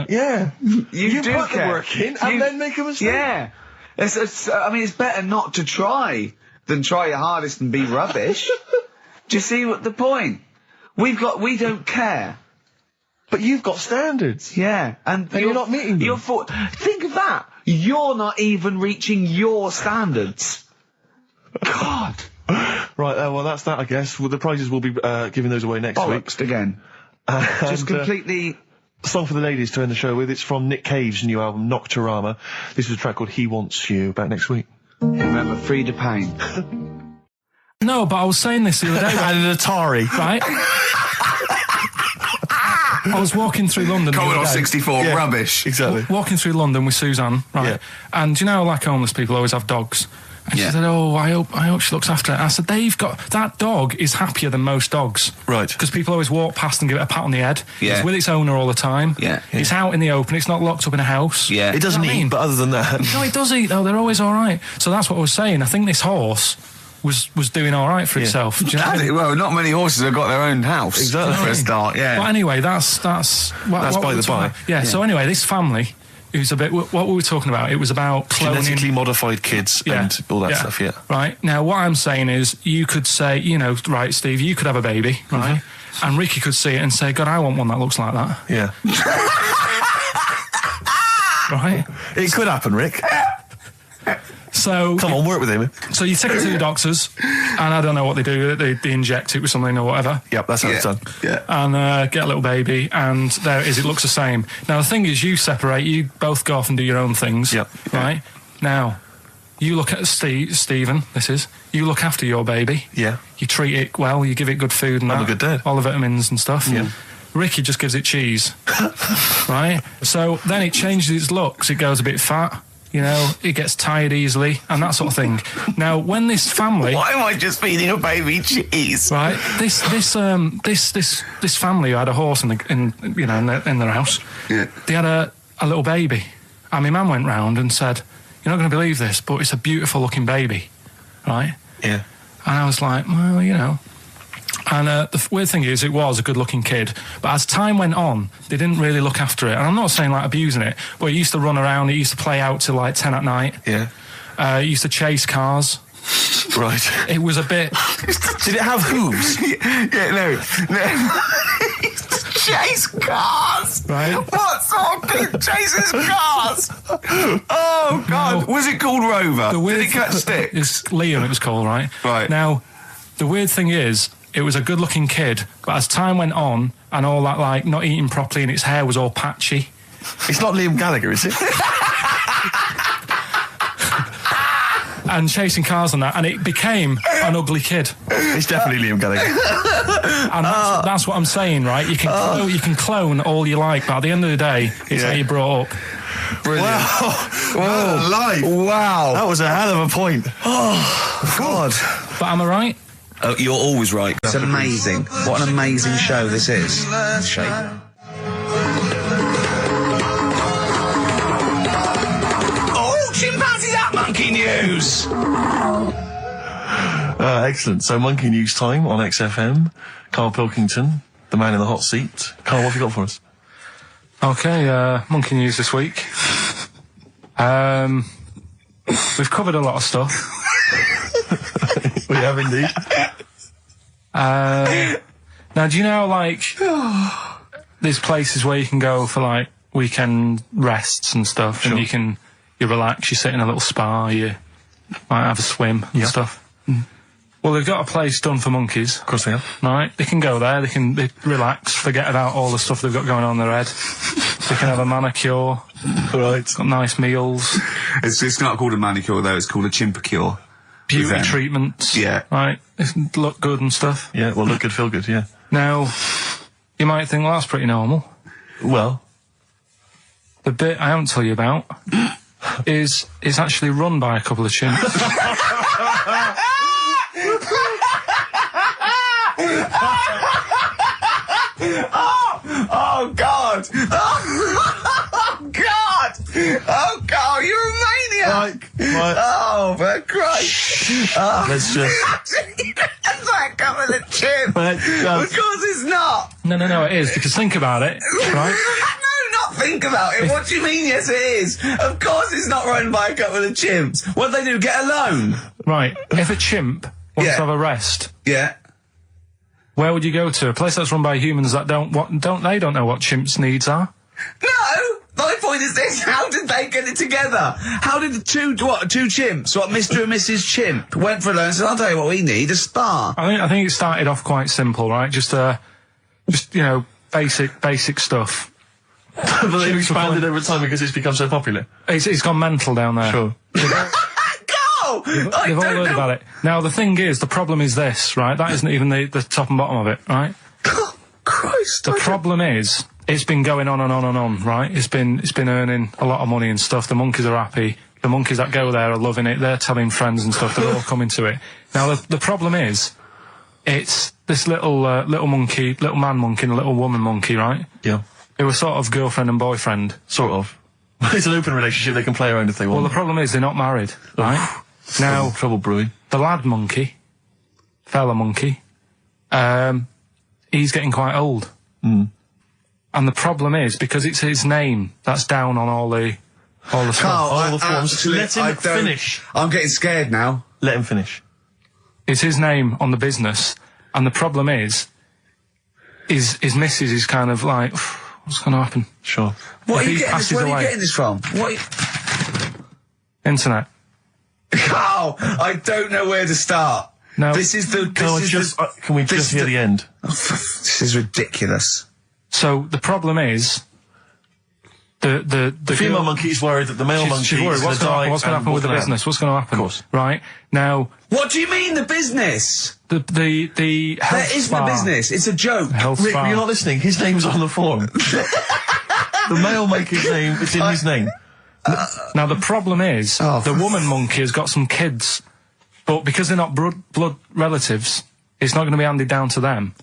Yeah. You do put care. the work in and then make a mistake. Yeah. It's better not to try than try your hardest and be rubbish. Do you see what the point? We don't care. But you've got standards. Yeah. And you're not meeting them. Think of that. You're not even reaching your standards. God. Right, well, that's that, I guess. Well, the prizes will be giving those away next week. Bollocks again. Just completely... Song for the ladies to end the show with. It's from Nick Cave's new album, Nocturama. This is a track called He Wants You. Back next week. Remember, Frida Payne. No, but I was saying this the other day. And an Atari. Right? I was walking through London. Commodore 64, rubbish. Exactly. Walking through London with Suzanne, right? Yeah. And you know, like homeless people always have dogs. And she said, "Oh, I hope she looks after it." I said, that dog is happier than most dogs, right? Because people always walk past and give it a pat on the head. Yeah. It's with its owner all the time. Yeah. It's out in the open. It's not locked up in a house. Yeah. It doesn't eat, but other than that, no, it does eat though. They're always all right. So that's what I was saying. I think this horse was doing all right for itself. Do you know what I mean? Well, not many horses have got their own house. Exactly. For a start, yeah. But anyway, that's by the by. Yeah. So anyway, this family. It was a bit. What were we talking about? It was about cloning. Genetically modified kids and all that stuff. Yeah. Right. Now, what I'm saying is, you could say, right, Steve, you could have a baby, right? And Ricky could see it and say, God, I want one that looks like that. Yeah. Right. It could happen, Rick. So come on, work with him. So you take it to the doctors, and I don't know what they do. They inject it with something or whatever. Yep, that's how it's done. Yeah. And get a little baby, and there it is. It looks the same. Now the thing is, you separate. You both go off and do your own things. Yep. Right. Now, you look at Stephen. You look after your baby. Yeah. You treat it well. You give it good food and I'm a good dad. all the vitamins and stuff. Yeah. Ricky just gives it cheese. Right. So then it changes its looks. It goes a bit fat. It gets tired easily and that sort of thing. Now, when this family, why am I just feeding a baby cheese? Right, this family who had a horse in their house. Yeah. They had a little baby, and my mum went round and said, "You're not going to believe this, but it's a beautiful looking baby," right? Yeah. And I was like, well, And the weird thing is, it was a good-looking kid, but as time went on, they didn't really look after it. And I'm not saying like abusing it, but it used to run around. It used to play out till like 10 at night. Yeah. It used to chase cars. Right. It was a bit. Did it have hooves? No. Chase cars. Right. What sort of kid chases cars? Oh God! No. Was it called Rover? Did it cut sticks? It's Liam. It was called, right? Right. Now, the weird thing is, it was a good-looking kid, but as time went on, and all that, like, not eating properly, and its hair was all patchy. It's not Liam Gallagher, is it? And chasing cars and that, and it became an ugly kid. It's definitely Liam Gallagher. And that's what I'm saying, right? You can clone all you like, but at the end of the day, it's how you brought up. Brilliant. Wow. Life. Wow. That was a hell of a point. Oh, God. But am I right? Oh, you're always right. It's amazing. What an amazing show this is. Shape. Oh, chimpanzees at Monkey News! Excellent. So Monkey News time on XFM. Karl Pilkington, the man in the hot seat. Karl, what have you got for us? Okay, Monkey News this week. We've covered a lot of stuff. We have indeed. Now, do you know, like, there's places where you can go for, like, weekend rests and stuff, Sure. and you relax, you sit in a little spa, you might have a swim and stuff. Well, they've got a place done for monkeys. Of course they have. Right? They can go there, they relax, forget about all the stuff they've got going on in their head. They can have a manicure. Right. Got nice meals. It's not called a manicure though, it's called a chimpacure. Beauty them. treatments. Yeah. Right? They look good and stuff. Yeah, well, look good, feel good, yeah. Now, you might think, well, that's pretty normal. Well, The bit I haven't told you about is it's actually run by a couple of chimps. Oh God! Oh God! Oh God! You're a maniac! right. Oh, for Christ! Oh. Let's just... That's like a couple of chimps. Let's Of just... course it's not. No, it is, because think about it, right? No, not think about it. What do you mean, yes it is? Of course it's not run by a couple of chimps. What do they do, get a loan? Right, if a chimp wants Yeah. to have a rest, Yeah. where would you go to? A place that's run by humans that don't know what chimps' needs are? No! My point is this, how did they get it together? How did two chimps, Mr. and Mrs. Chimp, went for a loan and said, I'll tell you what we need, a spa. I think it started off quite simple, right? Just you know, basic stuff. But they've expanded over time because it's become so popular. It's gone mental down there. Sure. Go! I They've all don't heard know. about it. Now, the thing is, the problem is this, right? That isn't even the top and bottom of it, right? Oh, Christ. The problem is, it's been going on and on and on, right? It's been earning a lot of money and stuff. The monkeys are happy. The monkeys that go there are loving it. They're telling friends and stuff. They're all coming to it. Now, the problem is, it's this little monkey, little man monkey and a little woman monkey, right? Yeah. It was sort of girlfriend and boyfriend. Sort of. It's an open relationship, they can play around if they want. Well, the problem is they're not married, right? Now, Trouble brewing. the lad monkey, fella monkey, he's getting quite old. And the problem is, because it's his name that's down on all the stuff. Carl, All the forms. actually, Let him I don't- finish. I'm getting scared now. Let him finish. It's his name on the business, and the problem is his missus is kind of like, what's going to happen? Sure. What If are you he getting passes this, where are away. you getting this from? Internet. Carl, I don't know where to start. No. This is the... Can we just hear the end? This is ridiculous. So the problem is, the Female girl- monkey is worried that the male monkey she's worried. is What's going to die. going to happen with the business? What's going to happen? Of course. Right now, What do you mean, the business? the health There isn't a spa- business. It's a joke. Health Rick, spa. you're not listening. His name's on the form. The male monkey's name is in his name. Now the problem is, the woman monkey has got some kids, but because they're not blood relatives, it's not going to be handed down to them.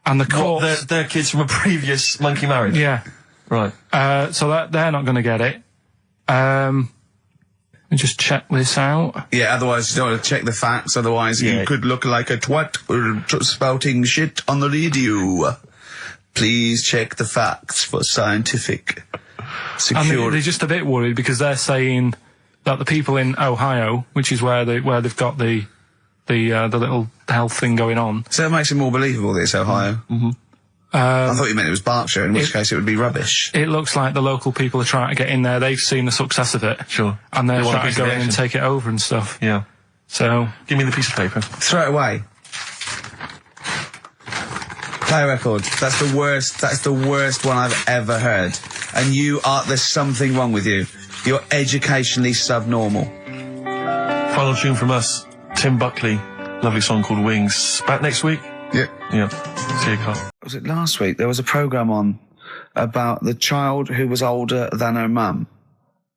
And the What, court, they're kids from a previous monkey marriage? yeah, Right. so that they're not going to get it. Let me just check this out. Yeah, otherwise you don't want to check the facts, otherwise Yeah. you could look like a twat spouting shit on the radio. Please check the facts for scientific And security. they're just a bit worried because they're saying that the people in Ohio, which is where they've got the little health thing going on. So that makes it more believable that it's Ohio. I thought you meant it was Berkshire, in which case it would be rubbish. It looks like the local people are trying to get in there. They've seen the success of it. Sure. And they're They want a trying piece to of go the in and action. take it over and stuff. Yeah. So, Give me the piece of paper. Throw it away. Play a record. That's the worst. That's the worst one I've ever heard. And there's something wrong with you. You're educationally subnormal. Final tune from us. Tim Buckley. Lovely song called Wings. Back next week? Yeah. Yeah. See you, Carl. Was it last week? There was a programme on about the child who was older than her mum.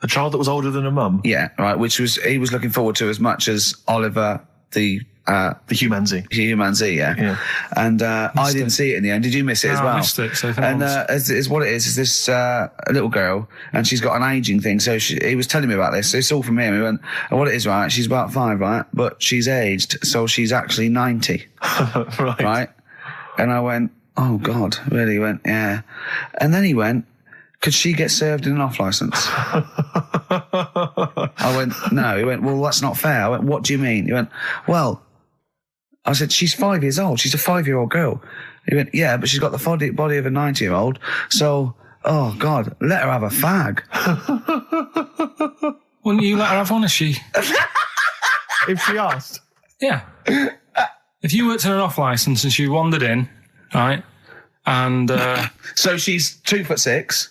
A child that was older than her mum? Yeah, right, he was looking forward to as much as Oliver the Humanzee, yeah. And I didn't see it in the end. Did you miss it as well? I missed it. So and it's what it is this a little girl, and she's got an aging thing. So he was telling me about this. It's all from him. He went, and what it is, right? She's about 5, right? But she's aged, so she's actually 90. Right? And I went, oh God, really? He went, yeah. And then he went, could she get served in an off licence? I went, no. He went, well, that's not fair. I went, what do you mean? He went, well, I said, she's 5 years old. She's a 5-year-old girl. He went, yeah, but she's got the body of a 90-year-old. So, oh God, let her have a fag. Wouldn't you let her have one if she... If she asked? Yeah. If you worked in an off licence and she wandered in, right, and... So she's 2'6".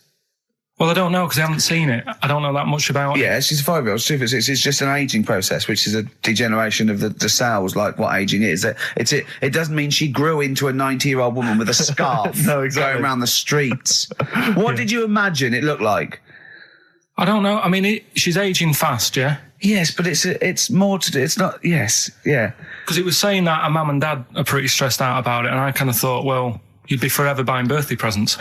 Well, I don't know because I haven't seen it. I don't know that much about it. Yeah, she's a 5-year-old. She's 2'6". It's just an aging process, which is a degeneration of the cells, like what aging is. It doesn't mean she grew into a 90-year-old woman with a scarf No, exactly. going around the streets. What did you imagine it looked like? I don't know. I mean, she's aging fast, yeah? Yes, but it's more to do. It's not. Yes, yeah. Because it was saying that her mum and dad are pretty stressed out about it, and I kind of thought, well, you'd be forever buying birthday presents.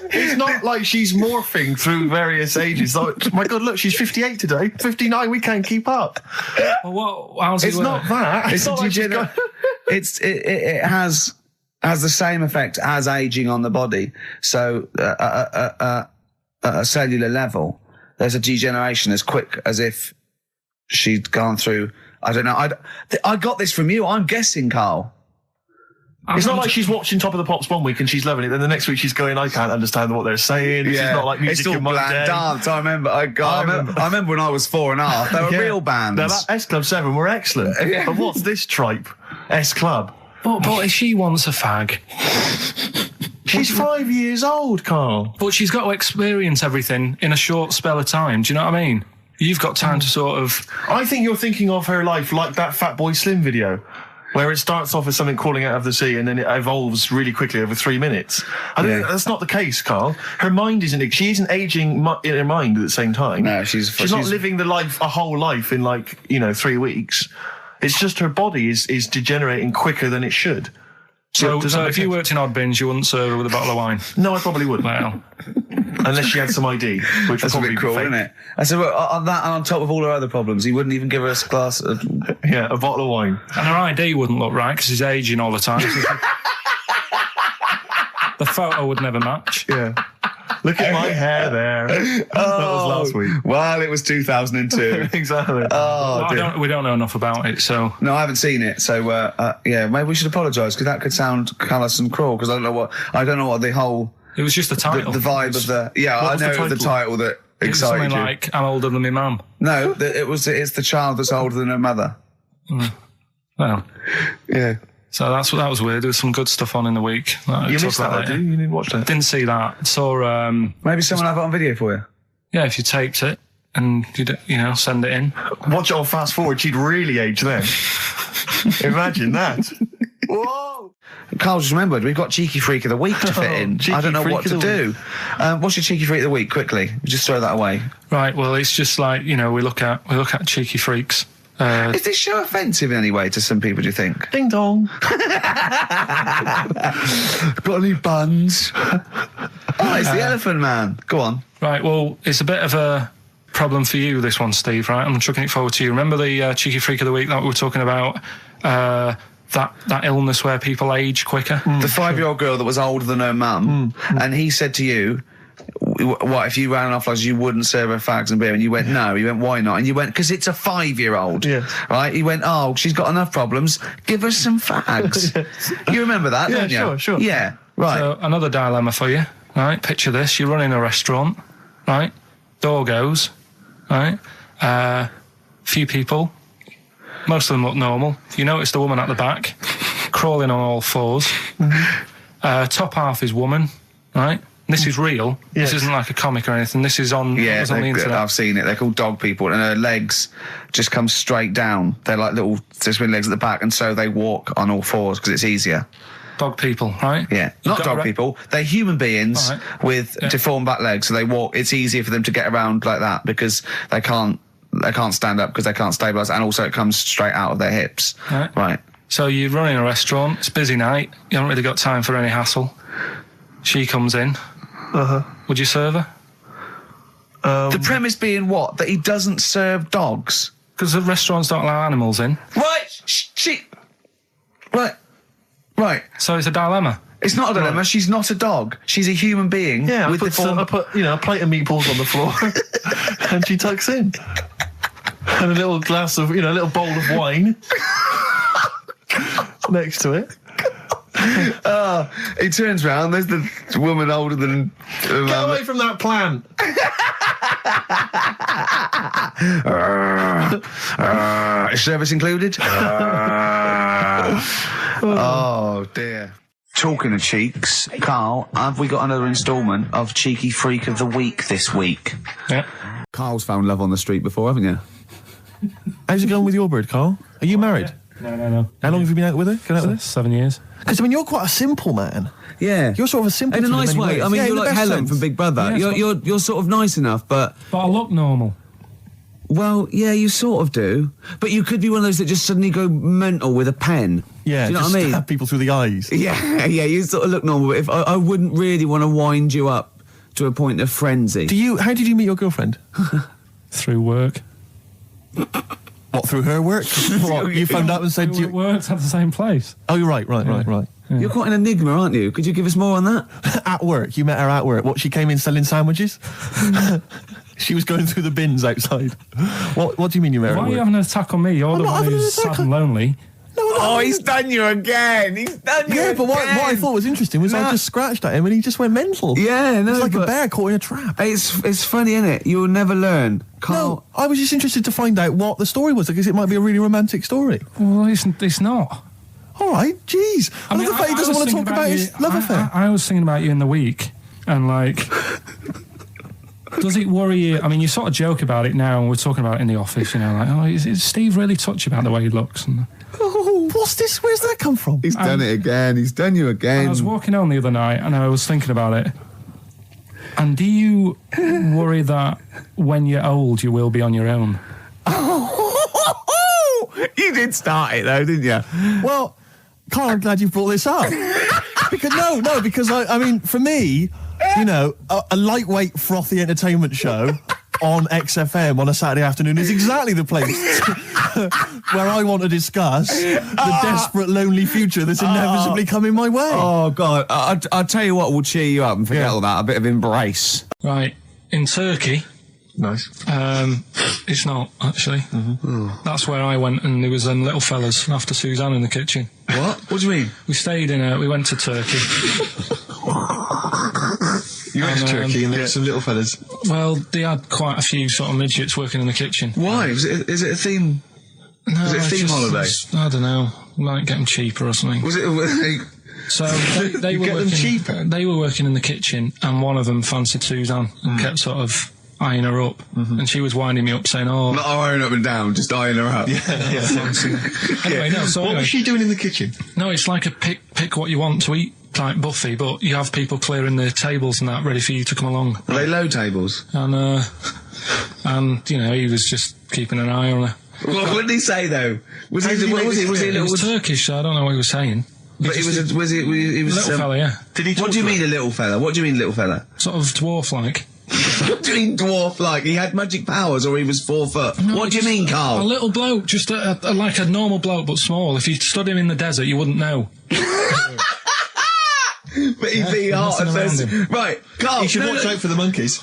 It's not like she's morphing through various ages. Like, my God, look, she's 58 today. 59, we can't keep up. Well, how's it It's work? not that. It's not like she's got... it has the same effect as aging on the body. So at a cellular level, there's a degeneration as quick as if she'd gone through. I don't know. I got this from you. I'm guessing, Karl. It's not like she's watching Top of the Pops one week and she's loving it, then the next week she's going, I can't understand what they're saying. Yeah. It's not like music it's all in my bland day. dance. I remember. I remember when I was 4.5. They were real bands. Now, that S Club 7 were excellent. Yeah. But what's this tripe? S Club. But if she wants a fag... She's 5 years old, Karl. But she's got to experience everything in a short spell of time. Do you know what I mean? You've got time to sort of... I think you're thinking of her life like that Fatboy Slim video, where it starts off as something crawling out of the sea and then it evolves really quickly over 3 minutes. I think that's not the case, Karl. Her mind isn't... She isn't aging in her mind at the same time. No, she's not living a whole life in 3 weeks. It's just her body is degenerating quicker than it should. So if you worked in odd bins, you wouldn't serve her with a bottle of wine? No, I probably wouldn't. Well... Unless she had some ID, which That's would a probably bit cruel, be fake. isn't it? I said, well, on that and on top of all her other problems, he wouldn't even give her a glass of... Yeah, a bottle of wine. And her ID wouldn't look right because she's aging all the time. The photo would never match. Yeah. Look at my hair there. That was last week. Well, it was 2002. Exactly. Well, we don't know enough about it, so... No, I haven't seen it, so yeah, maybe we should apologise because that could sound callous and cruel because I don't know what the whole... It was just the title. The vibe of the... Yeah, I know the title that it was excited something you. like, I'm older than my mum. No, it's the child that's older than her mother. Well... Yeah. So that was weird. There was some good stuff on in the week. You missed that, did you? You didn't watch that? Didn't see that. Saw... Maybe someone have it on video for you. Yeah, if you taped it and you send it in. Watch it on fast forward. She'd really age then. Imagine that. Whoa! Karl just remembered we've got Cheeky Freak of the Week to fit in. I don't know what to do. What's your Cheeky Freak of the Week? Quickly, just throw that away. Right. Well, it's just like we look at cheeky freaks. Is this show offensive in any way to some people, do you think? Ding dong. Got any buns? It's the Elephant Man. Go on. Right, well, it's a bit of a problem for you, this one, Steve, right? I'm chucking it forward to you. Remember the Cheeky Freak of the Week that we were talking about? That illness where people age quicker? The 5-year-old girl that was older than her mum, and he said to you, what, if you ran off like you wouldn't serve her fags and beer? And you went, no. He went, why not? And you went, because it's a 5-year-old. Yeah. Right? He went, oh, she's got enough problems. Give her some fags. You remember that, don't you? Sure. Yeah, right. So, another dilemma for you, right? Picture this. You're running a restaurant, right? Door goes, right? Few people. Most of them look normal. You notice the woman at the back, crawling on all fours. Top half is woman, right? This is real. Yes. This isn't like a comic or anything. This is on, Yeah, on the internet. I've seen it. They're called dog people, and her legs just come straight down. They're like little twin legs at the back, and so they walk on all fours because it's easier. Dog people, right? Yeah, not dog people. They're human beings right. with deformed back legs, so they walk. It's easier for them to get around like that because they can't stand up because they can't stabilise, and also it comes straight out of their hips. Right. So you're running a restaurant, it's a busy night, you haven't really got time for any hassle. She comes in. Would you serve her? The premise being what? That he doesn't serve dogs? Because the restaurants don't allow animals in. Right. So it's a dilemma. It's not a dilemma. Right. She's not a dog. She's a human being. Yeah, with I put a plate of meatballs on the floor, and she tucks in, and a little glass of, a little bowl of wine next to it. He turns round. There's the woman older than. Get away from that plant. Is service included? Oh dear. Talking of cheeks, Karl, have we got another instalment of Cheeky Freak of the Week this week? Yeah. Karl's found love on the street before, haven't you? How's it going with your bird, Karl? Are you married? No. How long have you been out with her? Going out with her? 7 years. Because, you're quite a simple man. Yeah. You're sort of a simple in a nice way. ways. I mean, you're like Helen sense. from Big Brother. Yeah, you're sort of nice enough, but I look normal. Well, yeah, you sort of do. But you could be one of those that just suddenly go mental with a pen. Yeah, do you know what I mean? Stab people through the eyes. Yeah, you sort of look normal. But if I wouldn't really want to wind you up to a point of frenzy. How did you meet your girlfriend? Through work. What, through her work? What, you phoned up and said you worked at the same place. Oh, you're right. Yeah. You're quite an enigma, aren't you? Could you give us more on that? At work, you met her at work. What, she came in selling sandwiches? She was going through the bins outside. What do you mean you met her at Why work? are you having an attack on me? You're the one who's sad and lonely. No, he's done you again. Yeah, but what I thought was interesting was I just scratched at him and he just went mental. Yeah, no, it's like a bear caught in a trap. It's funny, isn't it? You'll never learn. Karl. No, I was just interested to find out what the story was, because it might be a really romantic story. Well, it's not. All right, jeez. I love the fact he doesn't want to talk about his love affair. I was thinking about you in the week, and does it worry you? I mean, you sort of joke about it now, and we're talking about it in the office, is Steve really touchy about the way he looks? And, what's this? Where's that come from? He's done it again. He's done you again. I was walking home the other night, and I was thinking about it. And do you worry that when you're old, you will be on your own? You did start it, though, didn't you? Well, Karl, I'm glad you brought this up. because I mean, for me, a lightweight, frothy entertainment show on XFM on a Saturday afternoon is exactly the place where I want to discuss the desperate, lonely future that's inevitably coming my way. Oh, God. I'll tell you what will cheer you up and forget all that. A bit of embrace. Right. In Turkey... Nice. It's not, actually. Mm-hmm. That's where I went, and there was them little fellas after Suzanne in the kitchen. What? What do you mean? We went to Turkey. You went to Turkey and there were some little fellas? Well, they had quite a few sort of midgets working in the kitchen. Why? Is it a theme? No, is it a theme holiday? I don't know. Might get them cheaper or something. Was it... So they were working cheaper. They were working in the kitchen, and one of them fancied Suzanne and kept sort of eyeing her up, and she was winding me up saying, not eyeing up and down, just eyeing her up. Anyway, no. So what was she doing in the kitchen? No, it's like a pick what you want to eat type buffet, but you have people clearing the tables and that ready for you to come along. Are they low tables? And he was just keeping an eye on her. What did he say though? Was he Turkish, so I don't know what he was saying. But he was little fella, yeah. Did he? What do you mean a little fella? What do you mean little fella? Sort of dwarf-like. What do you mean dwarf-like? He had magic powers, or he was 4 foot? No, what do you mean, Karl? A little bloke, just like a normal bloke, but small. If you stood him in the desert, you wouldn't know. But he'd be hot and says, right, Karl. You should watch out for the monkeys.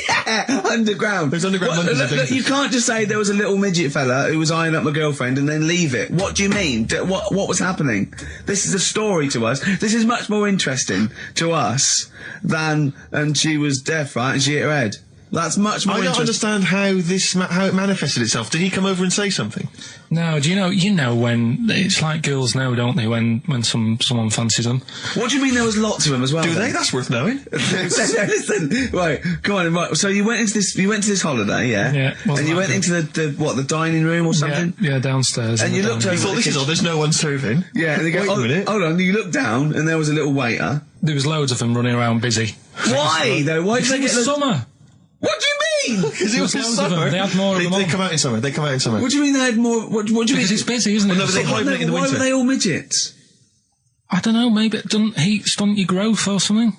Yeah, underground. Those underground monkeys. Look, you can't just say there was a little midget fella who was eyeing up my girlfriend and then leave it. What do you mean? What was happening? This is a story to us. This is much more interesting to us than, and she was deaf, right, and she hit her head. That's much more. I don't understand how it manifested itself. Did he come over and say something? No, do you know when it's like girls know, don't they? When someone fancies them. What do you mean there was lots of them as well? Do they? That's worth knowing. Listen, right, come on. Right, so you went to this holiday, yeah? Yeah. And you went into the dining room or something? Yeah, downstairs. And you looked over. You thought, this is all. There's no one serving. Yeah. And they go, Wait a minute. Hold on. You looked down and there was a little waiter. There was loads of them running around busy. Why though? Why did they get summer? What do you mean? Because it was in loads of them. summer. They had more of them They on. come out in summer. They come out in summer. What do you mean they had more? What do you mean? Because it's busy, isn't it? Well, no, but they So- hibernate in the Why winter. were they all midgets? I don't know, maybe it doesn't heat stunt your growth or something.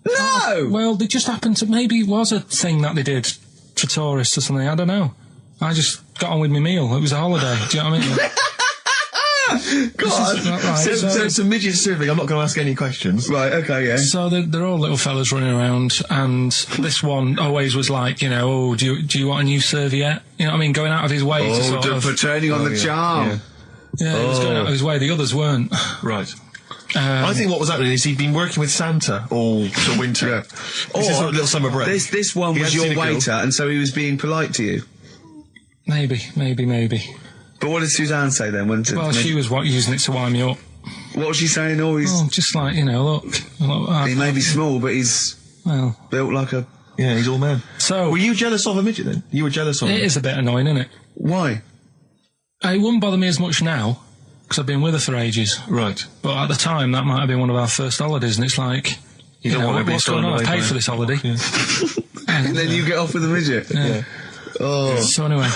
No! Well, they just happened to, maybe it was a thing that they did for tourists or something, I don't know. I just got on with my meal, it was a holiday, do you know what I mean? God. So So, it's a midget surfing. I'm not going to ask any questions. Right, okay, yeah. so they're all little fellas running around, and this one always was like, you know, oh, do you want a new serviette? You know what I mean? Going out of his way to sort of... for turning on the charm. Yeah, he was going out of his way, the others weren't. Right. I think what was happening is he'd been working with Santa all the winter. Yeah. This is sort of little summer break. This one He was hadn't your seen a girl. waiter, and so he was being polite to you. Maybe. But what did Suzanne say then? Well, she was using it to wind me up. What was she saying? Oh, Oh, just like, you know, look. he may be small, but he's Well, built like a... Yeah, he's all man. so... Were you jealous of a midget then? You were jealous of him? It is a bit annoying, isn't it? Why? It wouldn't bother me as much now, because I've been with her for ages. Right. But at the time, that might have been one of our first holidays, and it's like, you don't know, want to be what's going on? thrown I away paid by for it. this holiday. And then you get off with a midget. Yeah. Oh. So anyway,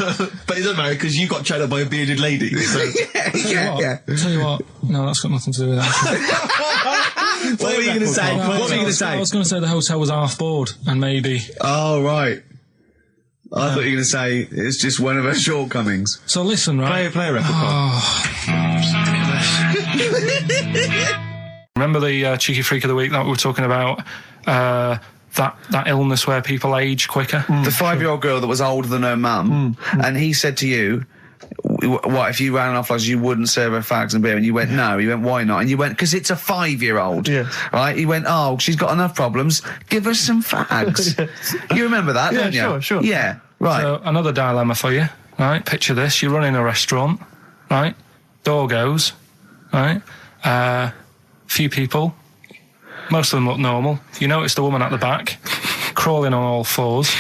But it doesn't matter because you got chatted by a bearded lady. So. tell you what, no, that's got nothing to do with that. What were you going to say? No, What were you going to I say? was going to say the hotel was half board, and maybe. Oh, right. I thought you were going to say it's just one of her shortcomings. So listen, right? Play a record. Carl. Remember the cheeky freak of the week that we were talking about? That illness where people age quicker. The 5-year-old girl that was older than her mum, and he said to you, what, if you ran off like you wouldn't serve her fags and beer? And you went, no. He went, why not? And you went, because it's a 5-year-old. Yeah. Right? He went, oh, she's got enough problems. Give her some fags. You remember that, don't you? Sure. Yeah, right. So another dilemma for you, right? Picture this: you're running a restaurant, right? Door goes, right? Few people. Most of them look normal. You notice the woman at the back, crawling on all fours.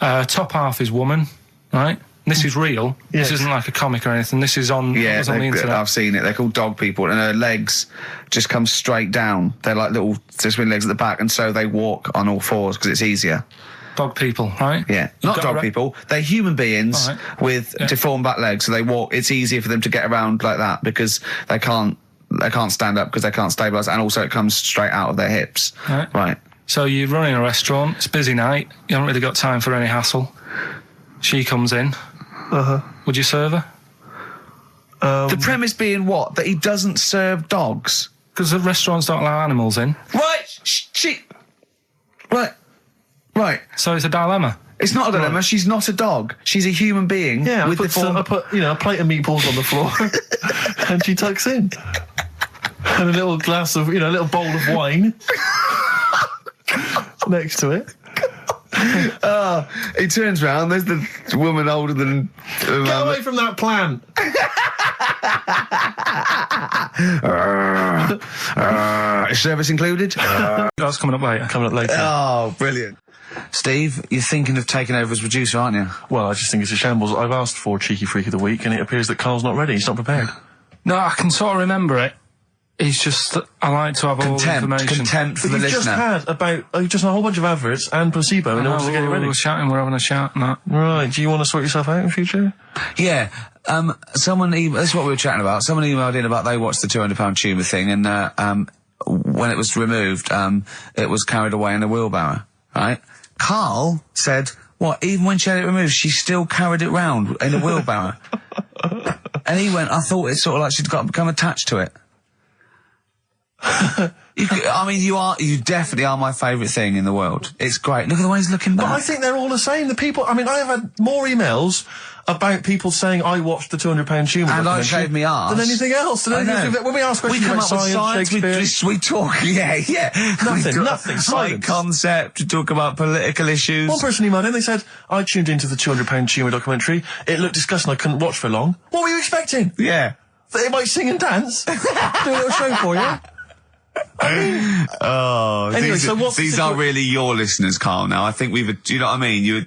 Top half is woman, right? This is real. Yes. This isn't like a comic or anything. This is on, Yeah, it's on the internet. I've seen it. They're called dog people, and her legs just come straight down. They're like little twin legs at the back, and so they walk on all fours because it's easier. Dog people, right? Yeah, You've not got dog people. They're human beings All right. with deformed back legs, so they walk. It's easier for them to get around like that because they can't stand up because they can't stabilise, and also it comes straight out of their hips. Right. So you're running a restaurant. It's a busy night. You haven't really got time for any hassle. She comes in. Would you serve her? The premise being what? That he doesn't serve dogs. Because the restaurants don't allow animals in. Right. Right. So it's a dilemma. It's not a dilemma. She's not a dog. She's a human being. Yeah, I with put a plate of meatballs on the floor, and she tucks in, and a little glass of, a little bowl of wine next to it. He turns round. There's the woman older than. Get away from that plant. Is service included? That's coming up later. Coming up later. Oh, brilliant. Steve, you're thinking of taking over as producer, aren't you? Well, I just think it's a shambles. I've asked for Cheeky Freak of the Week, and it appears that Carl's not ready. He's not prepared. No, I can sort of remember it. It's just that I like to have all the information. Contempt for But the you've listener. just had a whole bunch of adverts and placebo in order to get it ready. We're shouting, we're having a shout and that. Right, do you want to sort yourself out in future? Yeah. Someone, that's what we were chatting about. Someone emailed in about they watched the £200 tumour thing, and when it was removed, it was carried away in a wheelbarrow, right? Karl said, what, even when she had it removed, she still carried it round in a wheelbarrow. And he went, I thought it's sort of like she'd become attached to it. You definitely are my favourite thing in the world. It's great. Look at the way he's looking back. But I think they're all the same. The people, I have had more emails about people saying I watched the £200 tumour And I documentary shaved me arse. than anything else. I know. When we ask questions come about up with science, Shakespeare... we talk, yeah. Nothing, High silence. concept, we talk about political issues. One person emailed in, they said, I tuned into the £200 tumour documentary. It looked disgusting, I couldn't watch for long. What were you expecting? Yeah. That it might sing and dance? Do a little show for you? Anyway, so what's the these are really your listeners, Karl. Now, I think do you know what I mean? You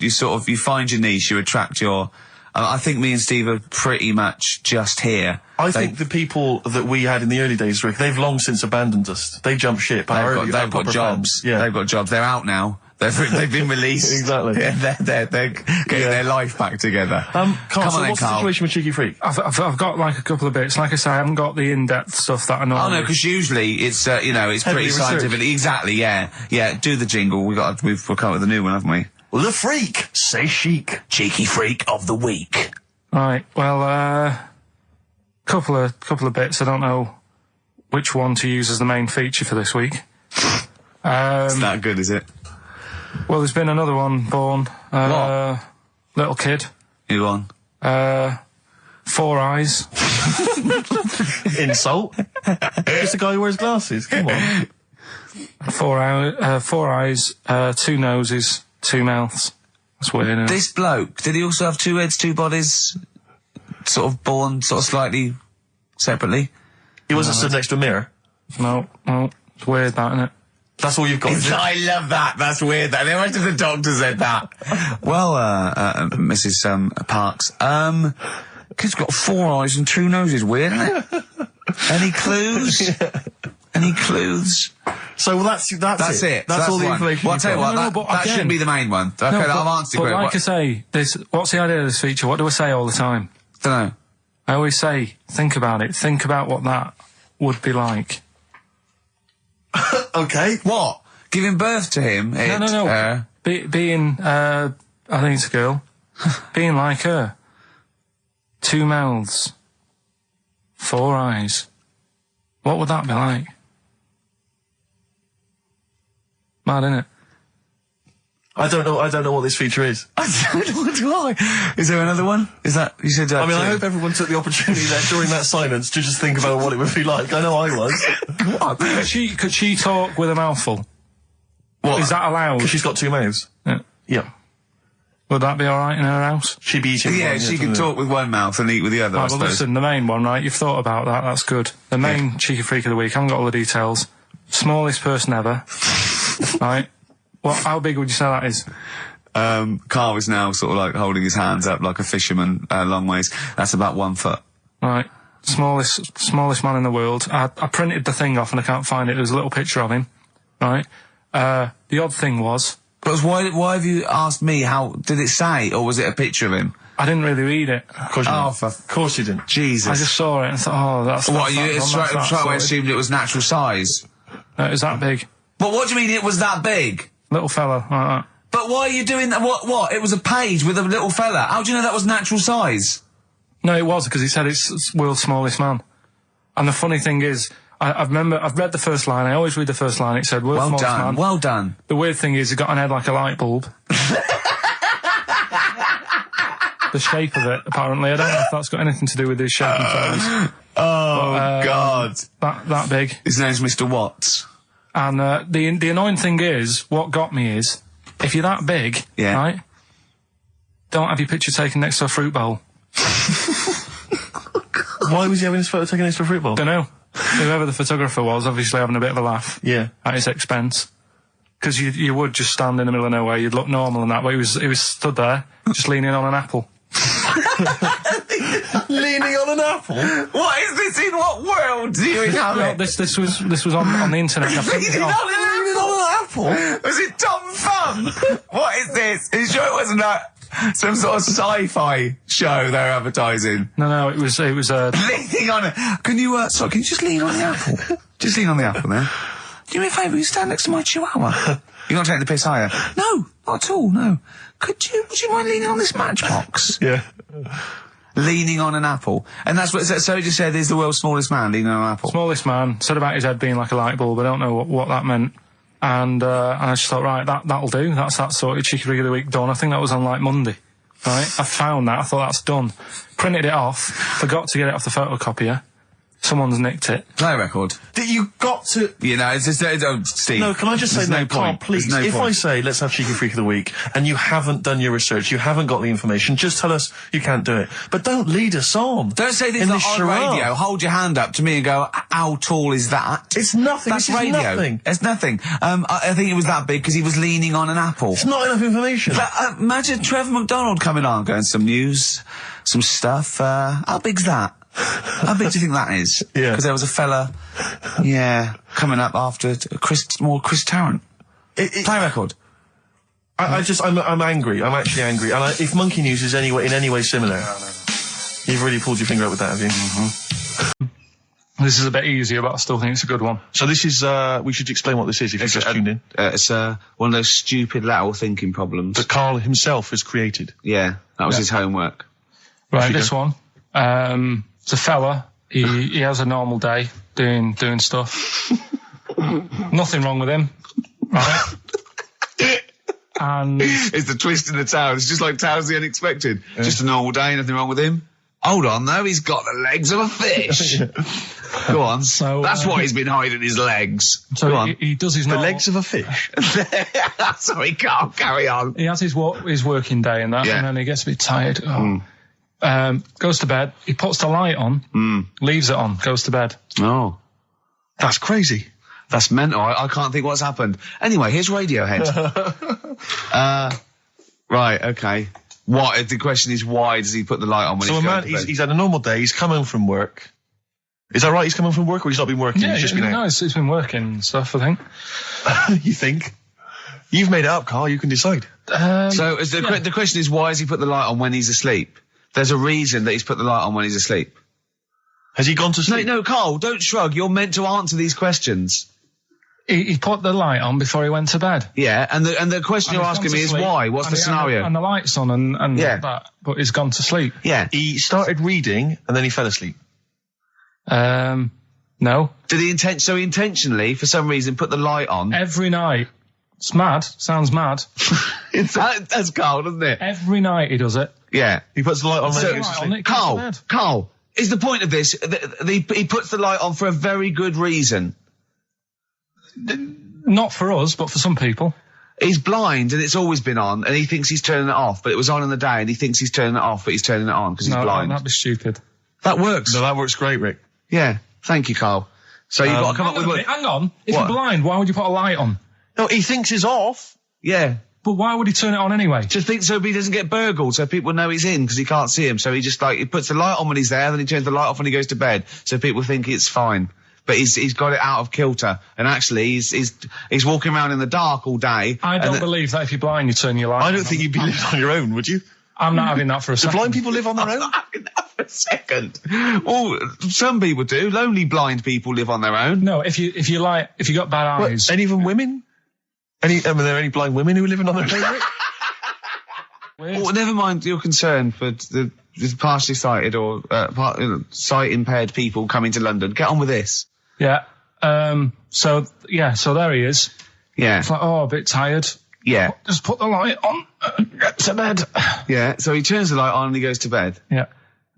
find your niche, you attract your. I think me and Steve are pretty much just here. I think the people that we had in the early days, Rick, they've long since abandoned us. They jumped ship. They've got jobs. Fans. Yeah. They've got jobs. They're out now. They've been released. Exactly. Yeah, they're getting their life back together. Carl, Come on so then, what's the Karl. situation with Cheeky Freak? I've got like a couple of bits. Like I say, I haven't got the in-depth stuff that I know. Oh no, because usually it's it's Heavily pretty scientific. researched. Exactly, yeah. Do the jingle. We've come up with a new one, haven't we? The Freak, say chic. Cheeky Freak of the Week. Right. Well, couple of bits. I don't know which one to use as the main feature for this week. It's that good, is it? Well, there's been another one born. What? Little kid. Who on? 4 eyes. Insult. Just a guy who wears glasses. Come on. 4 eyes, 2 noses, 2 mouths. That's weird, isn't it? This bloke, did he also have 2 heads, 2 bodies? Sort of born sort of slightly separately? He wasn't stood next to a mirror. No, it's weird, that, isn't it? That's all you've got. is it? I love that. That's weird. That. Imagine the doctor said that. Well, Mrs. Parks, kid's got 4 eyes and 2 noses. Weird, isn't it? Any clues? Any clues? So well, that's it. That's all the one. information. Well, I'll tell you what, No, but that again- shouldn't be the main one. Okay, No, I've answered but it. like I say, what's the idea of this feature? What do I say all the time? Don't know. I always say, think about it. Think about what that would be like. Okay. What? Giving birth to him? No. Being, I think it's a girl. Being like her. 2 mouths. 4 eyes. What would that be like? Mad, innit? I don't know what this feature is. I don't know why. Is there another one? Is that, you said that? I mean, I hope everyone took the opportunity there during that silence to just think about what it would be like. I know I was. Could she talk with a mouthful? What? Is that allowed? Because she's got 2 mouths. Yeah. Yeah. Would that be alright in her house? She'd be eating Yeah, one, she something can talk with one mouth and eat with the other, I Right, well, suppose. listen, the main one, right? You've thought about that. That's good. The main Cheeky Freak of the Week. I haven't got all the details. Smallest person ever. Right? How big would you say that is? Karl is now sort of like holding his hands up like a fisherman, long ways. That's about 1 foot. Right. Smallest man in the world. I printed the thing off and I can't find it. There's a little picture of him. Right? The odd thing was, But why have you asked me how, did it say, or was it a picture of him? I didn't really read it. Of course you didn't. Of course you didn't. Jesus. I just saw it and thought, that's What, that's you that, straight that's away sorted. assumed it was natural size? Is that big? But what do you mean it was that big? Little fella, like that. But why are you doing that? What? It was a page with a little fella. How do you know that was natural size? No, it was, because he said it's world's smallest man. And the funny thing is, I've read the first line. I always read the first line. It said, world's Well smallest done. man. Well done. The weird thing is, he got an head like a light bulb. The shape of it, apparently. I don't know if that's got anything to do with his shape and face. Oh, God. That big. His name's Mr. Watts. And the annoying thing is, what got me is, if you're that big, Yeah. right, don't have your picture taken next to a fruit bowl. Why was he having his photo taken next to a fruit bowl? Don't know. Whoever the photographer was, obviously having a bit of a laugh. Yeah. At his expense. Because you would just stand in the middle of nowhere, you'd look normal and that, but he was stood there, just leaning on an apple. Leaning on an apple? What is this? In what world do you inhabit? This was on the internet. I printed it off. Leaning on an apple? Was it Tom Thumb? What is this? Are you sure it wasn't some sort of sci-fi show they're advertising? No, it was Leaning on it. Can you just lean on the apple? Just lean on the apple there. Do me a favour, you stand next to my chihuahua. You're not taking the piss, are you? No, not at all, no. Would you mind leaning on this matchbox? Yeah. Leaning on an apple. And that's what, so he just said he's the world's smallest man leaning on an apple. smallest man, said about his head being like a light bulb. I don't know what that meant. And I just thought, right, that'll do. That's that sorted. Cheeky Freak of the Week done. I think that was on like Monday. Right? I found that. I thought that's done. Printed it off. Forgot to get it off the photocopier. Someone's nicked it. Play a record. You got to... You know, it's just, Steve. No, can I just say, there's no Carl, point. please, There's no if point. I say, let's have Cheeky Freak of the Week, and you haven't done your research, you haven't got the information, just tell us you can't do it. But don't lead us on. Don't say this in on this charade. radio. Hold your hand up to me and go, how tall is that? It's nothing. That's This is radio. nothing. It's nothing. I think it was that big because he was leaning on an apple. It's not enough information. But imagine Trevor McDonald coming on, going some news, some stuff. How big's that? How big do you think that is? Yeah. Because there was a fella, coming up after Chris Tarrant. Play a record. I'm angry. I'm actually angry. And if Monkey News is in any way similar, you've really pulled your finger out with that, have you? Mm-hmm. This is a bit easier, but I still think it's a good one. So this is, we should explain what this is if you've just tuned in. It's one of those stupid lateral thinking problems. That Karl himself has created. Yeah, that was his homework. Right, this one. It's a fella. He has a normal day doing stuff. Nothing wrong with him. Right? And it's the twist in the tale. It's just like Tales the Unexpected. Yeah. Just a normal day, nothing wrong with him. Hold on, though, he's got the legs of a fish. Go on. So that's why he's been hiding his legs. So Go on. He does his the legs of a fish. Sorry, Karl, carry on. He has his working day and that, and then he gets a bit tired. Goes to bed. He puts the light on, leaves it on, goes to bed. Oh, that's crazy. That's mental. I can't think what's happened. Anyway, here's Radiohead. Right, okay. What? The question is, why does he put the light on when he's going to bed? He's had a normal day. He's come home from work. Is that right? He's come home from work, or he's not been working? Yeah, he's just been out? No, he's been working and stuff, I think. You think? You've made it up, Karl. You can decide. So the question is, why has he put the light on when he's asleep? There's a reason that he's put the light on when he's asleep. Has he gone to sleep? No, Karl, don't shrug. You're meant to answer these questions. He put the light on before he went to bed. Yeah, and the question you're asking me is why? What's the scenario? And the light's on and that, but he's gone to sleep. Yeah. He started reading and then he fell asleep. No. Did he intentionally, for some reason, put the light on? Every night. It's mad. Sounds mad. That's Karl, doesn't it? Every night he does it. Yeah. He puts the light on. Karl, is the point of this, he puts the light on for a very good reason. Not for us, but for some people. He's blind and it's always been on, and he thinks he's turning it off, but it was on in the day, and he thinks he's turning it off, but he's turning it on because he's blind. No, that'd be stupid. That works. No, that works great, Rick. Yeah. Thank you, Karl. So you've got to come up with what... Hang on. If you're blind, why would you put a light on? No, he thinks it's off. Yeah. But why would he turn it on anyway? Just think so he doesn't get burgled, so people know he's in because he can't see him. So he just he puts the light on when he's there, then he turns the light off when he goes to bed, so people think it's fine. But he's got it out of kilter, and actually he's walking around in the dark all day. I don't believe that if you're blind you turn your light on. I don't think you'd be living on your own, would you? I'm not having that for a second. Do blind people live on their own? I'm not having that for a second. Well, some people do. Lonely blind people live on their own. No, if you got bad eyes. What, any of them women? Are there any blind women who are living on their own? Well, never mind your concern for the partially sighted or sight impaired people coming to London. Get on with this. Yeah. So there he is. Yeah. It's like, a bit tired. Yeah. Just put the light on and get to bed. Yeah. So he turns the light on and he goes to bed. Yeah.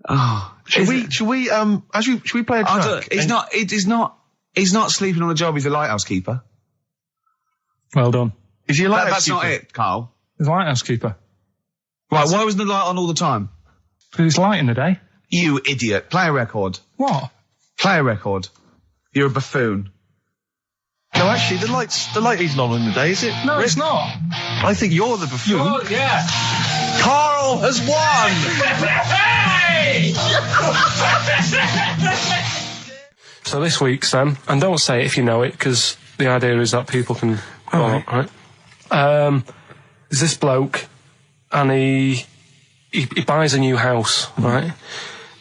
Oh. Should we play a track? He's not sleeping on the job. He's a lighthouse keeper. Well done. Is he a lighthouse That's keeper? not it, Karl. He's a lighthouse keeper. Right. Why wasn't the light on all the time? Because it's light in the day. You idiot. Play a record. What? Play a record. You're a buffoon. No, actually, the light isn't on in the day, is it? No, it's not. I think you're the buffoon. Yeah. Karl has won! So this week's then, and don't say it if you know it, because the idea is that people can follow up, right? There's this bloke, and he buys a new house, right?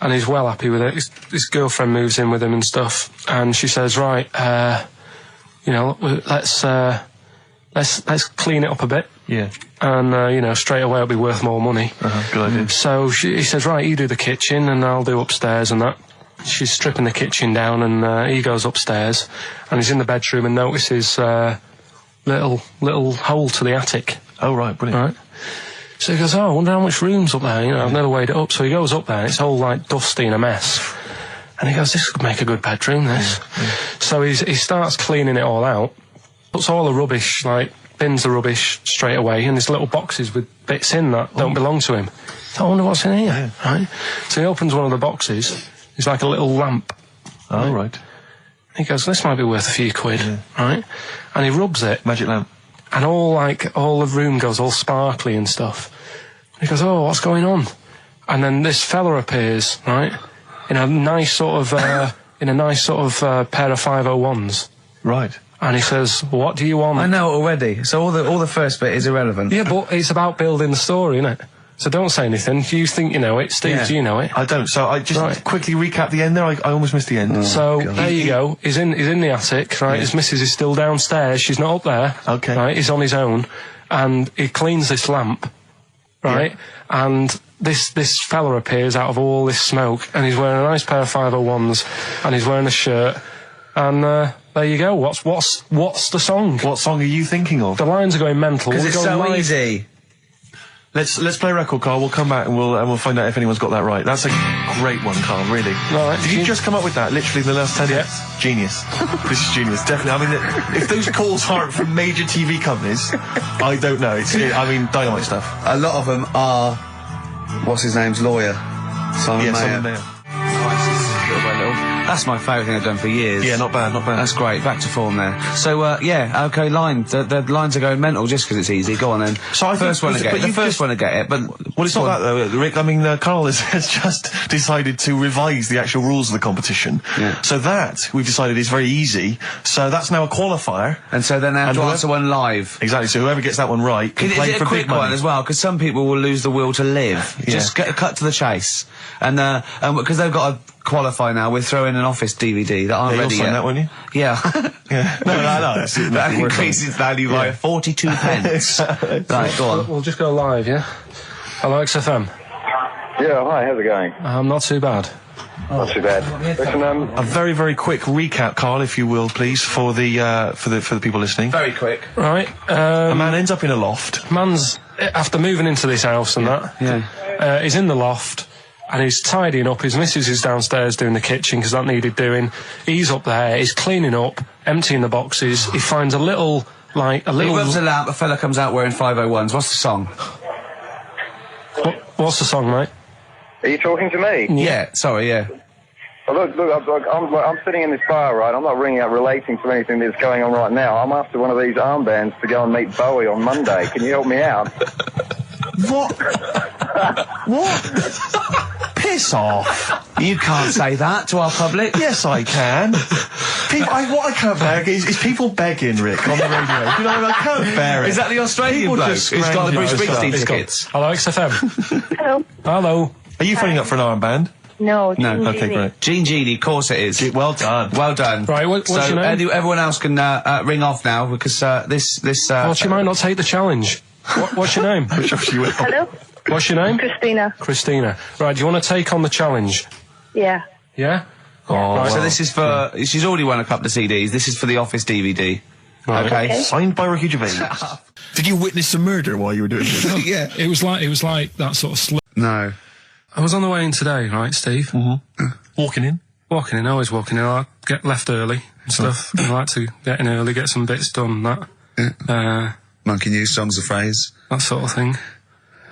And he's well happy with it. His girlfriend moves in with him and stuff, and she says, right, let's clean it up a bit. Yeah. And, straight away it'll be worth more money. Good idea. So he says, right, you do the kitchen and I'll do upstairs and that. She's stripping the kitchen down and he goes upstairs and he's in the bedroom and notices little hole to the attic. Oh, right, brilliant. Right. So he goes, I wonder how much room's up there. I've never weighed it up. So he goes up there and it's all like dusty and a mess. And he goes, this could make a good bedroom, this. Yeah. So he starts cleaning it all out, puts all the rubbish, bins the rubbish straight away, and there's little boxes with bits in that don't belong to him. I wonder what's in here, right? So he opens one of the boxes, it's like a little lamp. Oh, right. He goes, this might be worth a few quid, right? And he rubs it. Magic lamp. And all the room goes all sparkly and stuff. And he goes, oh, what's going on? And then this fella appears, right? In a nice sort of pair of 501s. Right. And he says, what do you want? I know it already. So all the first bit is irrelevant. Yeah, but it's about building the story, isn't it? So don't say anything. Do you think you know it? Steve, Yeah. do you know it? I don't. So I just quickly recap the end there. I almost missed the end. So there you go. He's in the attic, right? His missus is still downstairs. She's not up there. Okay. Right? He's on his own, and he cleans this lamp, right? And this fella appears out of all this smoke, and he's wearing a nice pair of 501s, and he's wearing a shirt, and there you go. What's the song? What song are you thinking of? The lines are going mental. Because it's We're going so live. easy. Let's play a record, Carl. We'll come back and we'll find out if anyone's got that right. That's a great one, Carl. Really. Right. Did you just come up with that? Literally in the last 10 minutes. Genius. This is genius. Definitely. I mean, if those calls aren't from major TV companies, I don't know. I mean, dynamite stuff. A lot of them are, what's his name's lawyer? Simon Mayer. Simon Mayer. That's my favourite thing I've done for years. Yeah, not bad, not bad. That's great. Back to form there. So, yeah, okay, line. The lines are going mental just because it's easy. Go on then. So I think- first one to get but it. The you've first just- one to get it, but... Well, it's not that though, Rick. I mean, Karl has just decided to revise the actual rules of the competition. Yeah. So that, we've decided, is very easy. So that's now a qualifier. And so then they have And to whoever- answer one live. Exactly. So whoever gets that one right can Is play it for a quick big money. one as well? Because some people will lose the will to live. Yeah. Just cut to the chase. And because they've got to qualify now, we're throwing an Office DVD that aren't Yeah, you'll ready sign yet. that, won't you? Yeah. Yeah. No. That increases value by 42 pence. Right, go on. We'll just go live, yeah? Hello, XFM. Yeah, hi, how's it going? Not too bad. Not too bad. Listen, A very, very quick recap, Karl, if you will, please, for the people listening. Very quick. Right. A man ends up in a loft. Man's, after moving into this house and that, he's in the loft, and he's tidying up. His missus is downstairs doing the kitchen because that needed doing. He's up there, he's cleaning up, emptying the boxes. He finds a little... He rubs a lamp, a fella comes out wearing 501s. What's the song? What's the song, mate? are you talking to me? Yeah, sorry, yeah. Well, look, I'm sitting in this bar, right? I'm not ringing up relating to anything that's going on right now. I'm after one of these armbands to go and meet Bowie on Monday. Can you help me out? What? What? Piss off. You can't say that to our public. Yes, I can. What I can't bear is people begging, Rick, on the radio. You know, I can't bear it. Is that the Australian People bloke just who's got the Bruce scrounging Springsteen for tickets? Hello, XFM. Hello. Hello. Are you phoning up for an armband? No. No, Okay, great. Gene Genie, of course it is. Well done. Well done. Right, what's so your name? Everyone else can ring off now because this. Well, she might not take the challenge. What's your name? Hello. What's your name? Christina. Christina. Right, do you want to take on the challenge? Yeah. Yeah? Oh, So this is for. She's already won a couple of CDs. This is for the Office DVD. Right. Okay. Signed by Ricky Gervais. Did you witness the murder while you were doing this? Yeah. It was like that sort of slip. No. I was on the way in today, right, Steve? Mm-hmm. Walking in. Walking in, always walking in. I get left early and stuff. I like to get in early, get some bits done, that. Monkey News songs, a phrase. That sort of thing.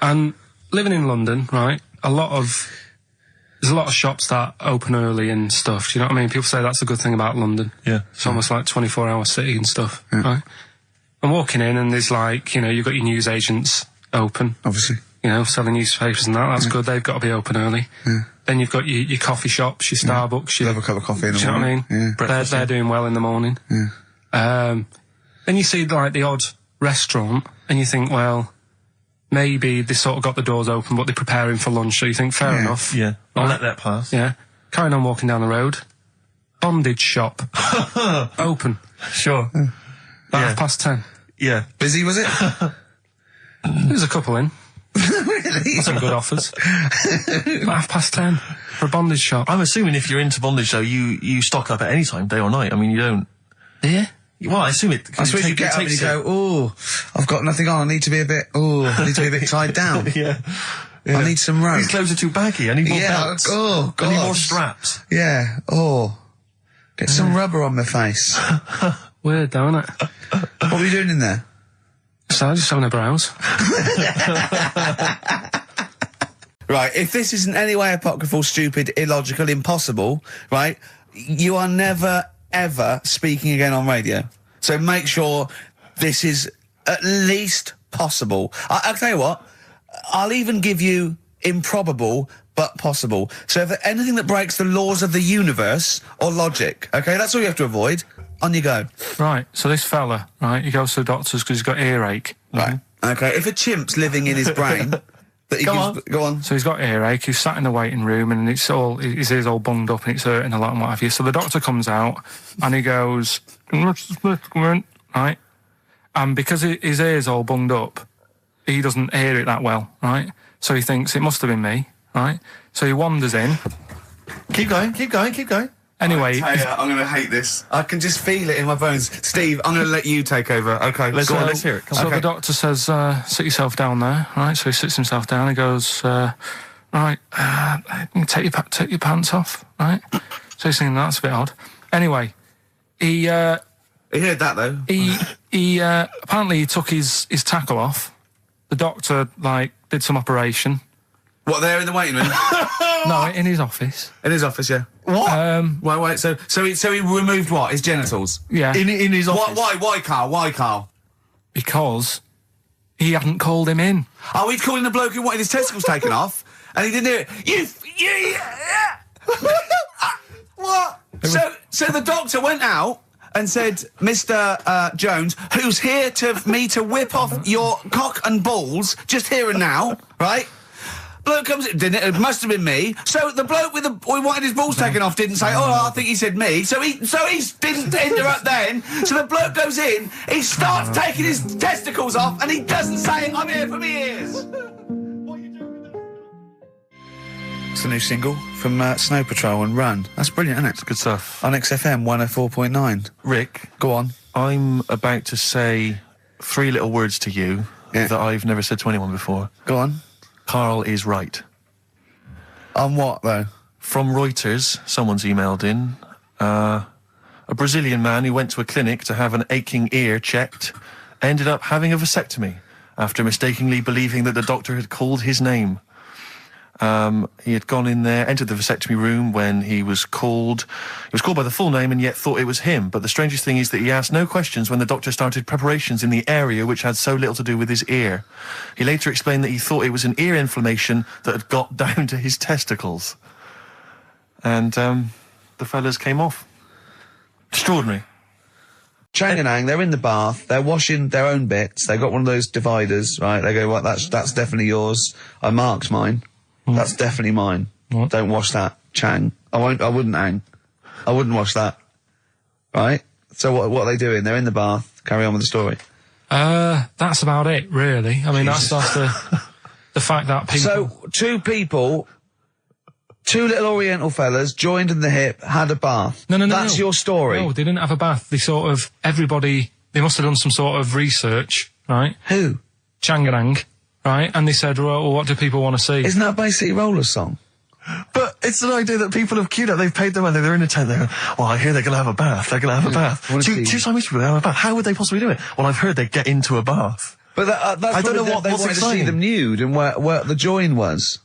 And living in London, right, there's a lot of shops that open early and stuff. Do you know what I mean? People say that's a good thing about London. Yeah. It's almost like 24-hour city and stuff, right? I'm walking in and there's like, you've got your news agents open. Obviously. Selling newspapers and that. That's good. They've got to be open early. Yeah. Then you've got your coffee shops, your Starbucks. You'll have a cup of coffee in the Do you know what I morning. mean? Yeah. They're doing well in the morning. Yeah. Then you see like the odd restaurant and you think, well, maybe they sort of got the doors open but they're preparing for lunch, so you think, fair enough. Yeah. I'll Right. let that pass. Yeah. Carrying on walking down the road. Bondage shop. Open. Sure. About 10:30. Yeah. Busy, was it? There's a couple in. Really? Some good offers. About 10:30 for a bondage shop. I'm assuming if you're into bondage, though, you stock up at any time, day or night. I mean, you don't. Yeah. Well, I assume it. I suppose you get up and you go, oh, I've got nothing on, I need to be a bit tied down. Yeah. I need some rope. These clothes are too baggy. I need more Yeah, belts. oh, I need more God. straps. Yeah, oh. Get some rubber on my face. Weird, though, isn't it? What were you doing in there? So just having a browse. Right, if this isn't any way apocryphal, stupid, illogical, impossible, right, you are never, ever speaking again on radio. So make sure this is at least possible. I'll tell you what, I'll even give you improbable but possible. So if anything that breaks the laws of the universe or logic, okay, that's all you have to avoid. on you go. Right, so this fella, right, he goes to the doctor's because he's got earache. Right. Okay, if a chimp's living in his brain... that he go on. So he's got earache, he's sat in the waiting room and his ear's all bunged up and it's hurting a lot and what have you. So the doctor comes out and he goes, right? And because his ear's all bunged up, he doesn't hear it that well, right? So he thinks it must have been me, right? So he wanders in. Keep going. Anyway, I'm going to hate this. I can just feel it in my bones. Steve, I'm going to let you take over. Okay, let's hear it. So the doctor says, sit yourself down there, right? So he sits himself down. He goes, right, take your pants off, right? So he's thinking that's a bit odd. Anyway, he heard that though. He apparently he took his tackle off. The doctor did some operation. What, there in the waiting room? No, in his office. In his office, yeah. What? Wait. So he removed what? His genitals? Yeah. In his office. Why, Karl? Why, Karl? Because he hadn't called him in. Oh, he'd called in the bloke who wanted his testicles taken off, and he didn't hear it. What? So the doctor went out and said, Mr. Jones, who's here to whip off your cock and balls, just here and now, right? Bloke comes in, didn't it? It must have been me. So the bloke who wanted his balls taken off didn't say, oh, I think he said me. So he didn't interrupt then. So the bloke goes in, he starts taking his testicles off, and he doesn't say, I'm here for me ears. It's a new single from Snow Patrol and Run. That's brilliant, isn't it? It's good stuff. On XFM 104.9. Rick. Go on. I'm about to say 3 little words to you that I've never said to anyone before. Go on. Karl is right. On what, though? From Reuters, someone's emailed in. A Brazilian man who went to a clinic to have an aching ear checked ended up having a vasectomy after mistakenly believing that the doctor had called his name. He had gone in there, entered the vasectomy room when he was called. He was called by the full name and yet thought it was him. But the strangest thing is that he asked no questions when the doctor started preparations in the area which had so little to do with his ear. He later explained that he thought it was an ear inflammation that had got down to his testicles. And, the fellas came off. Extraordinary. Chang and Ang, they're in the bath, they're washing their own bits, they've got one of those dividers, right? They go, well, that's definitely yours. I marked mine. That's definitely mine. What? Don't wash that, Chang. I wouldn't, Ang. I wouldn't wash that. Right? So what are they doing? They're in the bath. Carry on with the story. That's about it, really. I mean, that's the fact that people... So, two little Oriental fellas joined in the hip, had a bath. No. That's your story. No, they didn't have a bath. They they must have done some sort of research, right? Who? Chang and Ang. Right, and they said, well, what do people want to see? Isn't that basically Roller's song? But it's an idea that people have queued up. They've paid their money. They're in a tent. They're going, well, I hear they're going to have a bath. They're going to have a bath. Two Siamese people, they have a bath. How would they possibly do it? Well, I've heard they get into a bath. But that's I don't know what they wanted to see them nude and where the join was.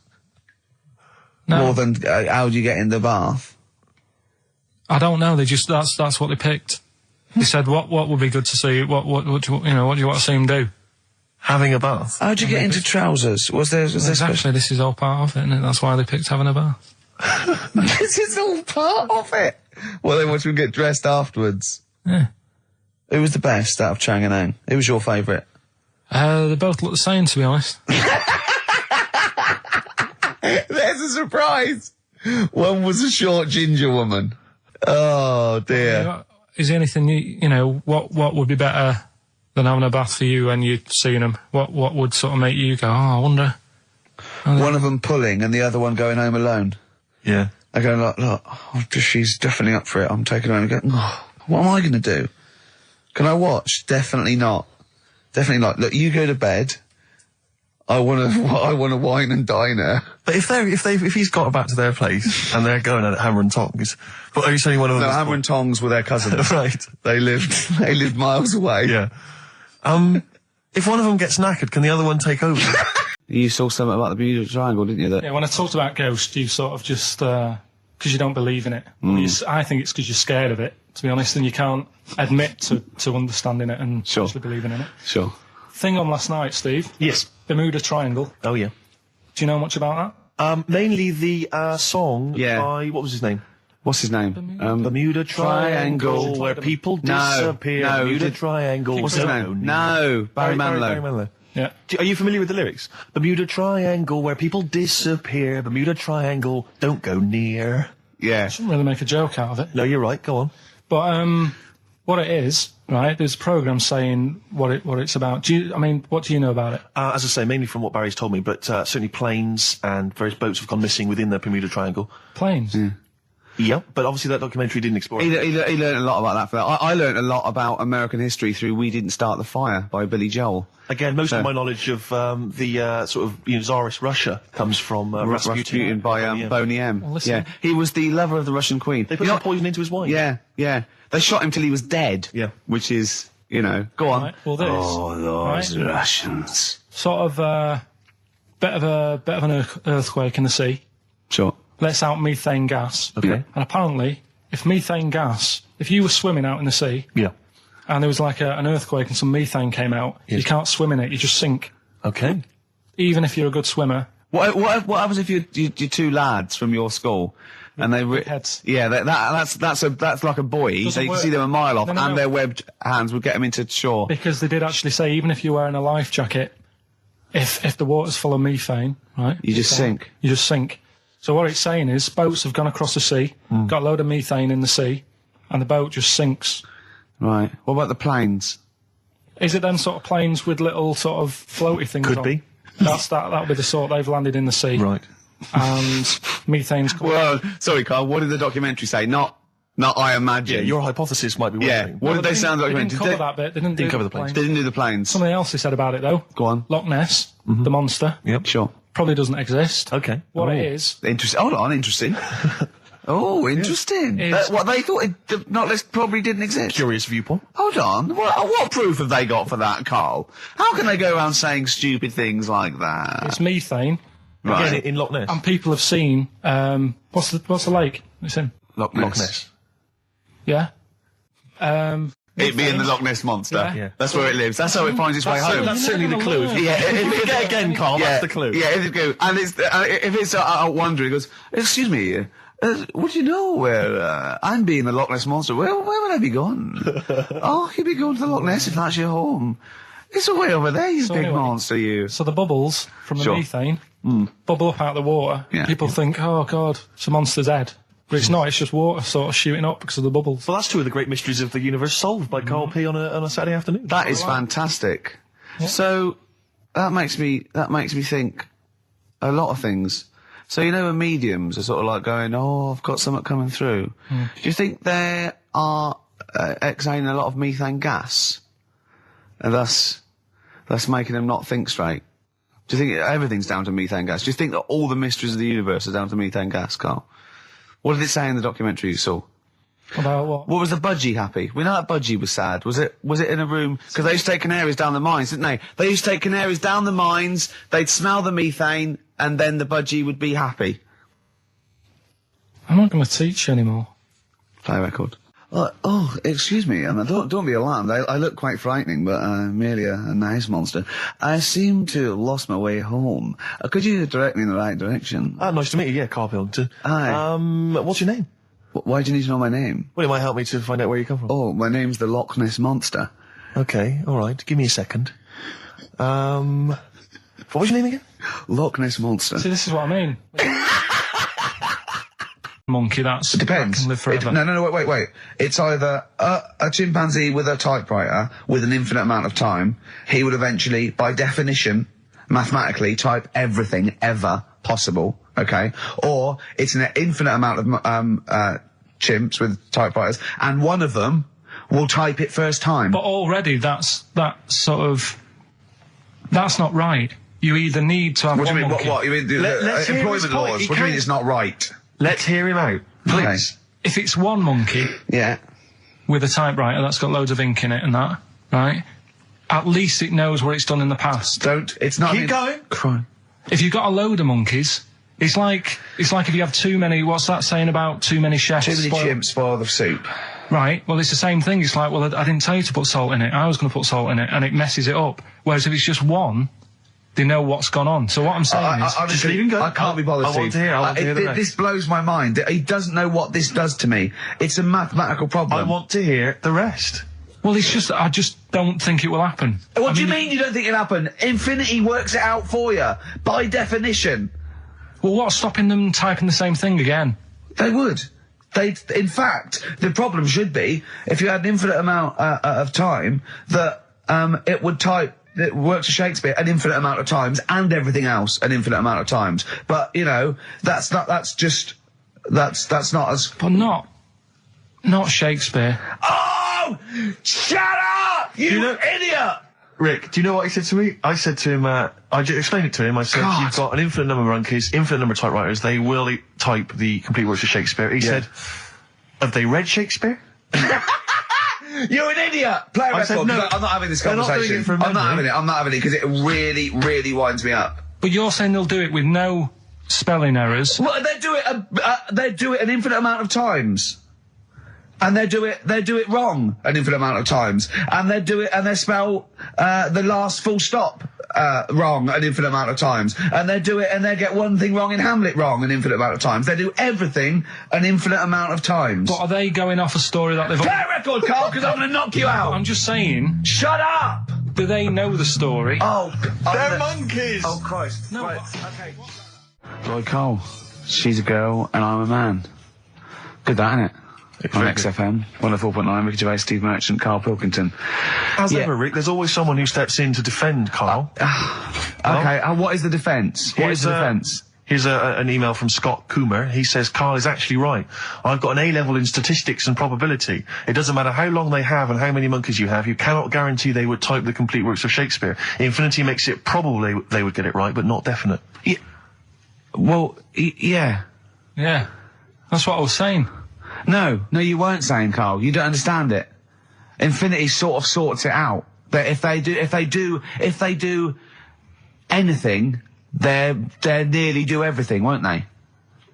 No. More than how do you get in the bath? I don't know. That's what they picked. They said, what would be good to see? What do you want to see them do? Having a bath. How'd you get into trousers? Was there actually, this is all part of it, isn't it? That's why they picked having a bath. This is all part of it. Well, they want you to get dressed afterwards. Yeah. Who was the best out of Chang and Ang? Who was your favourite? They both look the same, to be honest. There's a surprise. One was a short ginger woman. Oh dear. Is there anything what would be better than having a bath for you when you'd seen them? What would sort of make you go, I wonder? One of them pulling and the other one going home alone. Yeah. I go, look, she's definitely up for it. I'm taking her home and go, what am I going to do? Can I watch? Definitely not. Definitely not. Look, you go to bed. I want to wine and dine her. But if he's got back to their place and they're going at Hammer and Tongs, but are you saying one of them? No, Hammer and Tongs were their cousins. Right. They lived miles away. Yeah. If one of them gets knackered, can the other one take over? You saw something about the Bermuda Triangle, didn't you? Yeah, when I talked about ghosts, you sort of just, because you don't believe in it. I think it's because you're scared of it, to be honest, and you can't admit to understanding it and actually believing in it. Sure. Thing on last night, Steve. Yes. Bermuda Triangle. Oh, yeah. Do you know much about that? Mainly the song by, what was his name? What's his name? Bermuda Triangle, where people disappear. No, Bermuda Triangle. What's his name? No, Barry Manilow. Yeah. Are you familiar with the lyrics? Bermuda Triangle, where people disappear. Bermuda Triangle, don't go near. Yeah. Shouldn't really make a joke out of it. No, you're right. Go on. But what it is, right? There's a program saying what it's about. What do you know about it? As I say, mainly from what Barry's told me, but certainly planes and various boats have gone missing within the Bermuda Triangle. Planes. Yep, but obviously that documentary didn't explore it. He learned a lot about that. For that. I learned a lot about American history through "We Didn't Start the Fire" by Billy Joel. Again, most of my knowledge of the sort of Tsarist Russia comes from Rasputin by Boney M. Well, listen. Yeah, he was the lover of the Russian queen. They put some poison into his wine. Yeah. They shot him till he was dead. Yeah. Which is, go on. Right, well, this. Those Russians. Sort of bit of an earthquake in the sea. Sure. Lets out methane gas. Okay. And apparently, if you were swimming out in the sea, Yeah. and there was like an earthquake and some methane came out, Yes. you can't swim in it, you just sink. Okay. Even if you're a good swimmer. What happens if you're two lads from your school and they Big heads. Yeah, that's like a buoy. Doesn't So you can work. see them a mile off, No. and their webbed hands would get them into shore. Because they did actually say, even if you're wearing a life jacket, if the water's full of methane, right? You just sink. You just sink. So what it's saying is, boats have gone across the sea, got a load of methane in the sea, and the boat just sinks. Right. What about the planes? Is it then sort of planes with little sort of floaty things Could on? be. That'll be the sort they've landed in the sea. Right. And methane's coming. Well, sorry, Carl. What did the documentary say? Not I imagine. Yeah, your hypothesis might be one Yeah. thing. What did they sound like? They didn't cover that bit. They didn't cover the planes. They didn't do the planes. Something else they said about it, though. Go on. Loch Ness, the monster, Yep. Sure. probably doesn't exist. Okay. What it is, Interesting. Hold on. Interesting. Oh, interesting. It's- What they thought Not List probably didn't exist. Curious viewpoint. Hold on. What proof have they got for that, Carl? How can they go around saying stupid things like that? it's methane, Right. Again, in Loch Ness. and people have seen, what's the lake it's in? Loch Ness. Loch Ness. Yeah? It being the Loch Ness monster. Yeah. Yeah. That's where it lives. That's how it finds its way home. That's certainly the clue. Yeah, if Get again, Carl. That's the clue. Yeah, if it go, and it's if it's out wandering, it goes, excuse me, would you know where I'm being the Loch Ness monster? Where would I be going? Oh, you'd be going to the Loch Ness if that's your home. It's way over there, you big anyway, monster, you. So the bubbles from the Sure. methane bubble up out of the water. Yeah. People think, oh, God, it's a monster's head. But it's not, it's just water sort of shooting up because of the bubbles. Well, that's two of the great mysteries of the universe solved by Carl P on a Saturday afternoon. That is fantastic. So that makes me think a lot of things. So when mediums are sort of like going, oh, I've got something coming through. Do you think they are exhaling a lot of methane gas, and thus making them not think straight? Do you think everything's down to methane gas? Do you think that all the mysteries of the universe are down to methane gas, Carl? What did it say in the documentary you saw? About what? What was the budgie happy? We know that budgie was sad. Was it in a room? Because they used to take canaries down the mines, didn't they? They used to take canaries down the mines, they'd smell the methane, and then the budgie would be happy. I'm not going to teach you anymore. Play a record. Excuse me, and don't be alarmed. I look quite frightening, but I'm merely a nice monster. I seem to have lost my way home. Could you direct me in the right direction? Nice to meet you. Yeah, Karl Pilkington. Hi. What's your name? Why do you need to know my name? Well, it might help me to find out where you come from. Oh, my name's the Loch Ness Monster. Okay, all right. Give me a second. What was your name again? Loch Ness Monster. See, this is what I mean. Monkey, that's... It depends. That can live forever. No, wait. It's either a chimpanzee with a typewriter with an infinite amount of time. He would eventually, by definition, mathematically, type everything ever possible, okay? Or it's an infinite amount of chimps with typewriters, and one of them will type it first time. But already that's not right. You either need to have What do one you mean? monkey. What? You mean let's hear his employment point. laws? He What do you mean can't- it's not right? Let's hear him out, please. If it's one monkey Yeah. with a typewriter that's got loads of ink in it and that, right? At least it knows what it's done in the past. It's not... Keep going. Crime. If you've got a load of monkeys, it's like if you have too many. What's that saying about too many chefs? Too many chimps spoil the soup. Right. Well, it's the same thing. It's like, I didn't tell you to put salt in it. I was going to put salt in it, and it messes it up. Whereas if it's just one, They know what's gone on. So what I'm saying is... Just leave him go. I can't be bothered, I want Steve. to hear, I want to hear the rest. This blows my mind. He doesn't know what this does to me. It's a mathematical problem. I want to hear the rest. Well, it's just... I just don't think it will happen. What do you mean you don't think it'll happen? Infinity works it out for you, by definition. Well, what's stopping them typing the same thing again? They would. In fact, the problem should be, if you had an infinite amount of time, that it would type... It works for Shakespeare an infinite amount of times and everything else an infinite amount of times. But, you know, that's not as... But not Shakespeare. Oh! Shut up! You idiot! Rick, do you know what he said to me? I said to him, I explained it to him. I said, you've got an infinite number of monkeys, infinite number of typewriters. They will type the complete works of Shakespeare. He said, have they read Shakespeare? You're an idiot! Play a record. said, no, I'm not having this they're not conversation. doing it from I'm not memory. having it because it really, really winds me up. But you're saying they'll do it with no spelling errors. Well, they do it an infinite amount of times. And they do it wrong an infinite amount of times. And they spell the last full stop wrong an infinite amount of times. And they get one thing wrong in Hamlet wrong an infinite amount of times. They do everything an infinite amount of times. But are they going off a story that they've... Play a record, Karl, because I'm going to knock you out. I'm just saying... Shut up! Do they know the story? Oh, They're monkeys! Oh, Christ. No, Right, but- okay. Right, Karl. She's a girl and I'm a man. Good, that, innit? On very good. XFM, 104.9, Ricky Gervais, Steve Merchant, Karl Pilkington. As Yeah. ever, Rick, there's always someone who steps in to defend Karl. Okay, what is the defence? What is the defence? Here's an email from Scott Coomer. He says, Karl is actually right. I've got an A-level in statistics and probability. It doesn't matter how long they have and how many monkeys you have. You cannot guarantee they would type the complete works of Shakespeare. Infinity makes it probable they would get it right, but not definite. Yeah. Well, yeah. Yeah. That's what I was saying. No, you weren't saying, Karl. You don't understand it. Infinity sort of sorts it out. That if they do anything, they nearly do everything, won't they?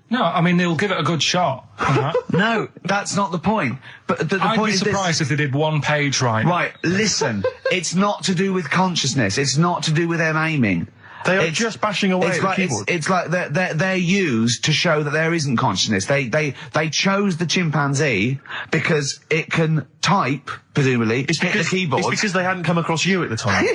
No, I mean, they'll give it a good shot. Right? No, that's not the point. But the I'd point be is surprised if they did one page right. Right, listen. It's not to do with consciousness. It's not to do with them aiming. They are just bashing away at the keyboard. It's like they're used to show that there isn't consciousness. They chose the chimpanzee because it can type, presumably, hit the keyboard. It's because they hadn't come across you at the time.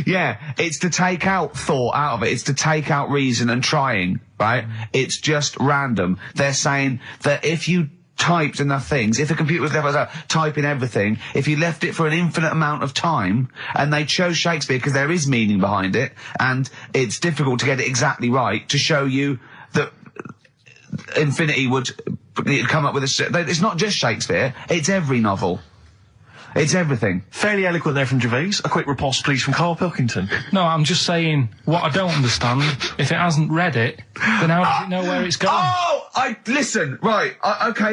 Yeah. It's to take out thought out of it. It's to take out reason and trying, right? It's just random. They're saying that if you typed enough things, if the computer was left typing everything, if you left it for an infinite amount of time, and they chose Shakespeare because there is meaning behind it, and it's difficult to get it exactly right, to show you that Infinity would come up with it's not just Shakespeare, it's every novel. It's everything. Fairly eloquent there from Gervais. A quick riposte, please, from Karl Pilkington. No, I'm just saying, what I don't understand, if it hasn't read it, then how does it know where it's going? Listen, right,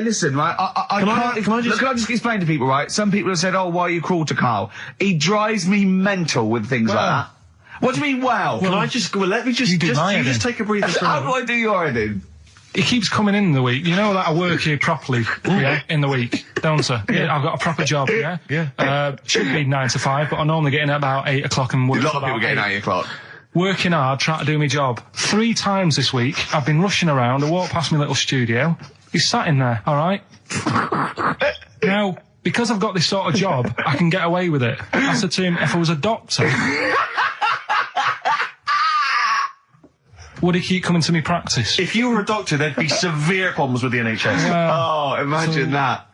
listen, right, Can I just explain to people, right? Some people have said, oh, why are you cruel to Karl? He drives me mental with things like that. What do you mean, well? Let me just take a breather. How do I do your editing? He keeps coming in the week. You know that I work here properly, yeah, in the week, don't I? Yeah. I've got a proper job, yeah? Yeah. Should be 9 to 5, but I normally get in at about 8 o'clock and work A lot till of people about getting 8. 8 o'clock. Working hard, trying to do my job. 3 times this week, I've been rushing around. I walked past my little studio. He's sat in there, all right? Now, because I've got this sort of job, I can get away with it. I said to him, if I was a doctor, would he keep coming to me practice? If you were a doctor, there'd be severe problems with the NHS. Oh, imagine that.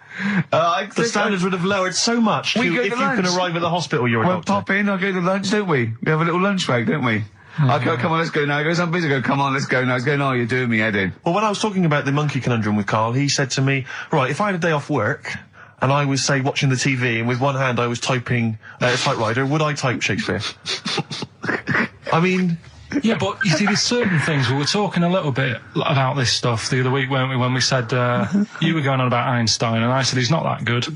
The standards would have lowered so much if you can arrive at the hospital you're a We'll doctor. pop in, I'll go to lunch, don't we? We have a little lunch break, don't we? I go, come on, let's go now. He goes, I'm busy. I go, come on, let's go now. He's going, oh, you're doing me head in. Well, when I was talking about the monkey conundrum with Karl, he said to me, right, if I had a day off work, and I was, say, watching the TV, and with one hand I was typing a typewriter, would I type Shakespeare? I mean... Yeah, but you see, there's certain things. We were talking a little bit about this stuff the other week, weren't we, when we said, you were going on about Einstein, and I said he's not that good.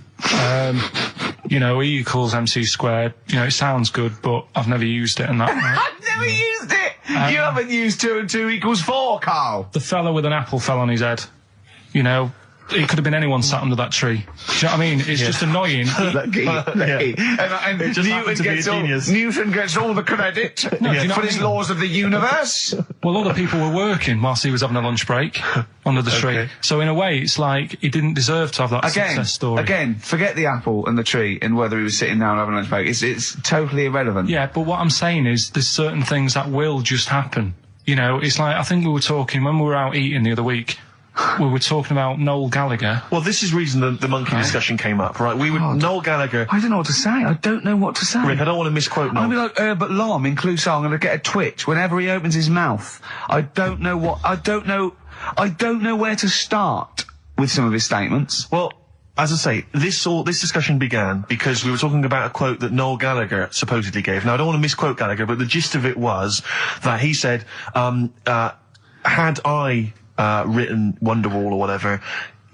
You know, E equals MC squared. You know, it sounds good, but I've never used it and that. Right? I've never used it! You haven't used 2 and 2 equals 4, Karl! The fella with an apple fell on his head. You know, it could have been anyone sat under that tree. Do you know what I mean? It's just annoying. Lucky. And It just happened to be a genius. Newton gets all the credit do you know for what I his mean? laws of the universe. Well, other people were working whilst he was having a lunch break under the tree. Okay. So in a way, it's like he didn't deserve to have that success story. Again, forget the apple and the tree and whether he was sitting down having a lunch break. It's totally irrelevant. Yeah, but what I'm saying is there's certain things that will just happen. You know, it's like, I think we were talking, when we were out eating the other week, we were talking about Noel Gallagher. Well, this is reason the monkey discussion came up, right? Noel Gallagher. I don't know what to say. I don't know what to say. Rick, I don't want to misquote Noel. I'm gonna be like Herbert Lom in Clouseau. I'm gonna get a twitch whenever he opens his mouth. I don't know where to start with some of his statements. Well, as I say, this discussion began because we were talking about a quote that Noel Gallagher supposedly gave. Now, I don't want to misquote Gallagher, but the gist of it was that he said, had I written Wonderwall or whatever,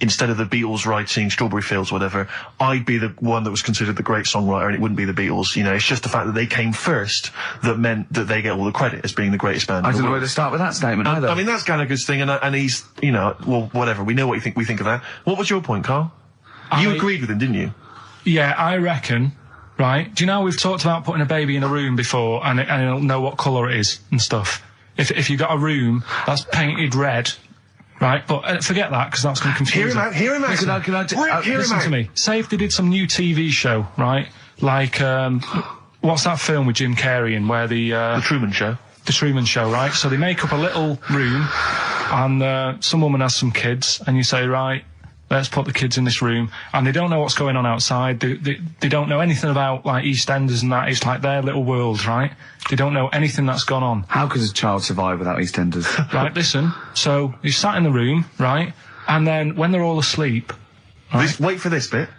instead of the Beatles writing Strawberry Fields or whatever, I'd be the one that was considered the great songwriter and it wouldn't be the Beatles. You know, it's just the fact that they came first that meant that they get all the credit as being the greatest band. I don't know where to start with that statement either. I mean, that's Gallagher's thing, and he's, you know, well, whatever. We know what we think of that. What was your point, Karl? You agreed with him, didn't you? Yeah, I reckon, right? Do you know we've talked about putting a baby in a room before and it'll know what colour it is and stuff? If you got a room that's painted red, right? But forget that, because that's going to confuse Hear him out. Listen to me. Say if they did some new TV show, right? Like, what's that film with Jim Carrey in where The Truman Show. The Truman Show, right? So they make up a little room and some woman has some kids and you say, right, let's put the kids in this room, and they don't know what's going on outside. They don't know anything about, like, EastEnders and that. It's like their little world, right? They don't know anything that's gone on. How could a child survive without EastEnders? Right, listen. So he's sat in the room, right? And then when they're all asleep, right, Wait for this bit.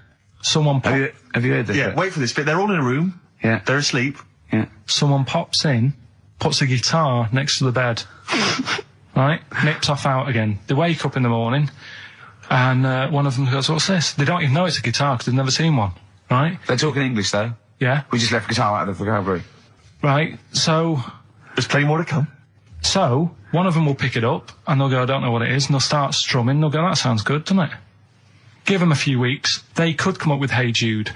someone Have you heard this? Yeah, bit? wait for this bit. They're all in a room. Yeah. They're asleep. Yeah. someone pops in, puts a guitar next to the bed, right? Nips off out again. They wake up in the morning, and one of them goes, "What's this?" They don't even know it's a guitar because they've never seen one, right? They're talking English though. Yeah. We just left guitar out of the vocabulary. Right. So There's plenty more to come. one of them will pick it up and they'll go, "I don't know what it is," and they'll start strumming. They'll go, "That sounds good, doesn't it?" Give them a few weeks, they could come up with Hey Jude.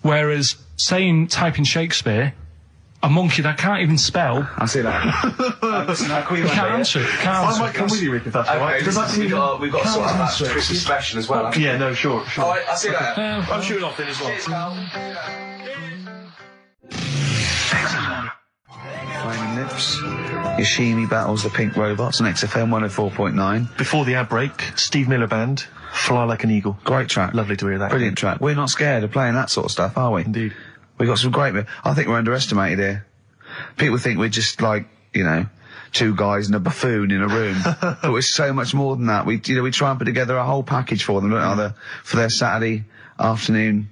Whereas, typing Shakespeare, a monkey that can't even spell. I see that. Listen, I'll call you Can't answer it. Can't I answer might it. come with you, Rick, if that's all right. Because that's we've got to sort out that Christmas special as well. Yeah, no, sure. All right, I'll see you later. I'm shooting off then as well. Flaming Lips. Yoshimi battles the Pink Robots on XFM 104.9. Before the outbreak, Steve Miller Band, Fly Like an Eagle. Great track. Lovely to hear that. Brilliant track. We're not scared of playing that sort of stuff, are we? Indeed. We got some great. I think we're underestimated here. People think we're just like, you know, two guys and a buffoon in a room, but we're so much more than that. We try and put together a whole package for them, don't we? For their Saturday afternoon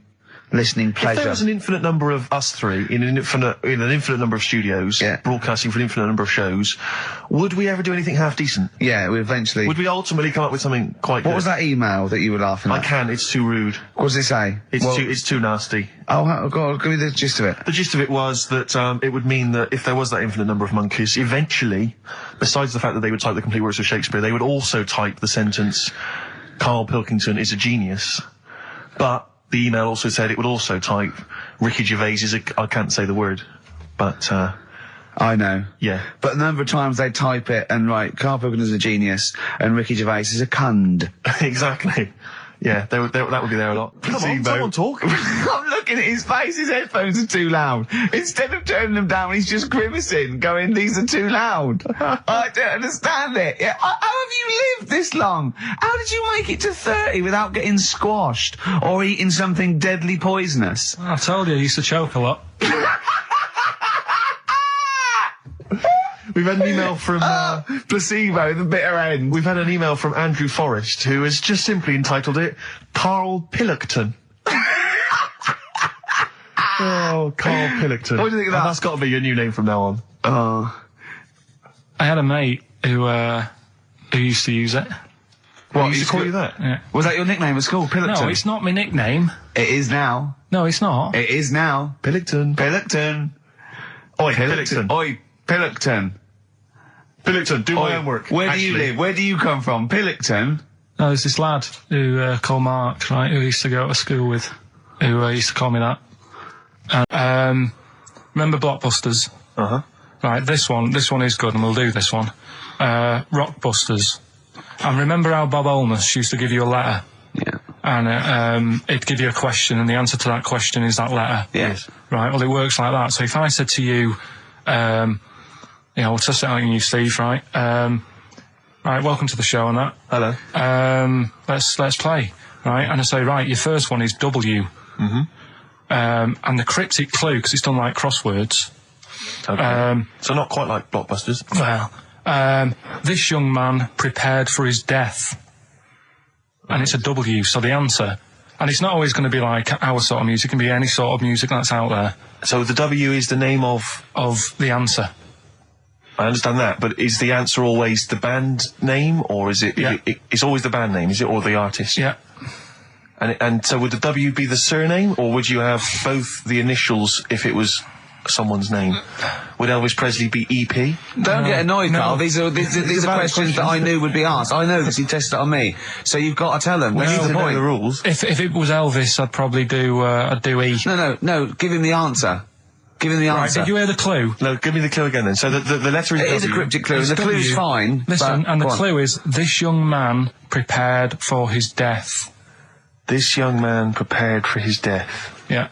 listening pleasure. If there was an infinite number of us three in an infinite number of studios, broadcasting for an infinite number of shows, would we ever do anything half decent? Yeah, we eventually. Would we ultimately come up with something quite good? What was that email that you were laughing at? I can't. It's too rude. What does it say? It's too nasty. Oh, God, give me the gist of it. The gist of it was that it would mean that if there was that infinite number of monkeys, eventually, besides the fact that they would type the complete works of Shakespeare, they would also type the sentence, "Karl Pilkington is a genius." But the email also said it would also type, "Ricky Gervais is I can't say the word, but I know. Yeah. But a number of times they type it and write, "Karl Pilkington is a genius," and Ricky Gervais is a cund. Exactly. Yeah, that would be there a lot. Come on, someone talk. I'm looking at his face, his headphones are too loud. Instead of turning them down, he's just grimacing, going, "These are too loud." I don't understand it. Yeah, how have you lived this long? How did you make it to 30 without getting squashed or eating something deadly poisonous? I told you I used to choke a lot. We've had an email from Placebo, the bitter end. We've had an email from Andrew Forrest, who has just simply entitled it Karl Pilkington. Oh, Karl Pilkington. What do you think of that? That's got to be your new name from now on. I had a mate who used to use it. What, he used to call you that? Yeah. Was that your nickname at school, Pilkington? No, it's not my nickname. It is now. No, it's not. It is now. Pilkington. Pilkington. Oi, Pilkington. Oi, Pilkington. Pilkington, do my homework. Where do you live? Where do you come from? Pilkington? No, there's this lad who called Mark, right, who used to go to school with, who used to call me that. Remember Blockbusters? Uh-huh. Right, this one is good, and we'll do this one. Rockbusters. And remember how Bob Holness used to give you a letter? Yeah. And it'd give you a question, and the answer to that question is that letter. Yes. Right, well, it works like that. So if I said to you, we'll test it out on you, Steve, right? Right, welcome to the show and that. Hello. Let's play, right? And I say, right, your first one is W. Mm-hmm. And the cryptic clue, because it's done like crosswords. Okay. So not quite like Blockbusters. Well, this young man prepared for his death. And it's a W, so the answer... And it's not always going to be like our sort of music, it can be any sort of music that's out there. So the W is the name of the answer. I understand that, but is the answer always the band name, or is it... Yeah. It's always the band name, is it, or the artist? Yeah. And so would the W be the surname, or would you have both the initials if it was someone's name? Would Elvis Presley be EP? Don't get annoyed, no. Carl. These are questions that I knew would be asked. I know because you tested it on me. So you've got to tell them. We need to know point. the rules. If it was Elvis, I'd probably do E. No. Give him the answer. Give him the Right, answer. did you hear the clue? No, give me the clue again then. So the letter is It W. is a cryptic clue. The clue's W. fine. Listen, but, and the go on. clue is, this young man prepared for his death. This young man prepared for his death. Yeah.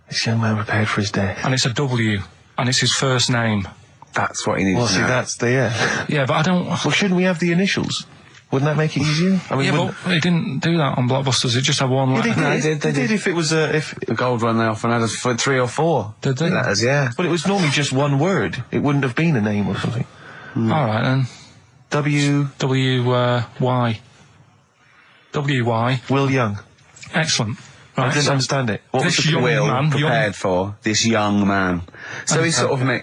This young man prepared for his death. And it's a W, and it's his first name. That's what you need Well, to see, know. that's the... Yeah. Yeah, but I don't... Well, shouldn't we have the initials? Wouldn't that make it easier? I mean, Yeah, wouldn't- but they didn't do that on Blockbusters, it just had one letter. They did. if it was a... The gold one they often had us for 3 or 4. Did they? Letters, yeah. But it was normally just one word. It wouldn't have been a name or something. Alright then. W... W-Y. W-Y. Will Young. Excellent. I Right, didn't so understand it. What was this the young Will man... prepared for this young man. So he's sort of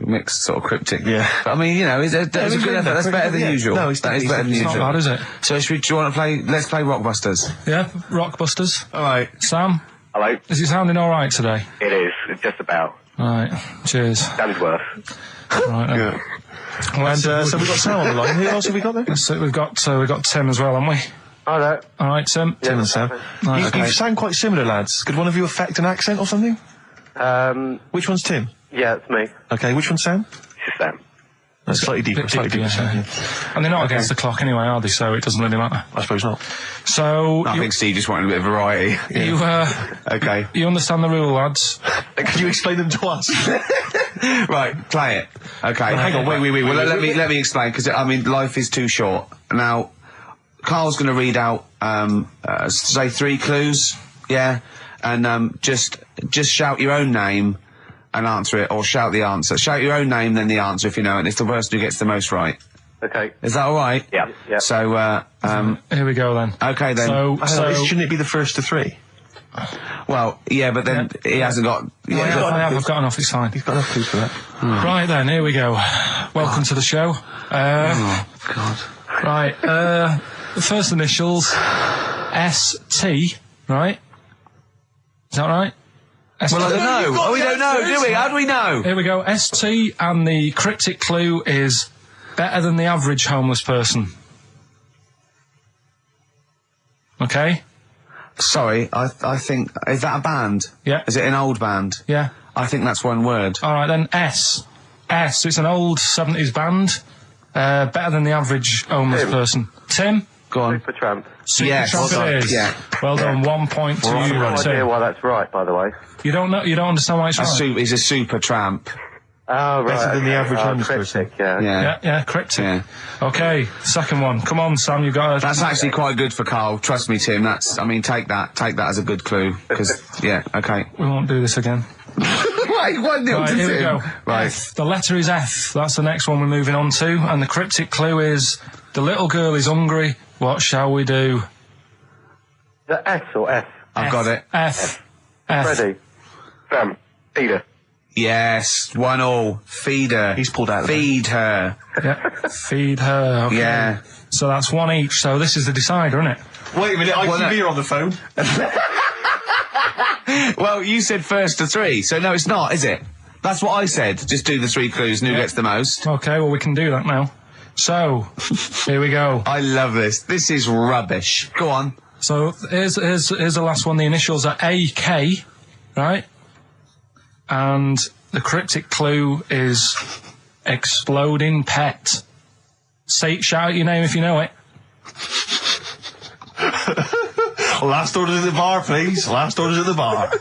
mixed, sort of cryptic. Yeah. But I mean, you know, that was a good effort. That's better than Yeah. usual. No, that is better than It's not usual. bad, is it? So do you want to play? Let's play Rockbusters. Yeah, Rockbusters. Alright. Sam, Hello. is it sounding alright today? It is. It's just about. Right, cheers. Sounded worse. Right then. Yeah. Well, And so we've got Sam on the line. Who else have we got there? so we've got Tim as well, haven't we? Hello. Alright, Tim. Tim and Sam. Right, You sound quite similar, lads. Could one of you affect an accent or something? Which one's Tim? Yeah, it's me. Okay, which one's Sam? This is Sam. That's slightly deeper. Bit Slightly deeper, deeper. yeah. Sam, And they're not against the clock anyway, are they? So it doesn't really matter. I suppose not. So, I think Steve just wanted a bit of variety. Okay. you understand the rule, lads? Can you explain them to us? Right, play it. Okay. Hang on, wait. Well, let me explain, because I mean, life is too short. Now, Carl's going to read out, say 3 clues, yeah, and just shout your own name and answer it, or shout the answer. Shout your own name, then the answer if you know it. And it's the person who gets the most right. Okay. Is that all right? Yeah. Yeah. So, Here we go then. okay then. So Shouldn't it be the first to 3? Well, yeah, but then he hasn't got. Yeah, I've got enough, it's fine. He's got enough clues for that. Right then, here we go. Welcome to the show. Oh God. Right, the first initials, S-T, right? Is that right? Well, I don't know. Oh, we don't know, do we? How do we know? Here we go, S-T, and the cryptic clue is better than the average homeless person. Okay? Sorry, I think, is that a band? Yeah. Is it an old band? Yeah. I think that's one word. Alright then, S. It's an old 70s band. Better than the average homeless person. Tim? Go on. Supertramp. Yes. Supertramp Well it done. is. Yeah. Well done, 1 point to I have you, no idea Tim. why that's right, by the way. You don't understand why it's right? He's a super tramp. Oh, right. Better than the average homeless cryptic, person. yeah. Yeah, cryptic. Yeah. Okay, second one. Come on, Sam, you got it. That's actually quite good for Karl. Trust me, Tim. Take that as a good clue. Because, yeah, okay. We won't do this again. Wait, 1-0 Right, to here we Tim. go. Right. F. The letter is F. That's the next one we're moving on to. And the cryptic clue is, the little girl is hungry. What shall we do? The S or F? I've got it. F. Ready? Sam. Peter. Yes, 1-1. Feed her. He's pulled out of Feed her. Yeah. Feed her. Okay. Yeah. So that's 1 each. So this is the decider, isn't it? Wait a minute, ITV are on the phone. Well, you said first to 3, so no, it's not, is it? That's what I said. Just do the 3 clues and who gets the most. Okay, well, we can do that now. So, here we go. I love this. This is rubbish. Go on. So, here's the last one. The initials are AK, right? And the cryptic clue is exploding pet. Shout out your name if you know it. Last orders at the bar, please. Last orders at the bar.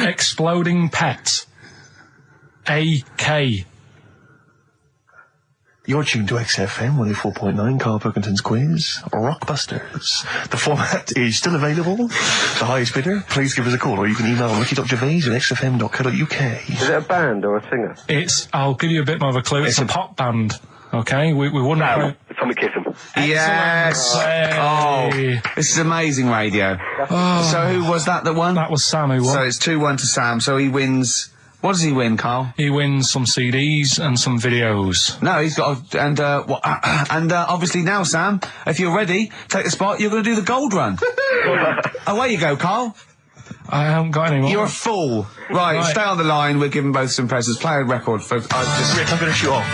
Exploding pet. AK. You're tuned to XFM 104.9, Karl Pilkington's quiz, Rockbusters. The format is still available. The highest bidder, please give us a call, or you can email ricky.gervais@xfm.co.uk. Is it a band or a singer? I'll give you a bit more of a clue. It's a pop band. Okay, we wouldn't. No, Tommy Kissam. Yes. Hey. Oh, this is amazing radio. So who was that won? That was Sam who won. So it's 2-1 to Sam. So he wins. What does he win, Karl? He wins some CDs and some videos. No, he's got obviously now, Sam, if you're ready, take the spot. You're going to do the gold run. Away you go, Karl. I haven't got any more. You're a fool. Right, stay on the line. We're giving both some presents. Play a record, folks. Rick, I'm going to shoot off.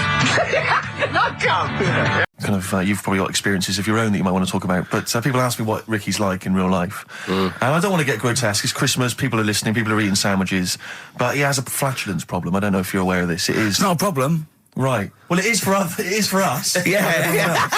Kind of, you've probably got experiences of your own that you might want to talk about, but people ask me what Ricky's like in real life. And I don't want to get grotesque. It's Christmas, people are listening, people are eating sandwiches, but he has a flatulence problem. I don't know if you're aware of this. It is... It's not a problem. Right. Well, it is for us. It is for us. Yeah.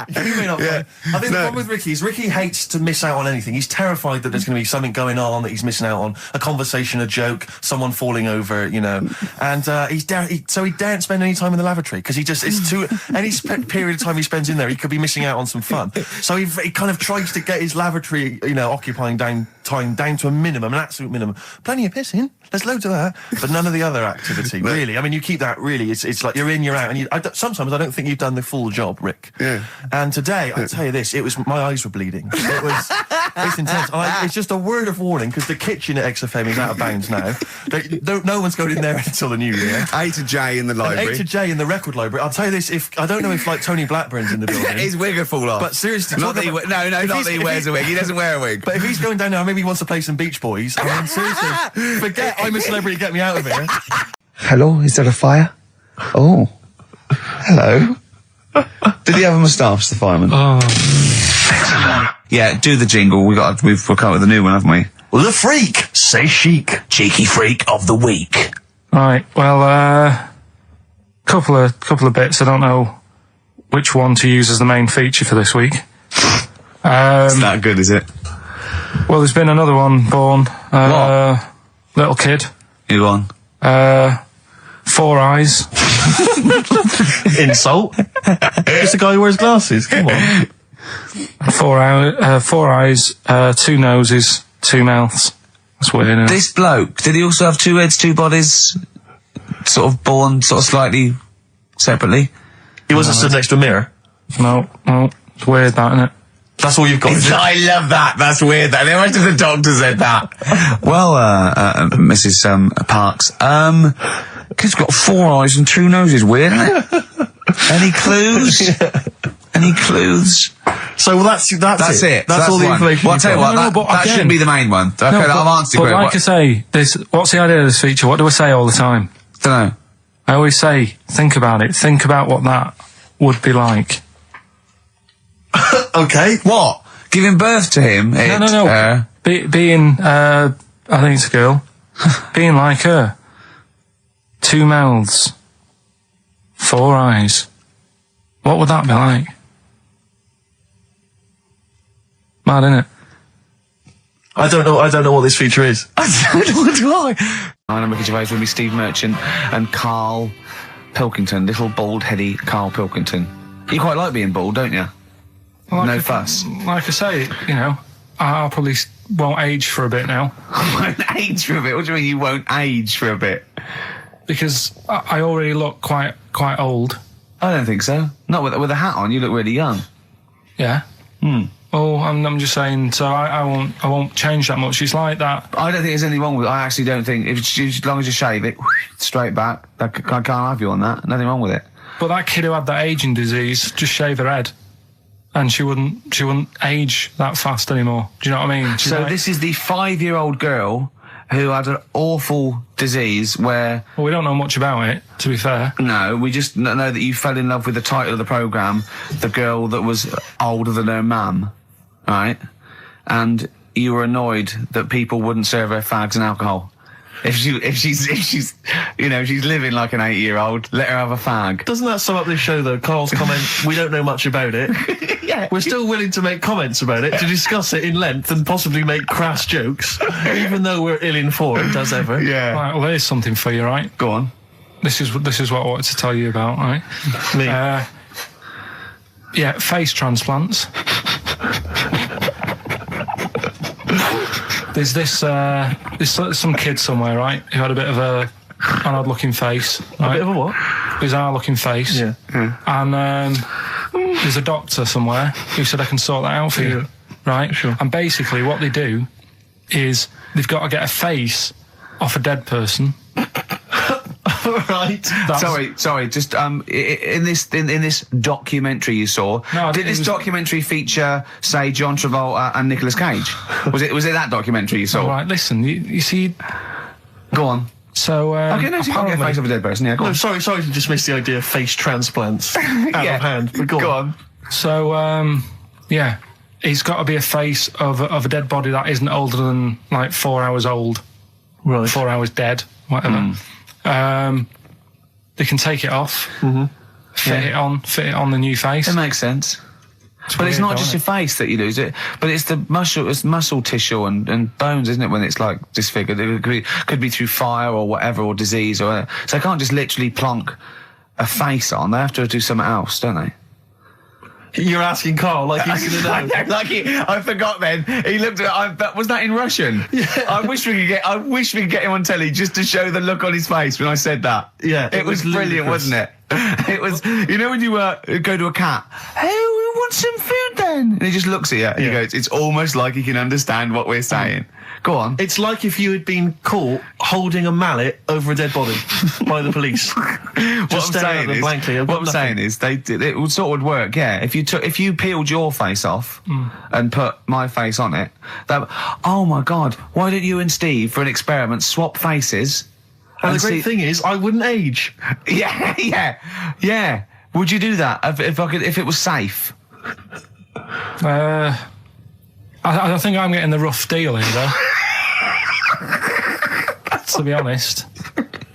You may not. Yeah. I think the problem with Ricky is Ricky hates to miss out on anything. He's terrified that there's going to be something going on that he's missing out on, a conversation, a joke, someone falling over, you know. And he daren't spend any time in the lavatory because it's too any period of time he spends in there, he could be missing out on some fun. So he kind of tries to get his lavatory, occupying time down to a minimum, an absolute minimum. Plenty of pissing. There's loads of that, but none of the other activity. Really, I mean, you keep that. Really, it's like you're in, you're out, and sometimes I don't think you've done the full job, Rick. Yeah. And today, I'll tell you this: my eyes were bleeding. It's intense. It's just a word of warning because the kitchen at XFM is out of bounds now. No one's going in there until the new year. A to J in the library. A to J in the record library. I'll tell you this: I don't know if Tony Blackburn's in the building. His wig will fall off. But seriously, not that he wears a wig. He doesn't wear a wig. But if he's going down now, maybe he wants to play some Beach Boys. I mean, seriously, forget I'm a celebrity. Get me out of here. Hello, is there a fire? Oh, hello. Did he have a moustache, the fireman? Yeah, do the jingle. We've come up with a new one, haven't we? Well, the freak, say chic, cheeky freak of the week. Right. Well, couple of bits. I don't know which one to use as the main feature for this week. It's not good, is it? Well, there's been another one born. What? Little kid. Who on? 4 eyes. Insult. It's the guy who wears glasses. Come on. 4 eyes, 2 noses, 2 mouths. That's weird, isn't it? This bloke, did he also have 2 heads, 2 bodies? Sort of born slightly separately? He wasn't stood next to a mirror? No. It's weird, that, isn't it? That's all you've got. I love that. That's weird. That. Imagine the doctor said that. Well, Mrs. Parks, kid's got 4 eyes and 2 noses. Weird, isn't it? Any clues? Any clues? So that's it. That's all the information. Well, I'll tell you what, that shouldn't be the main one. Okay, I've answered it. But like I say, what's the idea of this feature? What do I say all the time? Don't know. I always say, think about it. Think about what that would be like. Okay. What? Giving birth to him? No. Being, I think it's a girl. Being like her. 2 mouths. 4 eyes. What would that be like? Mad, innit? I don't know what this feature is. I don't know what do I. I'm Ricky Gervais with me, Steve Merchant, and Karl Pilkington, little bald-heady Karl Pilkington. You quite like being bald, don't you? No fuss. Like I say, I probably won't age for a bit now. Won't age for a bit? What do you mean you won't age for a bit? Because I already look quite old. I don't think so. Not with a hat on. You look really young. Yeah. Oh, I'm just saying. So I won't change that much. It's like that. I don't think there's anything wrong with it. I actually don't think as long as you shave it straight back, I can't have you on that. Nothing wrong with it. But that kid who had that aging disease, just shave her head. And she wouldn't age that fast anymore. Do you know what I mean? So this is the 5-year-old girl who had an awful disease where... Well, we don't know much about it, to be fair. No, we just know that you fell in love with the title of the programme, the girl that was older than her mum, right? And you were annoyed that people wouldn't serve her fags and alcohol. If she's living like an 8-year-old, let her have a fag. Doesn't that sum up this show, though? Carl's comment, we don't know much about it. Yeah. We're still willing to make comments about it, to discuss it in length and possibly make crass jokes, even though we're ill-informed, as ever. Yeah. Right, well, there's something for you, right? Go on. This is what I wanted to tell you about, right? Me. Yeah, face transplants. There's some kid somewhere, right, who had a bit of an odd-looking face. Right? A bit of a what? Bizarre-looking face. Yeah. And there's a doctor somewhere who said I can sort that out for you, right? Sure. And basically what they do is they've got to get a face off a dead person. Right. Sorry. Just in this documentary you saw, did this documentary feature, say, John Travolta and Nicolas Cage? Was it that documentary you saw? All right. Listen, you see. Go on. So okay, no, so you can't get a face of a dead person. Yeah, go on. Sorry to dismiss the idea of face transplants out of hand. But go on. So yeah, it's got to be a face of a dead body that isn't older than like 4 hours old. Right. 4 hours dead, whatever. They can take it off, fit it on the new face. It makes sense. But it's not just your face that you lose it, but it's the muscle tissue and bones, isn't it, when it's like disfigured? It could be through fire or whatever, or disease, so they can't just literally plonk a face on. They have to do something else, don't they? You're asking Karl like he's gonna know. I forgot then. He looked at was that in Russian? Yeah. I wish we could get him on telly just to show the look on his face when I said that. Yeah. It was brilliant, wasn't it? It was, you know, when you go to a cat, hey, we want some food then, and he just looks at you and he goes, it's almost like he can understand what we're saying. Go on. It's like if you had been caught holding a mallet over a dead body by the police. What I'm saying is, it would sort of work. Yeah, if you peeled your face off and put my face on it, oh my God, why don't you and Steve, for an experiment, swap faces? And the great thing is, I wouldn't age. Yeah. Would you do that if it was safe? I think I'm getting the rough deal here, though. To be honest.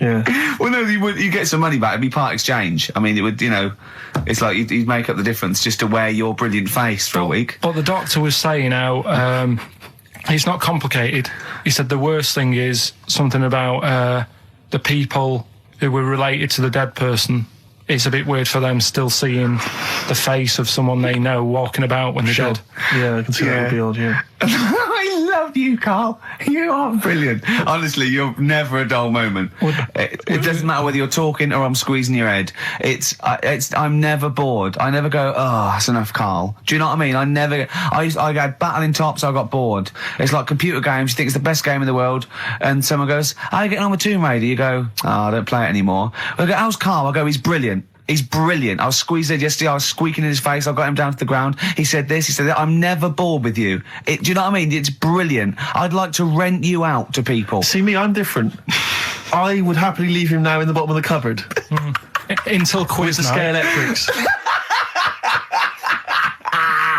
Yeah. Well, no, you get some money back. It'd be part exchange. I mean, it would, it's like you'd make up the difference just to wear your brilliant face for a week. But the doctor was saying how it's not complicated. He said the worst thing is something about the people who were related to the dead person. It's a bit weird for them still seeing the face of someone they know walking about when they're dead. Yeah, I can see that would be odd, yeah. I love you, Karl. You are brilliant. Honestly, you're never a dull moment. It doesn't matter whether you're talking or I'm squeezing your head. I'm never bored. I never go, oh, that's enough, Karl. Do you know what I mean? I got battling tops, I got bored. It's like computer games. You think it's the best game in the world, and someone goes, how are you getting on with Tomb Raider? You go, oh, I don't play it anymore. I go, how's Karl? I go, he's brilliant. He's brilliant. I was squeezed it yesterday. I was squeaking in his face. I got him down to the ground. He said this. He said that. I'm never bored with you. Do you know what I mean? It's brilliant. I'd like to rent you out to people. See me, I'm different. I would happily leave him now in the bottom of the cupboard. Until quiz night. With the electrics.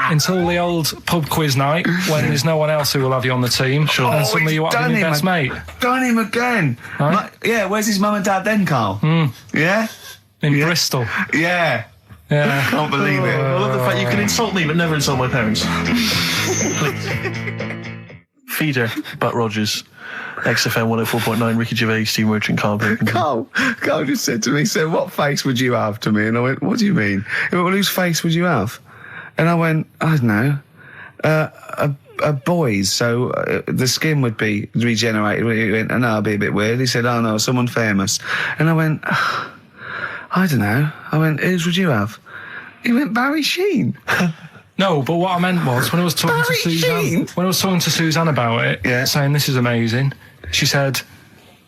Until the old pub quiz night, when there's no one else who will have you on the team. Sure. And suddenly you want to be your best mate. Done him again. Right? Where's his mum and dad then, Karl? Yeah? In Bristol. Yeah. Yeah. Can't believe it. I love the fact you can insult me but never insult my parents. Please. Feeder, Butt Rogers, XFM 104.9, Ricky Gervais, Steve Merchant, Karl Pilkington. Karl just said to me, so what face would you have to me? And I went, what do you mean? He went, well, whose face would you have? And I went, I don't know, a boy's, so the skin would be regenerated. He went, oh, no, it'd be a bit weird. He said, oh no, someone famous. And I went, I don't know. I went, whose would you have? He went, Barry Sheen. No, but what I meant was when I was talking to Suzanne about it, saying this is amazing, she said,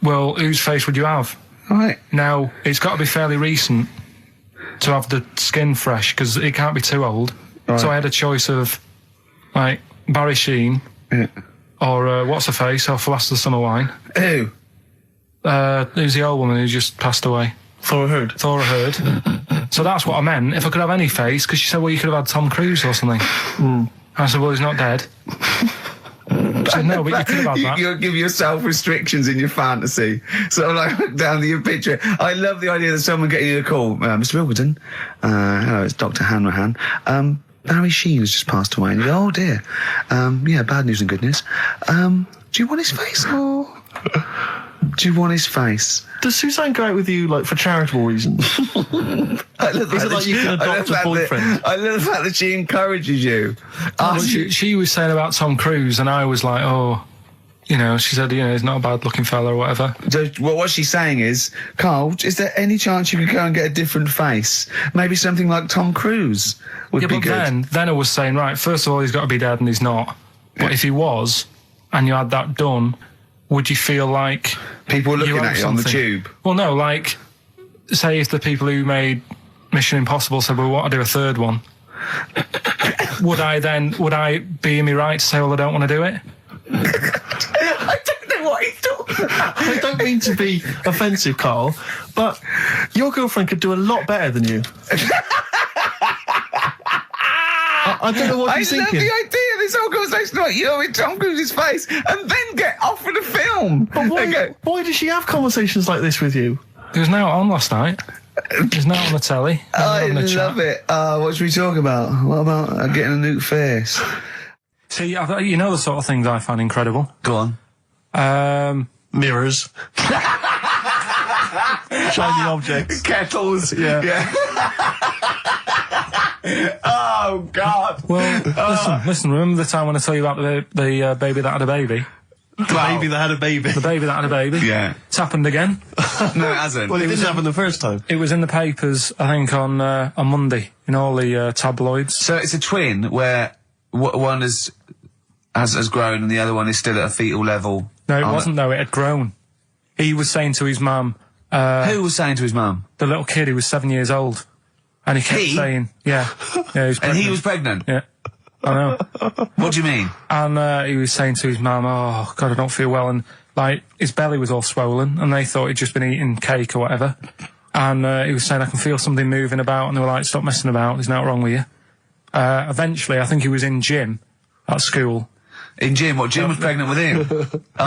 well, whose face would you have? Right. Now, it's got to be fairly recent to have the skin fresh, because it can't be too old. Right. So I had a choice of, like, Barry Sheen or what's her face off Last of the Summer Wine. Who? Who's the old woman who just passed away? Thora Hird. So that's what I meant. If I could have any face, because she said, well, you could have had Tom Cruise or something. I said, well, he's not dead. She said, no, but you could have had that. You'll give yourself restrictions in your fantasy. Sort of like down to your picture. I love the idea that someone getting you a call. Mr. Pilkington. Hello, it's Dr. Hanrahan. Barry Sheen has just passed away. And you go, oh dear. Yeah, bad news and good news. Do you want his face? Or do you want his face? Does Suzanne go out with you, like, for charitable reasons? Is it like you can adopt a boyfriend? I love the fact that she encourages you. She was saying about Tom Cruise, and I was like, oh, you know, she said, you know, he's not a bad-looking fella or whatever. So, well, what she's saying is, Karl, is there any chance you could go and get a different face? Maybe something like Tom Cruise would be good. Then I was saying, right, first of all, he's got to be dead, and he's not. But if he was, and you had that done, would you feel like people were looking at you on the tube? Well, no, like, say if the people who made Mission Impossible said, well, we want to do a third one, would I be in my right to say, well, I don't want to do it? I don't know what he's talking about. I don't mean to be offensive, Karl, but your girlfriend could do a lot better than you. I don't know what you're thinking. I love the idea of this whole conversation about you in Tom Cruise's face and then get offered a film. But why does she have conversations like this with you? It was now on last night. It was now on the telly. I love it. What should we talk about? What about getting a new face? See, you know the sort of things I find incredible. Go on. Mirrors. Shiny objects. Kettles. Yeah. Oh, God. Well, listen, remember the time when I told you about the baby that had a baby? The baby that had a baby. The baby that had a baby? Yeah. It's happened again. No, it hasn't. Well, it didn't happen the first time. It was in the papers, I think, on Monday, in all the tabloids. So it's a twin where one has grown and the other one is still at a fetal level. No, it wasn't, though. It had grown. He was saying to his mum... Who was saying to his mum? The little kid who was 7 years old. And he kept saying... Yeah. He was pregnant. And he was pregnant? Yeah. I know. What do you mean? And he was saying to his mum, oh, God, I don't feel well. And, like, his belly was all swollen, and they thought he'd just been eating cake or whatever. And he was saying, I can feel something moving about, and they were like, stop messing about, there's nothing wrong with you. Eventually, I think he was in gym at school. In gym? What, Jim was pregnant with him? He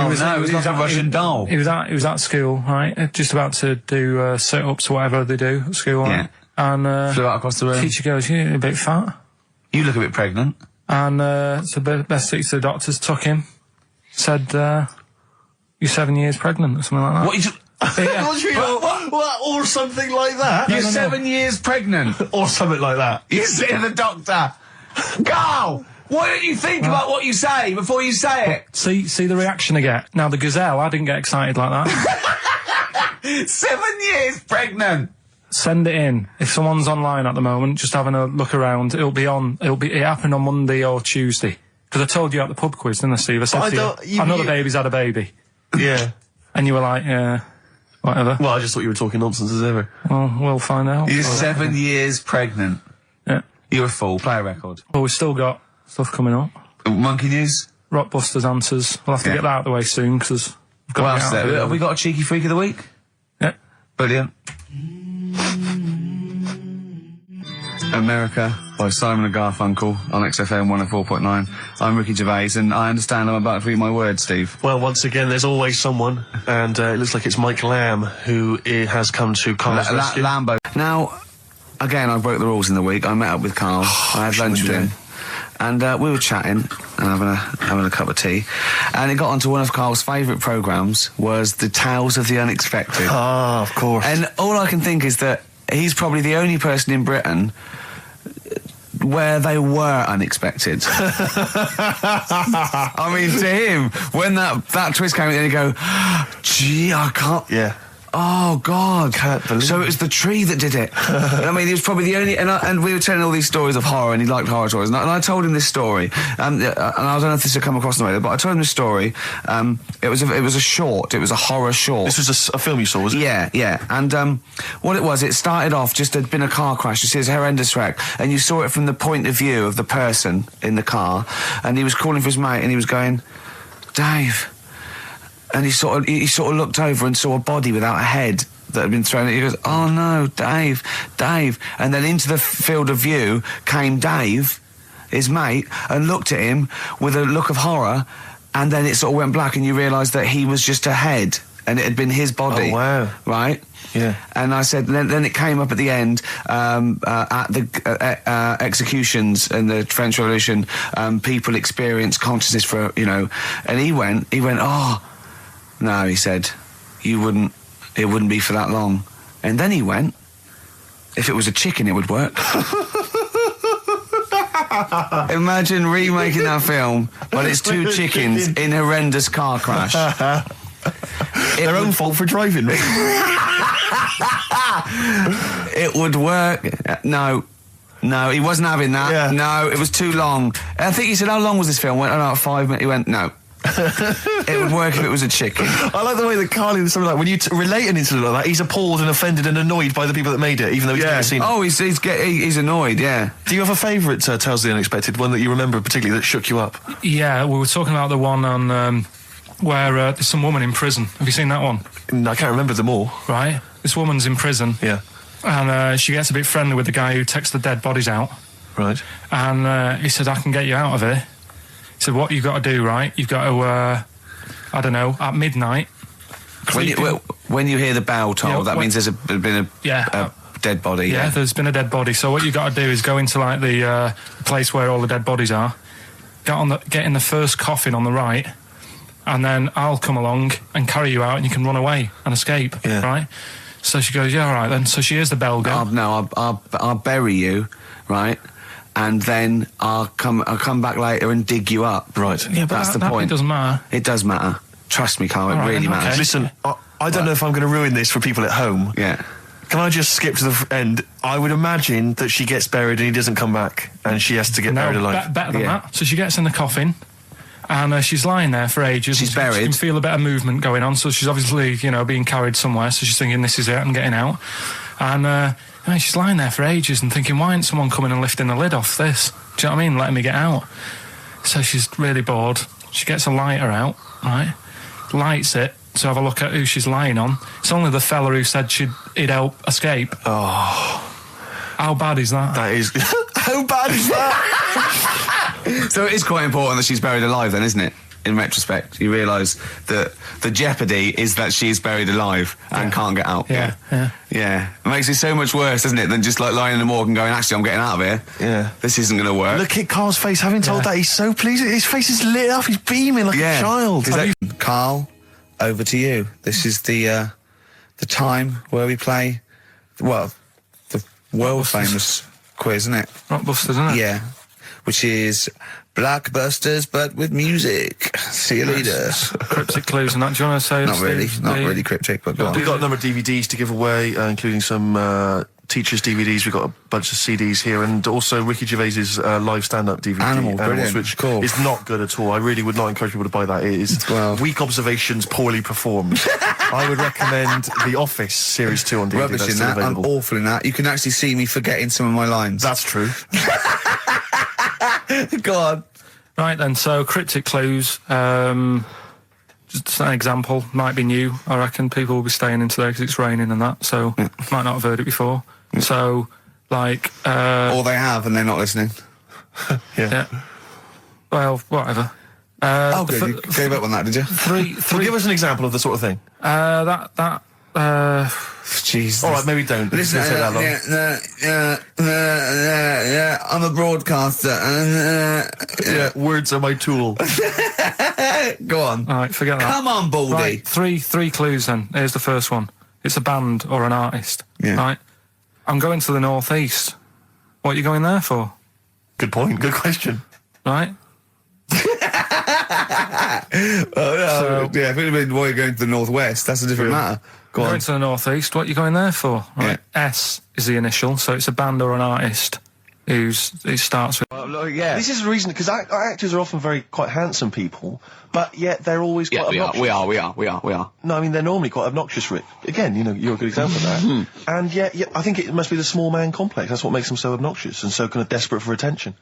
was like a Russian doll. He was at school, right, just about to do sit-ups or whatever they do at school. Yeah. Right? And flew out across the room. Teacher goes, you're a bit fat. You look a bit pregnant. And so best to the doctors took him, said, you're 7 years pregnant or something like that. What? What? Or something like that? You're 7 years pregnant. Or something like that. You say to the doctor, Karl, why don't you think about what you say before you say it? See the reaction I get. Now, the gazelle, I didn't get excited like that. 7 years pregnant. Send it in. If someone's online at the moment, just having a look around, it happened on Monday or Tuesday. Because I told you at the pub quiz, didn't I, Steve? I said to you, I know the baby's had a baby. Yeah. And you were like, yeah, whatever. Well, I just thought you were talking nonsense as ever. Well, we'll find out. You're 7 years pregnant. Yeah. You're a fool. Play a record. Well, we've still got stuff coming up. Monkey News? Rockbusters answers. We'll have to get that out of the way soon, because we've got to get out of have we got a cheeky freak of the week? Yeah. Brilliant. America by Simon and Garfunkel on XFM 104.9. I'm Ricky Gervais, and I understand I'm about to read my words, Steve. Well, once again, there's always someone, and it looks like it's Mike Lamb who has come to Karl's rescue. Lambo. Now, again, I broke the rules in the week. I met up with Karl. I had lunch with him. And we were chatting and having a cup of tea. And it got onto one of Karl's favourite programmes, was the Tales of the Unexpected. Ah, of course. And all I can think is that he's probably the only person in Britain where they were unexpected. I mean, to him, when that twist came in, he'd go, gee, I can't... Yeah. Oh, God. Can't believe so it was the tree that did it. I mean, he was probably the only... And we were telling all these stories of horror, and he liked horror stories. And I told him this story. And I don't know if this had come across the way, but I told him this story. It was a short. It was a horror short. This was a film you saw, was it? Yeah. And what it was, it started off, just there'd been a car crash. You see, it's a horrendous wreck. And you saw it from the point of view of the person in the car. And he was calling for his mate, and he was going... Dave. And he sort of looked over and saw a body without a head that had been thrown. He goes, oh no, Dave. And then into the field of view came Dave, his mate, and looked at him with a look of horror, and then it sort of went black and you realised that he was just a head and it had been his body. Oh, wow. Right? Yeah. And I said, then it came up at the end, at the executions in the French Revolution, people experience consciousness for, and he went, oh, no, he said, it wouldn't be for that long. And then he went, if it was a chicken, it would work. Imagine remaking that film, but it's two chickens in a horrendous car crash. Their own fault for driving. It would work. No, he wasn't having that. Yeah. No, it was too long. I think he said, how long was this film? I went, about 5 minutes. He went, no. It would work if it was a chicken. I like the way that Karl is something like, when you relate an incident like that, he's appalled and offended and annoyed by the people that made it, even though he's never seen it. Oh, he's annoyed, yeah. Do you have a favourite Tales of the Unexpected, one that you remember particularly that shook you up? Yeah, we were talking about the one on where there's some woman in prison. Have you seen that one? I can't remember them all. Right. This woman's in prison. Yeah. And she gets a bit friendly with the guy who takes the dead bodies out. Right. And he said, I can get you out of here. He said, what you've got to do, right? You've got to, I don't know, at midnight. When you hear the bell toll, that means there's been a dead body. Yeah, there's been a dead body. So what you've got to do is go into like the place where all the dead bodies are, get in the first coffin on the right, and then I'll come along and carry you out and you can run away and escape, right? So she goes, yeah, all right then. So she hears the bell go. I'll bury you, right? And then I'll come back later and dig you up. Right. Yeah, but that's the point. It doesn't matter. It does matter. Trust me, Karl, it really matters. Okay. Listen, I don't know if I'm going to ruin this for people at home. Yeah. Can I just skip to the end? I would imagine that she gets buried and he doesn't come back, and she has to get buried alive. Better than that. So she gets in the coffin, and she's lying there for ages. She's buried. She can feel a bit of movement going on, so she's obviously, being carried somewhere, so she's thinking, this is it, I'm getting out. And she's lying there for ages and thinking, why isn't someone coming and lifting the lid off this? Do you know what I mean? Letting me get out. So she's really bored. She gets a lighter out, right? Lights it to have a look at who she's lying on. It's only the fella who said he'd help escape. Oh. How bad is that? That is... How bad is that? So it is quite important that she's buried alive then, isn't it? In retrospect, you realise that the jeopardy is that she's buried alive and can't get out. Yeah. It makes it so much worse, doesn't it, than just like lying in the morgue and going, actually, I'm getting out of here. Yeah. This isn't going to work. Look at Karl's face. Having told that, he's so pleased. His face is lit up. He's beaming like a child. Karl, over to you. This is the time where we play, the world famous quiz, isn't it? Rockbusters, isn't it? Yeah. Which is Blockbusters, but with music. See you later. Cryptic clues and that. Do you want to say? Not really cryptic, but go on. We've got a number of DVDs to give away, including some teachers' DVDs. We've got a bunch of CDs here, and also Ricky Gervais's live stand-up DVD. Animals, brilliant. Which Cool. is not good at all. I really would not encourage people to buy that. It is weak observations, poorly performed. I would recommend The Office Series 2 on DVD. Rubbish in that. I'm awful in that. You can actually see me forgetting some of my lines. That's true. Go on. Right then, so cryptic clues, just an example, might be new, I reckon. People will be staying in today because it's raining and that, so might not have heard it before. So, like... or they have and they're not listening. Yeah. Well, whatever. Good, you gave up on that, did you? Three. Give us an example of the sort of thing. Jesus. All right, maybe don't. Listen, I'm a broadcaster. Words are my tool. Go on. All right, forget that. Come on, Baldy. Right, three clues then. Here's the first one. It's a band or an artist. Yeah. Right? I'm going to the northeast. What are you going there for? Good point. Good question. Right? If it had been why you're going to the northwest, that's a different matter. Go on. Going to the northeast. What are you going there for? Right. Yeah. S is the initial, so it's a band or an artist who starts with. This is the reason, because actors are often quite handsome people, but yet they're always quite obnoxious. We are. No, I mean, they're normally quite obnoxious, Rick. Again, you're a good example of that. And yet, I think it must be the small man complex. That's what makes them so obnoxious and so kind of desperate for attention.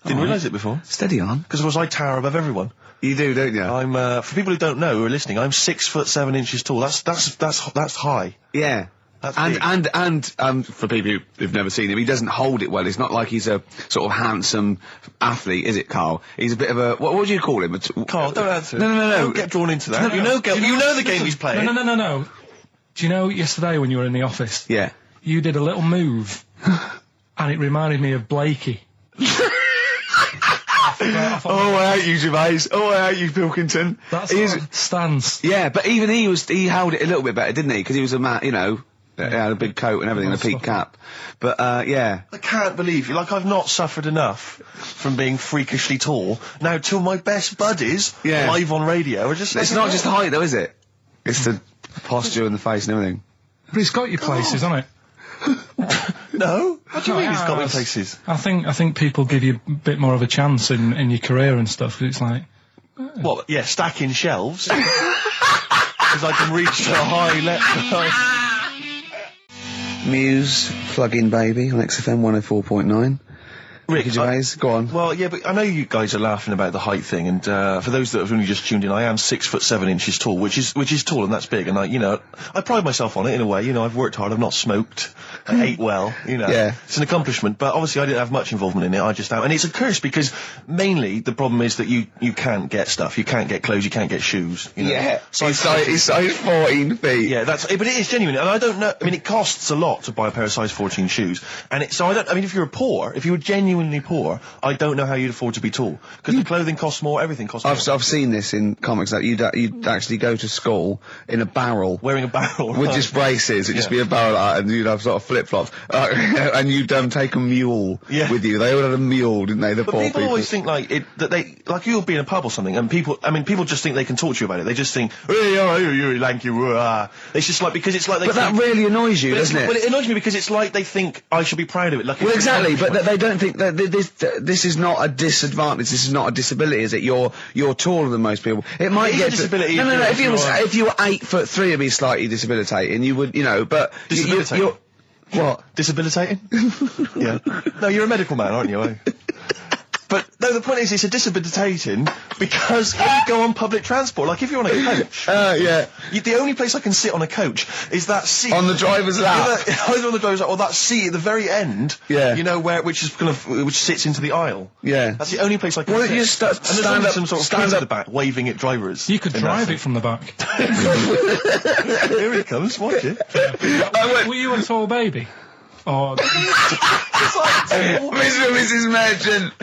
Didn't realise it before. Steady on. Because, of course, I tower above everyone. You do, don't you? I'm, for people who don't know, who are listening, I'm 6'7" tall. That's high. Yeah. That's And for people who've never seen him, he doesn't hold it well. It's not like he's a sort of handsome athlete, is it, Karl? He's a bit of a, what do you call him? Carl, don't answer. No. Don't get drawn into that. You know the game he's playing. No. Do you know yesterday when you were in the office? Yeah. You did a little move, and it reminded me of Blakey. Oh, I hate you, Gervais. Oh, I hate you, Pilkington. That's his stance. Yeah, but even he held it a little bit better, didn't he? Because he was a man, you know, he had a big coat and everything, and a peak cap. But, yeah. I can't believe you. Like, I've not suffered enough from being freakishly tall. Now, two of my best buddies, live on radio, are just... It's not just height, though, is it? It's the posture and the face and everything. But it's got your places, hasn't it? No? What do you mean it's got me places? I think people give you a bit more of a chance in your career and stuff. It's like... What, yeah, stacking shelves? Because I can reach to a high level. Muse, Plug-in Baby on XFM 104.9. Ricky Gervais, go on. Well, yeah, but I know you guys are laughing about the height thing, and for those that have only just tuned in, I am 6'7" tall, which is tall, and that's big, and I pride myself on it in a way. You know, I've worked hard, I've not smoked, I ate well, you know. Yeah. It's an accomplishment, but obviously I didn't have much involvement in it, I just am. And it's a curse because mainly the problem is that you can't get stuff, you can't get clothes, you can't get shoes, you know. Yeah, he's size 14 feet. Yeah, but it is genuine, and I don't know, I mean, it costs a lot to buy a pair of size 14 shoes, and if you were genuinely poor, I don't know how you'd afford to be tall, because the clothing costs more, everything costs more. I've seen this in comics that you'd actually go to school in a barrel. Wearing a barrel. With just braces, it'd just be a barrel and you'd have sort of flip-flops. And you'd take a mule with you. They all had a mule, didn't they, the poor people? People always think like you'll be in a pub or something, and people just think they can talk to you about it. They just think, hey, you lanky, it's just like, because it's like they But that really annoys you, doesn't it? Well, it annoys me because it's like they think I should be proud of it. Like, well, exactly, but they don't think that this is not a disadvantage, this is not a disability, is it? You're taller than most people. It might get disability. No, if you were 8'3", it'd be slightly disabilitating, you would, but... Disabilitating? What? Disabilitating? Yeah. No, you're a medical man, aren't you? But, no, the point is, it's a disabilitating because when you go on public transport, like if you're on a coach... yeah. The only place I can sit on a coach is that seat... On the driver's lap. Either on the driver's lap or that seat at the very end. Yeah. You know, which sits into the aisle. Yeah. That's the only place I can sit. Well, you stand up, some sort of kids at the back waving at drivers. You could drive it from the back. Here he comes, watch it. Were you a tall baby? Oh, Mr. and Mrs. Merchant,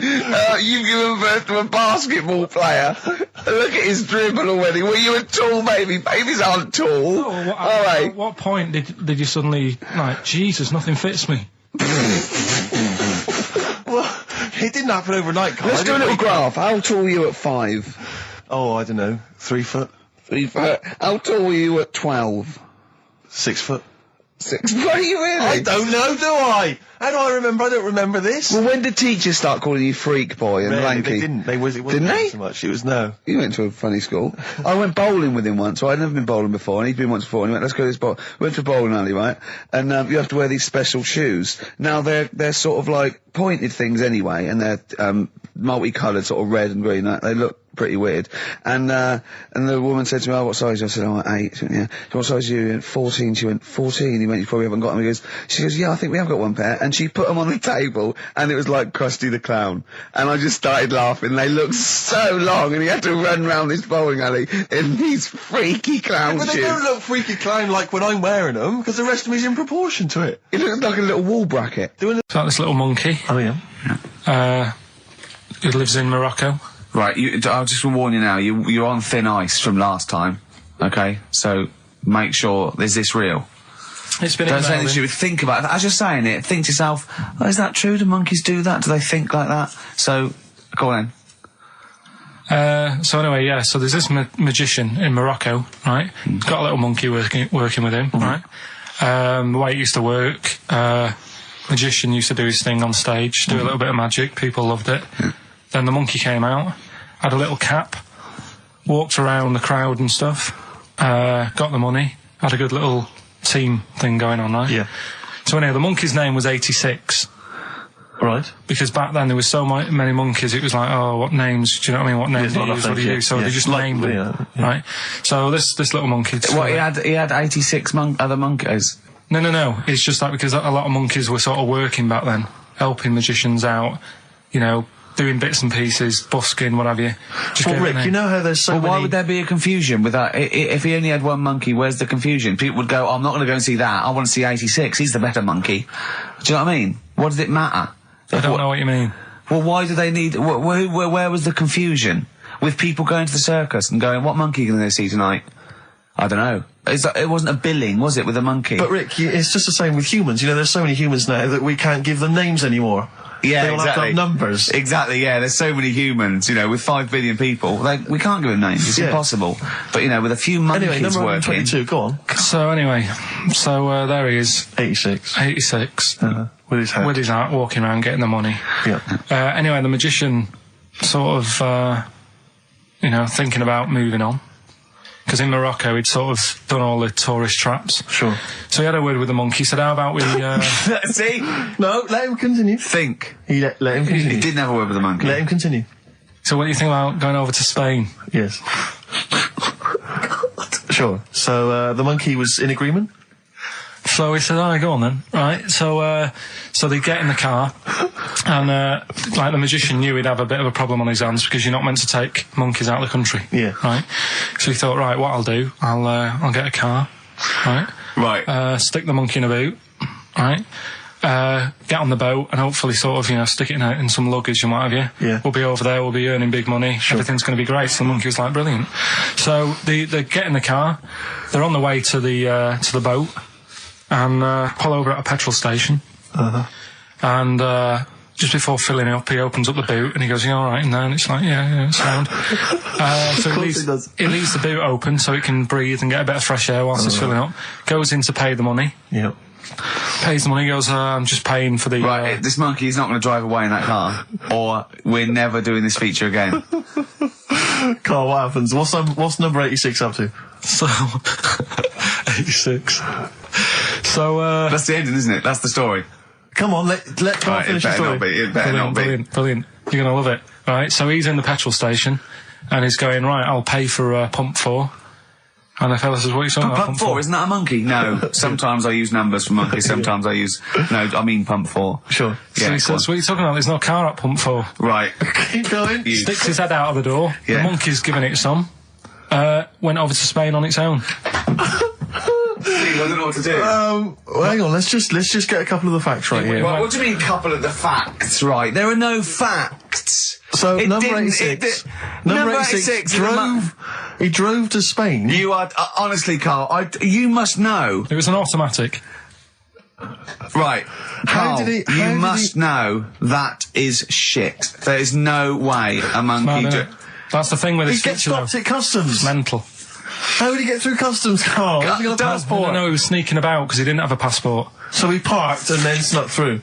you've given birth to a basketball player. Look at his dribble already. Were you a tall baby? Babies aren't tall. Oh, at what point did you suddenly, like, Jesus, nothing fits me? Well, it didn't happen overnight, Karl. Let's do a little graph. How tall were you at 5? Oh, I don't know. 3 foot? 3 foot. How tall were you at 12? 6 foot. 6. What are you really? I don't know, do I? How do I remember? I don't remember this. Well, when did teachers start calling you freak boy and lanky? They didn't. It wasn't Didn't they? so much. It was no. You went to a funny school. I went bowling with him once, so I'd never been bowling before, and he'd been once before, and he went, let's go to this bowl. We went to a bowling alley, right? And you have to wear these special shoes. Now, they're sort of like pointed things anyway, and they're multicoloured, sort of red and green. They look pretty weird. And the woman said to me, oh, what size? I said, oh, 8. She went, yeah. So what size are you? He went, 14. She went, 14. He went, you probably haven't got them. She goes, yeah, I think we have got one pair. And she put them on the table, and it was like Krusty the Clown. And I just started laughing. They looked so long, and he had to run round this bowling alley in these freaky clown shoes. But they don't look freaky clown like when I'm wearing them, because the rest of me is in proportion to it. It looks like a little wall bracket. It's like this little monkey. Oh, yeah? Who lives in Morocco. Right, I'll just warn you now, you're on thin ice from last time, okay? So, make sure, is this real? It's been Don't say that you would think about it. As you're saying it, think to yourself, oh, is that true? Do monkeys do that? Do they think like that? So, go on then. So anyway, yeah, so there's this magician in Morocco, right? He's got a little monkey working with him, right? The way it used to work, magician used to do his thing on stage, do a little bit of magic, people loved it. Then the monkey came out, had a little cap, walked around the crowd and stuff, got the money, had a good little team thing going on, right? Yeah. So anyway, the monkey's name was 86. Right. Because back then there was so many monkeys, it was like, oh, what names, do you know what I mean, what names do you use, what do you do? So they just named them, right? So this little monkey... What, he had 86 other monkeys? No, it's just that because a lot of monkeys were sort of working back then, helping magicians out, you know, doing bits and pieces, busking, what have you. Well, Rick, you know how there's so many... why would there be a confusion with that? If he only had one monkey, where's the confusion? People would go, oh, I'm not going to go and see that, I want to see 86, he's the better monkey. Do you know what I mean? What does it matter? I don't know what you mean. Well, why do they need... where was the confusion? With people going to the circus and going, what monkey are you going to go see tonight? I don't know. It wasn't a billing, was it, with a monkey? But Rick, it's just the same with humans. You know, there's so many humans now that we can't give them names anymore. Yeah, they all have to have numbers. Exactly, yeah. There's so many humans, you know, with 5 billion people. We can't give them names. It's impossible. But, you know, with a few monkeys anyway, number working... 22, go on. So, anyway, there he is. 86. 86. With his hat. With his hat, walking around, getting the money. Yeah. Anyway, the magician sort of, you know, thinking about moving on. Because in Morocco, he'd sort of done all the tourist traps. Sure. So he had a word with the monkey, said, how about we... See? No, let him continue. Think. Let him continue. He didn't have a word with the monkey. Let him continue. So what do you think about going over to Spain? Yes. Sure. So, the monkey was in agreement? So he said, go on then. Right, so they get in the car, and, like the magician knew he'd have a bit of a problem on his hands because you're not meant to take monkeys out of the country. Yeah. Right? So he thought, right, what I'll do, I'll get a car, right? Right. Stick the monkey in a boot, right? Get on the boat and hopefully sort of, you know, stick it in some luggage and what have you. Yeah. We'll be over there, we'll be earning big money, everything's going to be great. So the monkey was like, brilliant. So they get in the car, they're on the way to the boat, and pull over at a petrol station. And just before filling it up, he opens up the boot and he goes, "You all right in there?" And it's like, yeah, it's sound. So he leaves the boot open so it can breathe and get a bit of fresh air whilst it's filling up. Goes in to pay the money. Yep. Pays the money, goes, I'm just paying for the... Right, this monkey is not going to drive away in that car, or we're never doing this feature again. Karl, what happens? What's number 86 up to? So, 86. So, That's the ending, isn't it? That's the story. Come on, let Karl finish the story. It better not be. Brilliant. You're going to love it. Right, so he's in the petrol station, and he's going, right, I'll pay for pump 4. And the fella says, what are you talking about? Pump 4, isn't that a monkey? No. Sometimes I use numbers for monkeys, sometimes I use... No, I mean pump 4. Sure. So he says, what are you talking about? There's no car at pump 4. Right. Keep going. Sticks his head out of the door. Yeah. The monkey's giving it some. Went over to Spain on its own. I don't know what to do. Well, hang on, let's just get a couple of the facts right here. What do you mean, couple of the facts, right? There are no facts. So, number 86 he drove to Spain. You are, honestly, Karl, you must know. It was an automatic. Right. Karl, you must know that is shit. There is no way a monkey... That's the thing with this. He gets stopped at customs. It's mental. How did he get through customs, Karl? Has he got a passport? No, he was sneaking about because he didn't have a passport. So he parked and then snuck through.